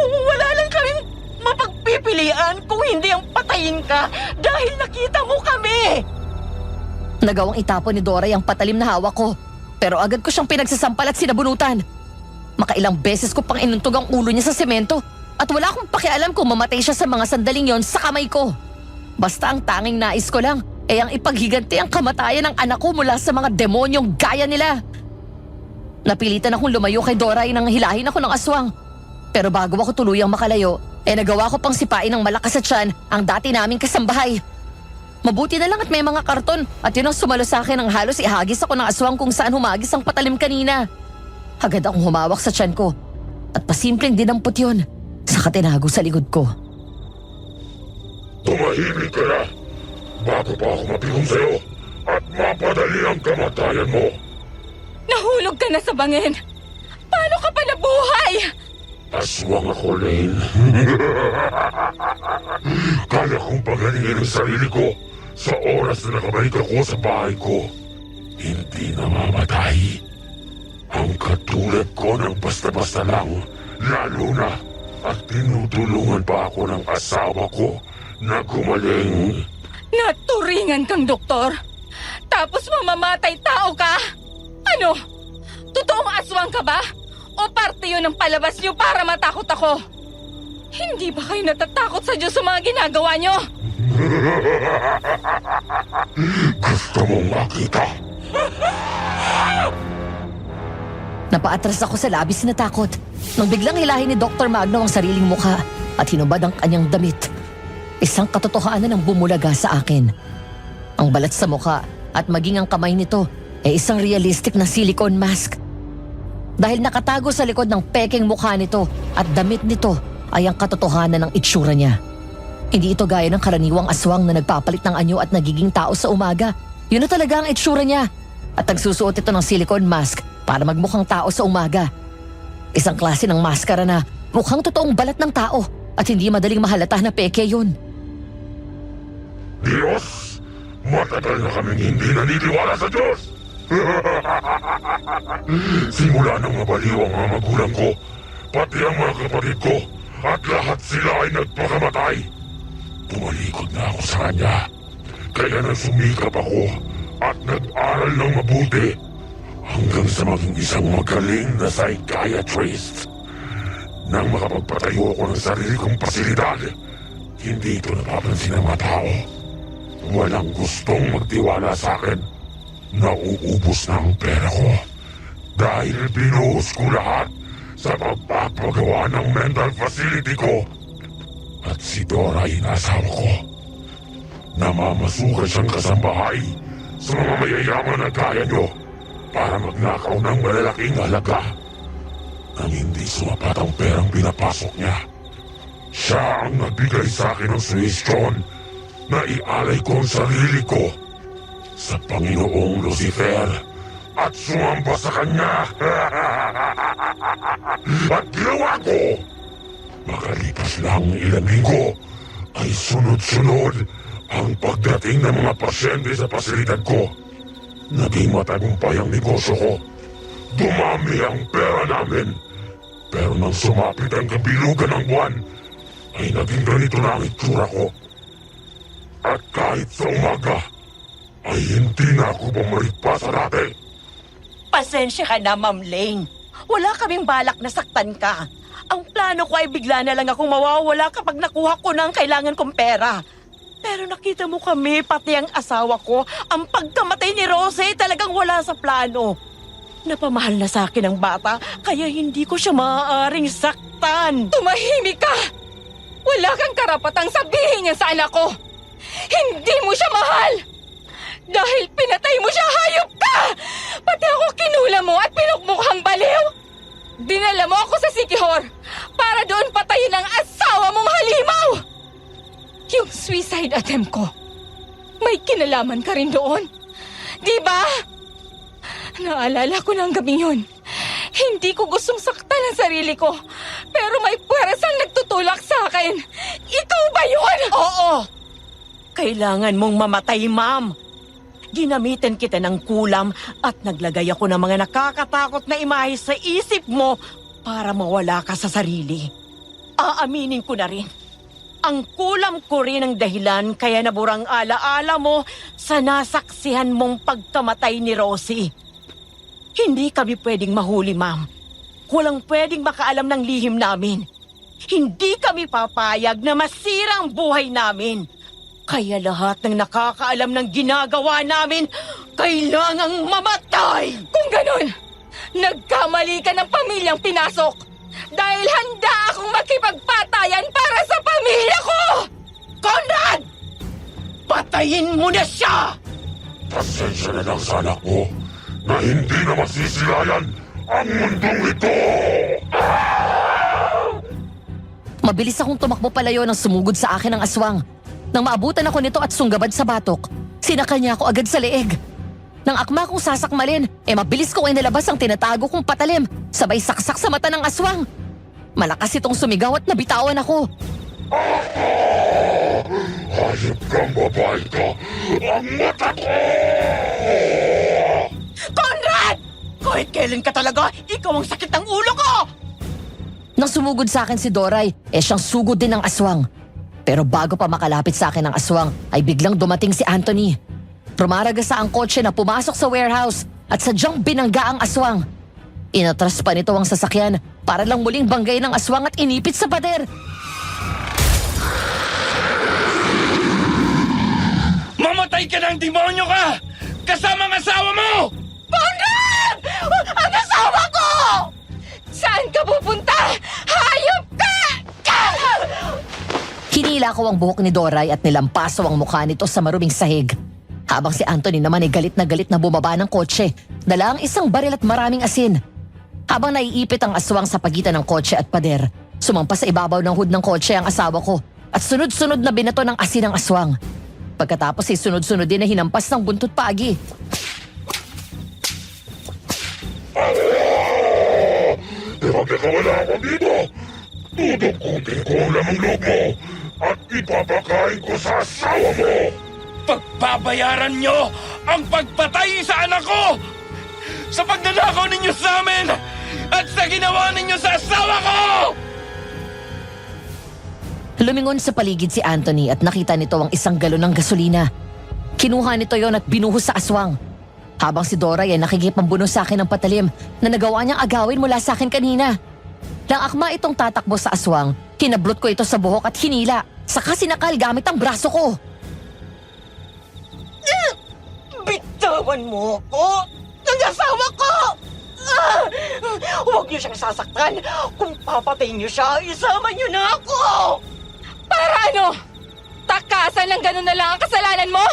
Wala lang kaming mapagpipilian kung hindi ang patayin ka dahil nakita mo kami. Nagawang itapon ni Doray ang patalim na hawak ko, pero agad ko siyang pinagsasampal at sinabunutan. Makailang beses ko pang inuntog ang ulo niya sa semento at wala akong pakialam kung mamatay siya sa mga sandaling yon sa kamay ko. Basta ang tanging nais ko lang ang ipaghiganti ang kamatayan ng anak ko mula sa mga demonyong gaya nila. Napilitan akong lumayo kay Doray nang hilahin ako ng aswang. Pero bago ako tuluyang makalayo, nagawa ko pang sipain ng malakas sa tiyan ang dati naming kasambahay. Mabuti na lang at may mga karton at yun ang sumalo sa akin ng halos ihagis ako ng aswang kung saan humagis ang patalim kanina. Agad akong humawak sa tiyan ko at pasimpleng dinampot yun sa tinago sa likod ko. Tumahimik ka na bago pa ako mapilong sa'yo at mapadali ang kamatayan mo. Nahulog ka na sa bangin. Paano ka pa nabuhay? Aswang ako, Lane. Kaya kong pagalingin ang sarili ko sa oras na nakabalik ako sa bahay ko. Hindi namamatay. Ang katulad ko ng basta-basta lang, lalo na at tinutulungan pa ako ng asawa ko na gumaling. Naturingan kang doktor. Tapos mamamatay tao ka? Ano? Totoong aswang ka ba? O parte yun ng palabas niyo para matakot ako? Hindi ba kayo natatakot sa Diyos sa mga ginagawa niyo? Gusto mong makita? Napaatras ako sa labis na takot nang biglang hilahin ni Dr. Magno ang sariling mukha at hinubad ang kanyang damit. Isang katotohanan ang bumulaga sa akin. Ang balat sa mukha at maging ang kamay nito ay isang realistic na silicone mask. Dahil nakatago sa likod ng pekeng mukha nito at damit nito ay ang katotohanan ng itsura niya. Hindi ito gaya ng karaniwang aswang na nagpapalit ng anyo at nagiging tao sa umaga. Yun na talaga ang itsura niya. At nagsusuot ito ng silicone mask para magmukhang tao sa umaga. Isang klase ng maskara na mukhang totoong balat ng tao at hindi madaling mahalata na peke yun. Diyos! Matagal na kaming hindi naniniwala sa Diyos! Simula nang mabaliw ang mga magulang ko, pati ang mga kapatid ko, at lahat sila ay nagpakamatay. Tumalikod na ako sa kanya, kaya nang sumikap ako at nag-aral ng mabuti hanggang sa maging isang magaling na psychiatrist. Nang makapagpatayo ako ng sarili kong pasilidad, hindi ito napapansin ng mga tao. Walang gustong magtiwala sa akin. Nauubos na ang pera ko dahil binuhos ko lahat sa pagpapagawa ng mental facility ko. At si Dora ay inasawa ko. Namamasukan siyang kasambahay sa mga mayayaman na gaya nyo para magnakaw ng malalaking halaga. Nang hindi sumapat ang perang pinapasok niya, siya ang nagbigay sa akin ng suhestyon na ialay ko ang sarili ko sa Panginoong Lucifer at sumamba sa kanya. At ginawa ko. Makalipas lang ilang linggo ay sunod-sunod ang pagdating ng mga pasyente sa pasilidad ko. Naging matagumpay ang negosyo ko. Dumami ang pera namin. Pero nang sumapit ang kabilugan ng buwan, ay naging ganito na ang itsura ko. At kahit sa umaga, ay hindi na ako bumalik pa sa dati. Pasensya ka na, Ma'am Lane. Wala kaming balak na saktan ka. Ang plano ko ay bigla na lang akong mawawala kapag nakuha ko na ang kailangan kong pera. Pero nakita mo kami, pati ang asawa ko, ang pagkamatay ni Rose talagang wala sa plano. Napamahal na sa akin ang bata, kaya hindi ko siya maaaring saktan. Tumahimik ka! Wala kang karapatang sabihin niya sa anak ko! Hindi mo siya mahal! Dahil pinatay mo siya, hayop ka! Pati ako kinula mo at pinukmukhang baliw! Dinala mo ako sa Sikihor para doon patayin ang asawa mong halimaw! Yung suicide attempt ko, may kinalaman ka rin doon. Di ba? Naalala ko na ang gabing yun. Hindi ko gustong saktan ang sarili ko, pero may puwersang nagtutulak sa akin. Ikaw ba yun? Oo! Kailangan mong mamatay, ma'am. Ginamitan kita ng kulam at naglagay ako ng mga nakakatakot na imahe sa isip mo para mawala ka sa sarili. Aaminin ko na rin. Ang kulam ko rin ang dahilan kaya naburang alaala mo sa nasaksihan mong pagkamatay ni Rosie. Hindi kami pwedeng mahuli, ma'am. Walang pwedeng makaalam ng lihim namin. Hindi kami papayag na masira ang buhay namin. Kaya lahat ng nakakaalam ng ginagawa namin, kailangang mamatay! Kung ganun, nagkamali ka ng pamilyang pinasok dahil handa akong makipagpatayan para sa pamilya ko! Conrad! Patayin mo na siya! Pasensya na lang sa anak mo na hindi na masisilayan ang mundong ito! Mabilis akong tumakbo palayo nang sumugod sa akin ang aswang. Nang maabutan ako nito at sunggabad sa batok, sinakal niya ako agad sa leeg. Nang akma kong sasakmalin, mabilis ko inilabas ang tinatago kong patalim, sabay saksak sa mata ng aswang. Malakas itong sumigaw at nabitawan ako. Hayop kang babae ka! Ang mata ko! Conrad! Kahit kailan ka talaga, ikaw ang sakit ng ulo ko! Nang sumugod sa akin si Doray, siyang sugod din ng aswang. Pero bago pa makalapit sa akin ang aswang, ay biglang dumating si Anthony. Rumaragasa ang kotse na pumasok sa warehouse at sadyang binangga ang aswang. Inatras pa nito ang sasakyan para lang muling banggay ng aswang at inipit sa pader. Mamatay ka ng demonyo ka! Kasama ang asawa mo! Conrad! Ang asawa ko! Saan ka pupunta? Hayop ka! Hinila ko ang buhok ni Doray at nilampaso ang mukha nito sa maruming sahig. Habang si Anthony naman ay galit na bumaba ng kotse, dala ang isang baril at maraming asin. Habang naiipit ang aswang sa pagitan ng kotse at pader, sumampas sa ibabaw ng hood ng kotse ang asawa ko at sunod-sunod na binato ng asin ang aswang. Pagkatapos ay sunod-sunod din na hinampas ng buntot paagi. Ipagkakawala ako dito! Tutukutin ko ang lamang loob mo at ipapakain ko sa asawa mo! Pagbabayaran nyo ang pagpatay sa anak ko! Sa pagnanakaw ninyo sa amin at sa ginawa ninyo sa asawa ko! Lumingon sa paligid si Anthony at nakita nito ang isang galon ng gasolina. Kinuha nito yon at binuhos sa aswang. Habang si Doray ay nakikipambuno sa akin ng patalim na nagawa niyang agawin mula sa akin kanina. Nang akma itong tatakbo sa aswang, kinablot ko ito sa buhok at hinila, saka sinakal gamit ang braso ko. Bitawan mo ako! Ang asawa ko! Huwag niyo siyang sasaktan! Kung papatayin niyo siya, isama niyo na ako! Para ano? Takasan ng gano'n na lang ang kasalanan mo?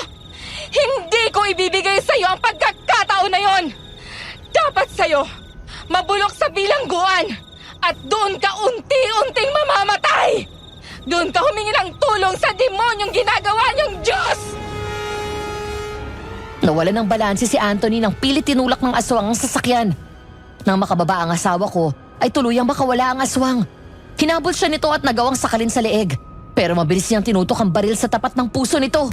Hindi ko ibibigay sa'yo ang pagkakataon na yon! Dapat sa'yo, mabulok sa bilangguan at doon ka unti-unting mamamatay! Doon ka humingi ng tulong sa demonyong ginagawa niyong Diyos! Nawala ng balanse si Anthony nang pilit tinulak ng aswang ang sasakyan. Nang makababa ang asawa ko, ay tuluyang makawala ang aswang. Hinabol siya nito at nagawang sakalin sa leeg. Pero mabilis niyang tinutok ang baril sa tapat ng puso nito.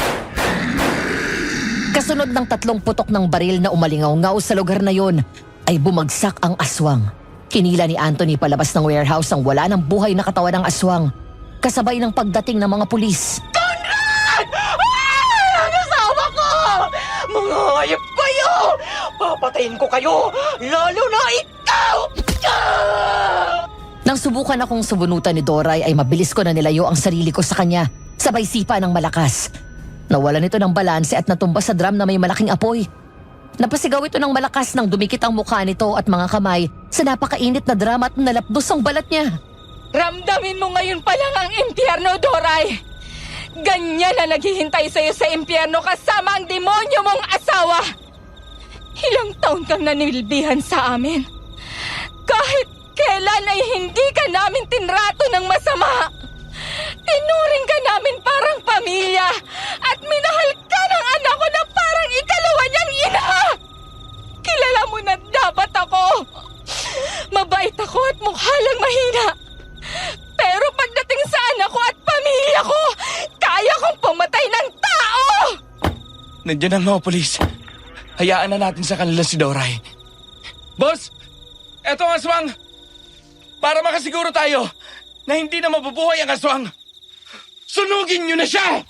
Kasunod ng 3 putok ng baril na umalingaw-ngaw sa lugar na yon, ay bumagsak ang aswang. Kinila ni Anthony palabas ng warehouse ang wala ng buhay na katawan ng aswang. Kasabay ng pagdating ng mga pulis. Conrad! Ang asawa ko! Mga hayop kayo! Papatayin ko kayo! Lalo na ikaw! Nang subukan akong subunutan ni Doray ay mabilis ko na nilayo ang sarili ko sa kanya, sabay sipa ng malakas. Nawala nito ng balanse at natumba sa drum na may malaking apoy. Napasigaw ito ng malakas nang dumikit ang mukha nito at mga kamay sa napakainit na drama at nalapdos ang balat niya. Ramdamin mo ngayon pa lang ang impyerno, Doray! Ganyan na naghihintay sa'yo sa impyerno kasama ang demonyo mong asawa! Ilang taon kang nanilbihan sa amin. Kahit kailan ay hindi ka namin tinrato ng masama. Tinuring ka namin parang pamilya at minahal ka ng anak ko na parang ikalawa niyang ina. Kilala mo na dapat ako. Mabait ako at mukha lang mahina. Pero pagdating sa anak ko at pamilya ko, kaya kong pumatay ng tao! Nandiyan ang mga polis. Hayaan na natin sa kanila si Doray. Boss! Eto ang aswang! Para makasiguro tayo na hindi na mabubuhay ang aswang, sunugin niyo na siya!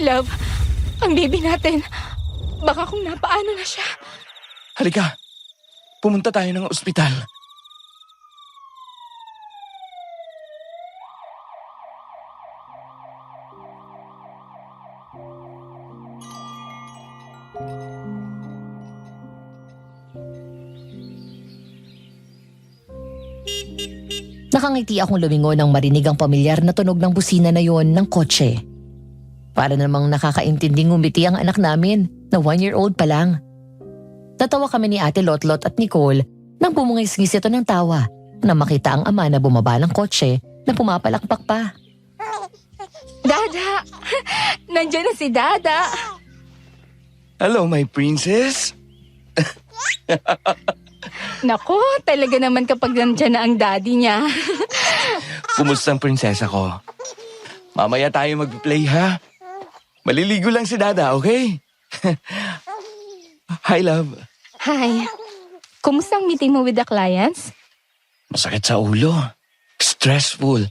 Love, ang baby natin, baka kung napaano na siya. Halika, pumunta tayo ng ospital. Nakangiti akong lumingon nang marinig ang pamilyar na tunog ng busina na yon ng kotse. Para namang nakakaintinding ngumiti ang anak namin na 1-year-old pa lang. Natawa kami ni Ate Lotlot at Nicole nang bumungis-ngis ito ng tawa na makita ang ama na bumaba ng kotse na pumapalakpak pa. Dada! Nandiyan na si Dada! Hello, my princess. Naku, talaga naman kapag nandiyan na ang daddy niya. Kumusta ang prinsesa ko? Mamaya tayo mag-play, ha? Maliligo lang si Dada, okay? Hi, love. Hi. Kumusta ang meeting mo with the clients? Masakit sa ulo. Stressful.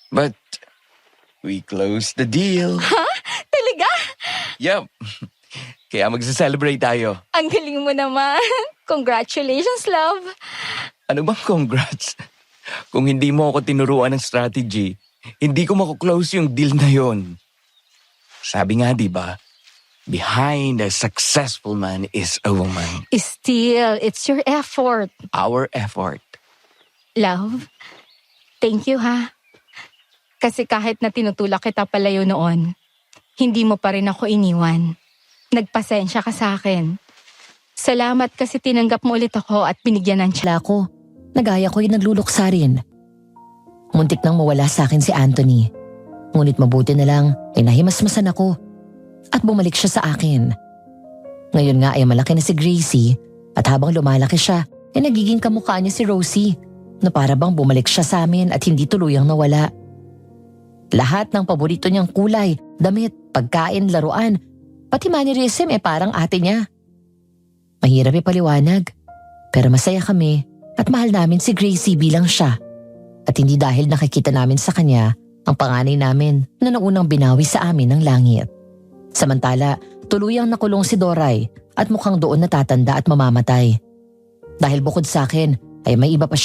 But we closed the deal. Ha? Talaga? Yup. Kaya magsa-celebrate tayo. Ang galing mo naman. Congratulations, love. Ano bang congrats? Kung hindi mo ako tinuruan ng strategy, hindi ko makuklose yung deal na yon. Sabi nga, di ba? Behind a successful man is a woman. Still, it's your effort. Our effort. Love, thank you ha. Kasi kahit na tinutulak kita palayo noon, hindi mo pa rin ako iniwan. Nagpasensya ka sa akin. Salamat kasi tinanggap mo ulit ako at binigyan ng Wala ko. Nagaya ko'y nagluluksa rin. Muntik nang mawala sa akin si Anthony. Ngunit mabuti na lang ay nahimasmasan ako at bumalik siya sa akin. Ngayon nga ay malaki na si Gracie at habang lumalaki siya ay nagiging kamukha niya si Rosie na para bang bumalik siya sa amin at hindi tuluyang nawala. Lahat ng paborito niyang kulay, damit, pagkain, laruan, pati mannerism parang ate niya. Mahirap ipaliwanag, pero masaya kami at mahal namin si Gracie bilang siya. At hindi dahil nakikita namin sa kanya ang panganay namin na naunang binawi sa amin ng langit. Samantala, tuluyang nakulong si Doray at mukhang doon natatanda at mamamatay. Dahil bukod sa akin ay may iba pa